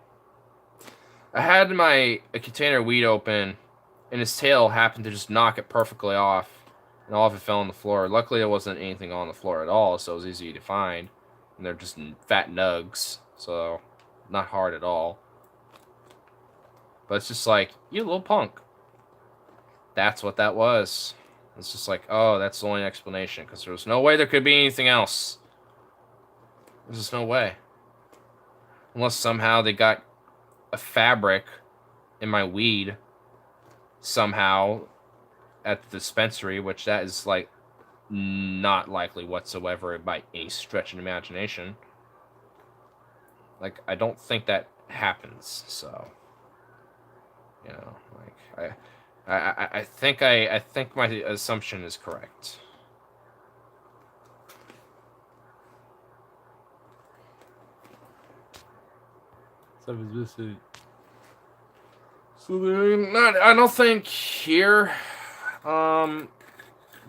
S1: I had a container of weed open, and his tail happened to just knock it perfectly off, and all of it fell on the floor. Luckily, there wasn't anything on the floor at all, so it was easy to find. And they're just fat nugs, so not hard at all. But it's just like, you little punk. That's what that was. It's just like, oh, that's the only explanation. Because there was no way there could be anything else. There's just no way. Unless somehow they got a fabric in my weed somehow at the dispensary, which that is like not likely whatsoever by any stretch of imagination. Like, I don't think that happens, so you know, like I think my assumption is correct. So I don't think here.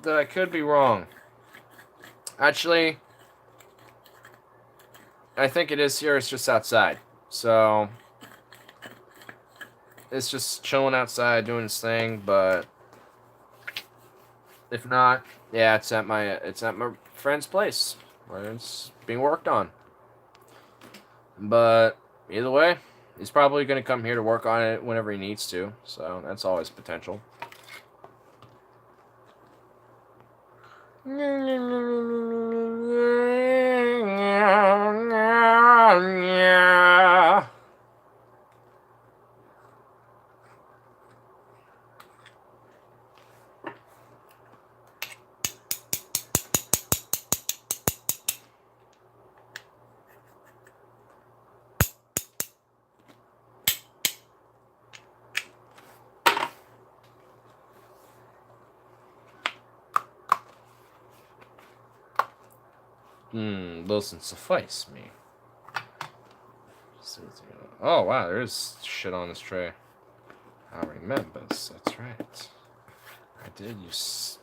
S1: That I could be wrong. Actually, I think it is here. It's just outside. So it's just chilling outside doing its thing. But if not, yeah, it's at my friend's place where it's being worked on. But either way, he's probably gonna come here to work on it whenever he needs to. So that's always potential. Doesn't suffice me. Oh wow, there's shit on this tray. I remember, that's right. I did use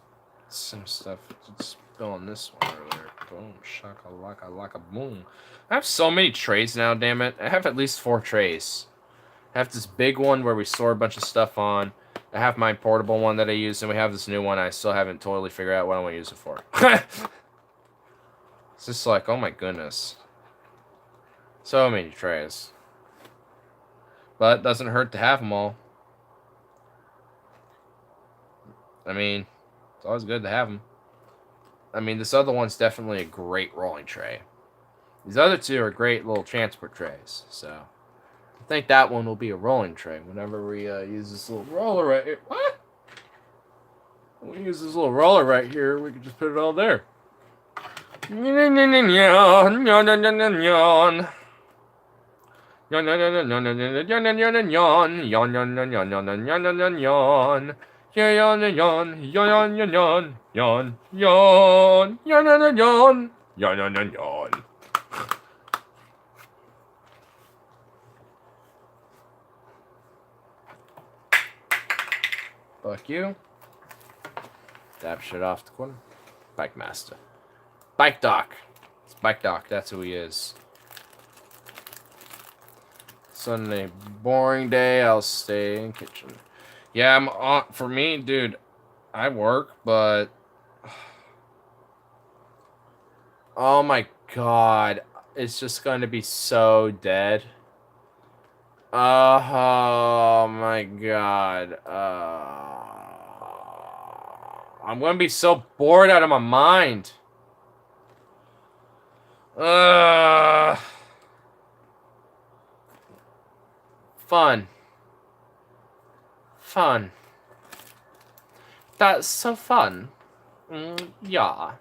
S1: some stuff to spill on this one earlier. Boom, shaka laka boom. I have so many trays now, damn it. I have at least 4 trays. I have this big one where we store a bunch of stuff on. I have my portable one that I use, and we have this new one I still haven't totally figured out what I want to use it for. It's just like, oh my goodness. So many trays. But it doesn't hurt to have them all. I mean, it's always good to have them. I mean, this other one's definitely a great rolling tray. These other 2 are great little transport trays. So, I think that one will be a rolling tray whenever we use this little roller right here. What? When we use this little roller right here, we can just put it all there. Fuck you. Dab shit off the corner. Bike master. Bike Doc. It's Bike Doc. That's who he is. Sunday, boring day. I'll stay in kitchen. Yeah, I'm on. For me, dude, I work, but oh my god, it's just going to be so dead. Oh my god. I'm going to be so bored out of my mind. Fun. Fun. That's so fun. Yeah.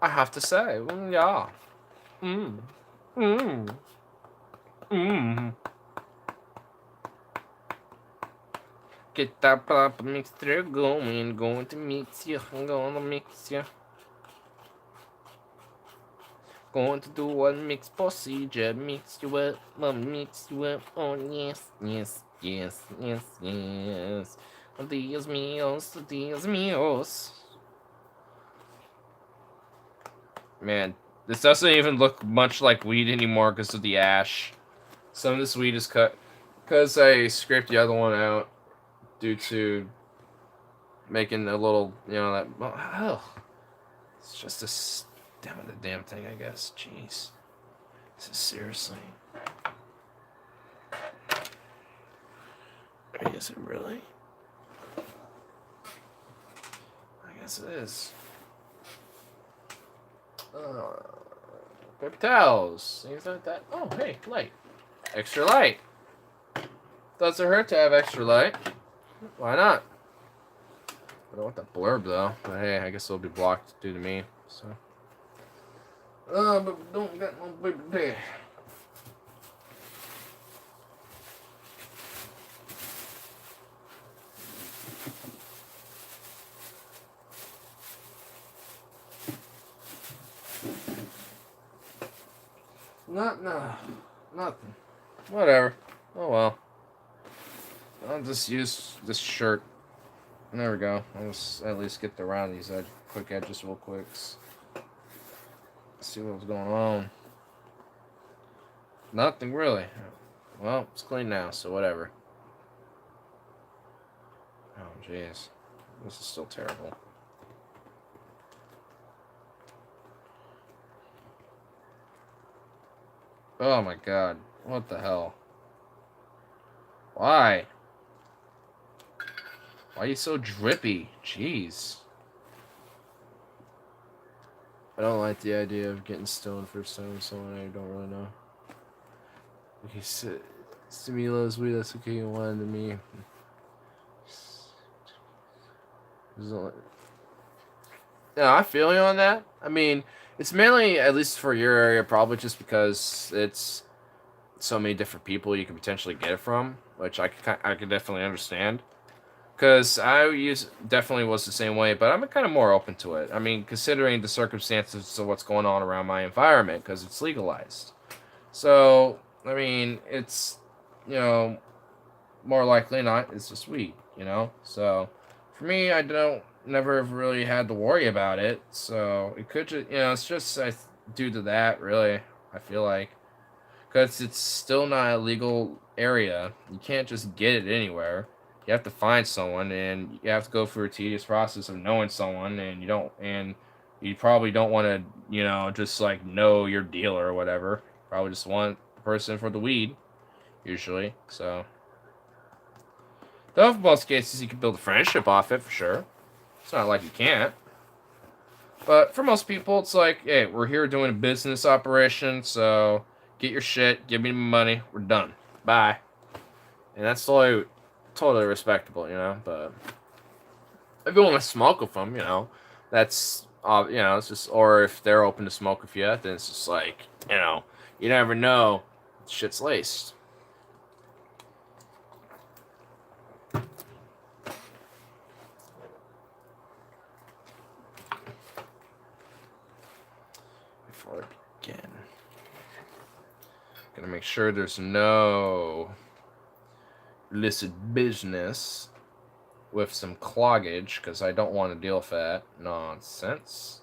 S1: I have to say, yeah. Get that pop mixture going to mix you, I'm gonna mix you. Going to do a mix procedure, mix you up, mix you up, oh yes, yes, yes, yes, yes. Dios míos, Dios míos. Man, this doesn't even look much like weed anymore because of the ash. Some of this weed is cut because I scraped the other one out due to making a little, you know, that. Oh, it's just a damn thing, I guess. Jeez, this is seriously. I guess it really. I guess it is. Paper towels. Things like that. Oh, hey, light. Extra light. Doesn't hurt to have extra light. Why not? I don't want that blurb though. But hey, I guess it'll be blocked due to me. So. But we don't get no paper towel. Nothing. Whatever. Oh well. I'll just use this shirt. There we go. I'll just at least get around these quick edges real quick. See what's going on. Nothing really. Well, it's clean now, so whatever. Oh jeez. This is still terrible. Oh my god. What the hell? Why? Why are you so drippy? Jeez. I don't like the idea of getting stoned for some someone I don't really know. Okay, Stimilo is weird, that's okay, you wanted to me. Yeah, I feel you on that. I mean, it's mainly, at least for your area, probably just because it's so many different people you can potentially get it from, which I could definitely understand. Because definitely was the same way, but I'm kind of more open to it. I mean, considering the circumstances of what's going on around my environment, because it's legalized. So, I mean, it's, more likely not, it's just weed, So, for me, I never have really had to worry about it. So, it could just, it's just due to that, really, I feel like. Because it's still not a legal area. You can't just get it anywhere. You have to find someone, and you have to go through a tedious process of knowing someone, and you probably don't want to, just like know your dealer or whatever. Probably just want the person for the weed, usually. So, though, for most cases, you can build a friendship off it for sure. It's not like you can't. But for most people, it's like, hey, we're here doing a business operation, so get your shit, give me the money, we're done. Bye. And that's totally respectable, but if you want to smoke with them, that's, it's just, or if they're open to smoke with you, then it's just like, you never know, shit's laced. Before I begin, gotta make sure there's no illicit business with some cloggage, because I don't want to deal with that nonsense.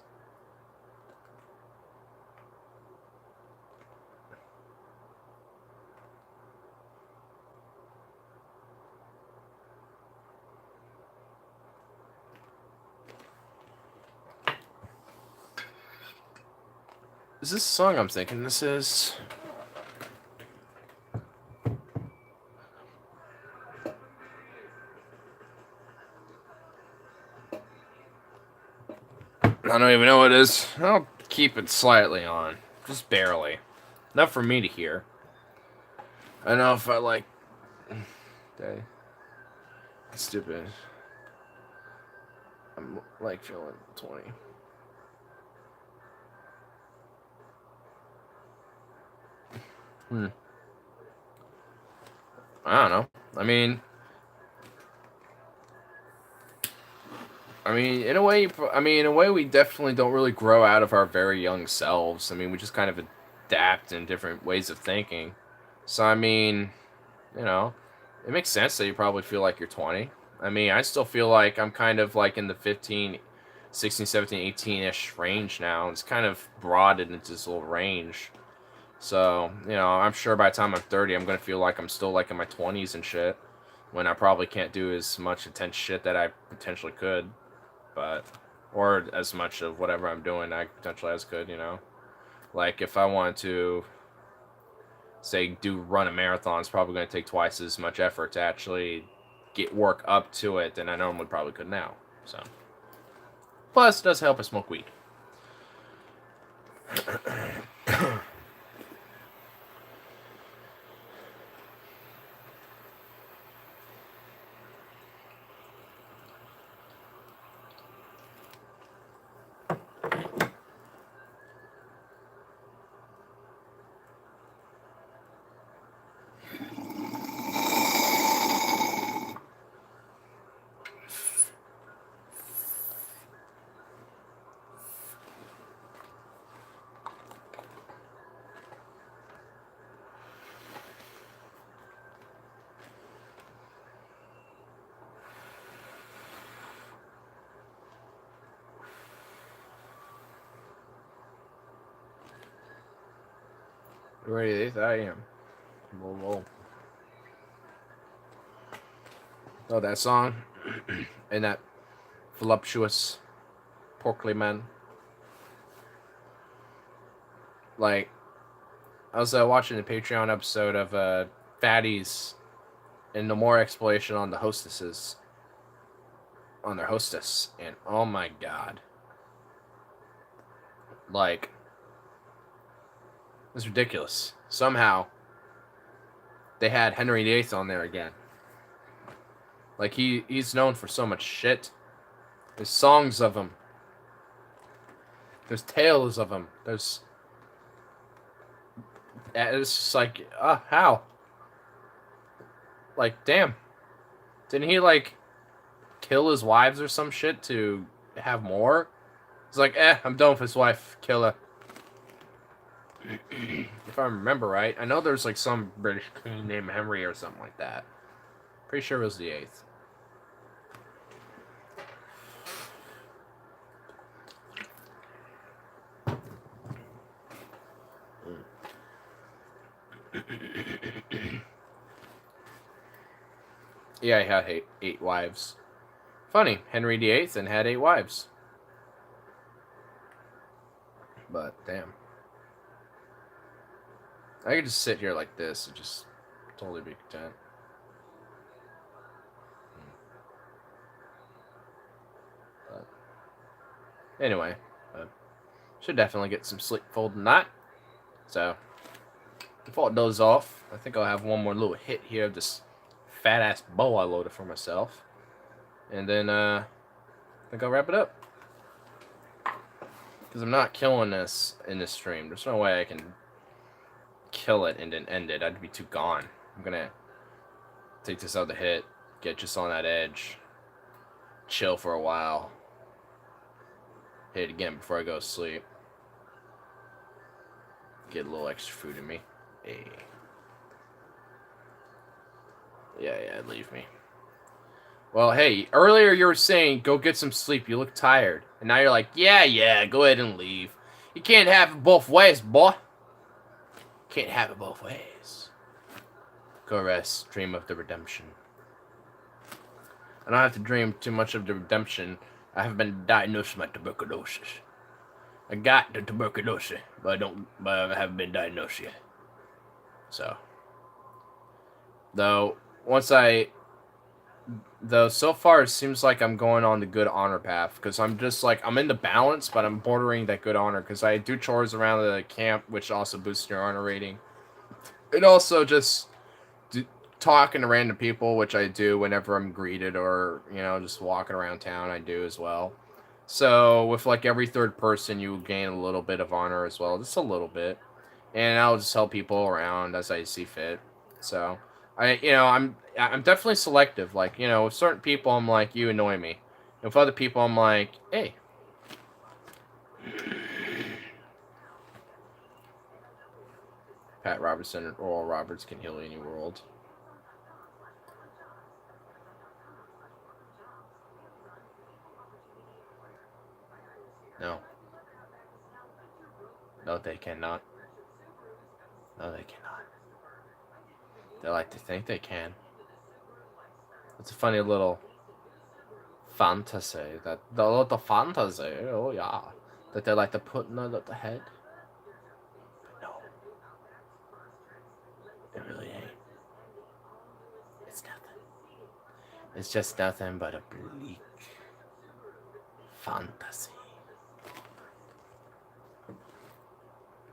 S1: Is this song I'm thinking this is? I don't even know what it is. I'll keep it slightly on. Just barely. Enough for me to hear. I don't know if I like... Okay. Stupid. I'm like feeling 20. I don't know. I mean, in a way, we definitely don't really grow out of our very young selves. I mean, we just kind of adapt in different ways of thinking. So, I mean, it makes sense that you probably feel like you're 20. I mean, I still feel like I'm kind of like in the 15, 16, 17, 18-ish range now. It's kind of broadened into this little range. So, I'm sure by the time I'm 30, I'm going to feel like I'm still like in my 20s and shit. When I probably can't do as much intense shit that I potentially could. Or as much of whatever I'm doing I potentially as could, Like, if I wanted to, say, run a marathon, it's probably going to take twice as much effort to actually work up to it than I normally probably could now. So, plus, it does help I smoke weed. Ready? I am. Whoa, whoa. Oh, that song and that voluptuous, porkly man. Like, I was watching a Patreon episode of Fatties, and no more exploration on the hostesses, on their hostess, and oh my god, like, it's ridiculous. Somehow, they had Henry VIII on there again. Like, he's known for so much shit. There's songs of him. There's tales of him. There's... It's just like, how? Like, damn. Didn't he, like, kill his wives or some shit to have more? He's like, I'm done with his wife. Kill her. If I remember right. I know there's, like, some British king named Henry or something like that. Pretty sure it was the 8th. Yeah, he had eight wives. Funny, Henry VIII and had 8 wives. But, damn. I could just sit here like this and just totally be content. But, anyway, should definitely get some sleep folding night. So, before it does off, I think I'll have one more little hit here of this fat-ass bow I loaded for myself. And then, I think I'll wrap it up. Because I'm not killing this in this stream. There's no way I can kill it and then end it. I'd be too gone. I'm gonna take this out to hit, get just on that edge, chill for a while, hit it again before I go to sleep. Get a little extra food in me. Hey. Yeah, leave me. Well, hey, earlier you were saying go get some sleep. You look tired. And now you're like, yeah, go ahead and leave. You can't have it both ways, boy. Can't have it both ways. Go rest. Dream of the redemption. I don't have to dream too much of the redemption. I have been diagnosed with my tuberculosis. I got the tuberculosis, but I haven't been diagnosed yet. So, though so far it seems like I'm going on the good honor path, because I'm just like, I'm in the balance, but I'm bordering that good honor, because I do chores around the camp, which also boosts your honor rating. And also just talking to random people, which I do whenever I'm greeted, or, just walking around town, I do as well. So, with like every third person, you gain a little bit of honor as well, just a little bit. And I'll just help people around as I see fit. So, I'm definitely selective. Like, with certain people, I'm like, you annoy me. And with other people, I'm like, hey. Pat Robertson and Oral Roberts can heal any world. No. No, they cannot. No, they cannot. They like to think they can. It's a funny little fantasy. The little fantasy, oh yeah. That they like to put in their little head. But no. It really ain't. It's nothing. It's just nothing but a bleak fantasy.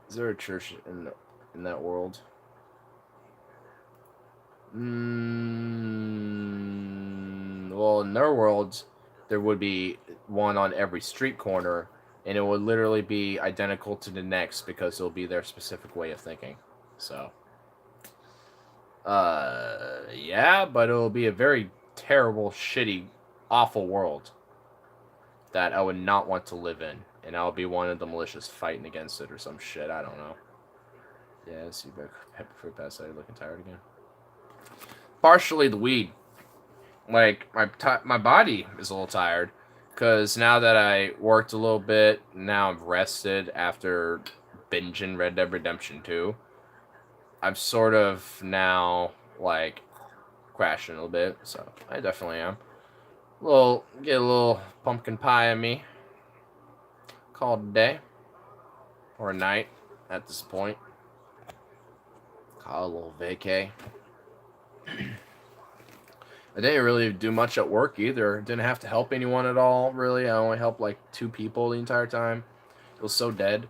S1: Is there a church in that world? Well, in their world, there would be one on every street corner, and it would literally be identical to the next because it'll be their specific way of thinking. So, yeah, but it'll be a very terrible, shitty, awful world that I would not want to live in, and I'll be one of the militias fighting against it or some shit. I don't know. Yeah, see, Pepper Fruit Pasta looking tired again. Partially the weed. Like my body is a little tired because now that I worked a little bit, now I'm rested after binging Red Dead Redemption 2. I'm sort of now like crashing a little bit, so I definitely am. Get a little pumpkin pie in me. Call it a day or a night at this point. Call it a little vacay. I didn't really do much at work either. Didn't have to help anyone at all, really. I only helped like 2 people the entire time. It was so dead.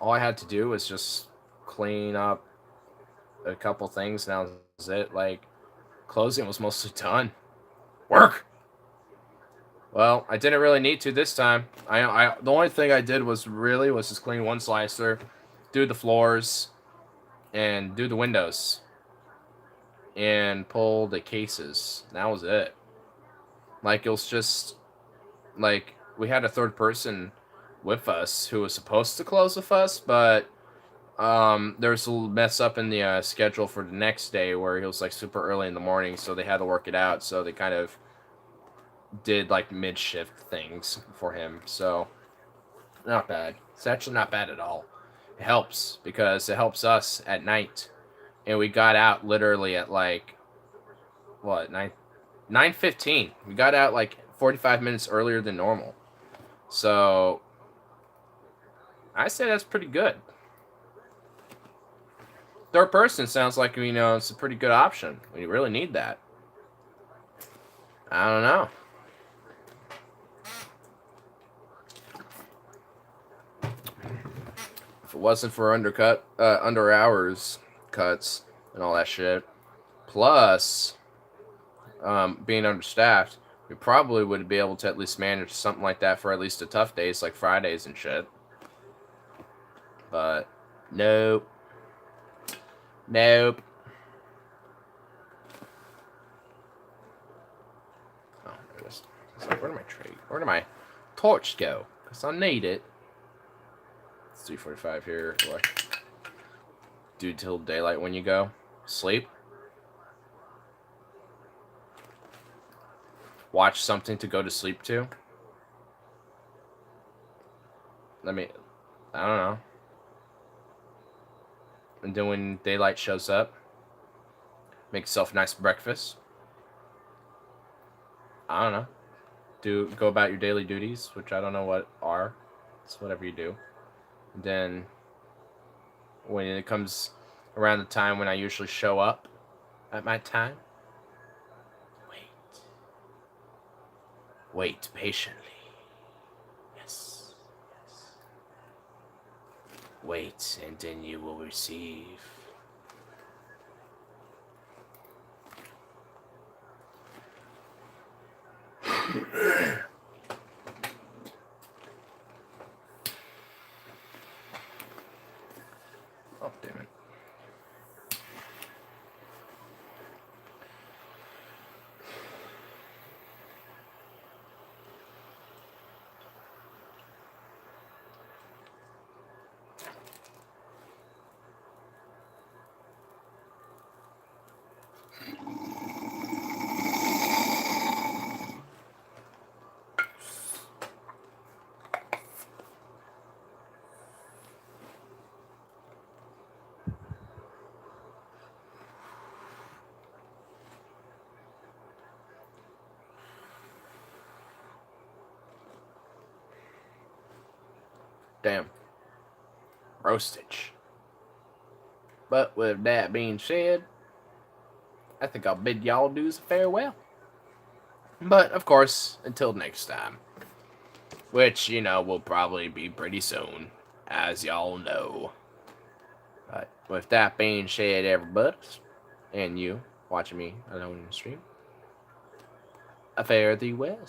S1: All I had to do was just clean up a couple things, and that was it. Like, closing was mostly done. Work! Well, I didn't really need to this time. The only thing I did was just clean one slicer, do the floors, and do the windows. And pull the cases. That was it. Like, it was just like we had a third person with us who was supposed to close with us, but there was a little mess up in the schedule for the next day where he was like super early in the morning, so they had to work it out. So they kind of did like mid-shift things for him. So not bad. It's actually not bad at all. It helps because it helps us at night. And we got out literally at like, what, 9:15. We got out like 45 minutes earlier than normal. So, I say that's pretty good. Third person sounds like, it's a pretty good option. We really need that. I don't know. If it wasn't for under hours cuts and all that shit, plus being understaffed, we probably would be able to at least manage something like that for at least the tough days like Fridays and shit. But nope. Oh, there it is. It's like, where did my torch go? Because I need it. It's 3:45 here. What? Do till daylight when you go. Sleep. Watch something to go to sleep to. I don't know. And then when daylight shows up, make yourself a nice breakfast. I don't know. Go about your daily duties, which I don't know what are. It's whatever you do. And then when it comes around the time when I usually show up at my time, wait patiently. Yes. Wait, and then you will receive. Oh, damn it. Damn. Roastage. But with that being said, I think I'll bid y'all dudes a farewell. But, of course, until next time. Which, will probably be pretty soon, as y'all know. with that being said, everybody, and you watching me alone in the stream, a fare thee well.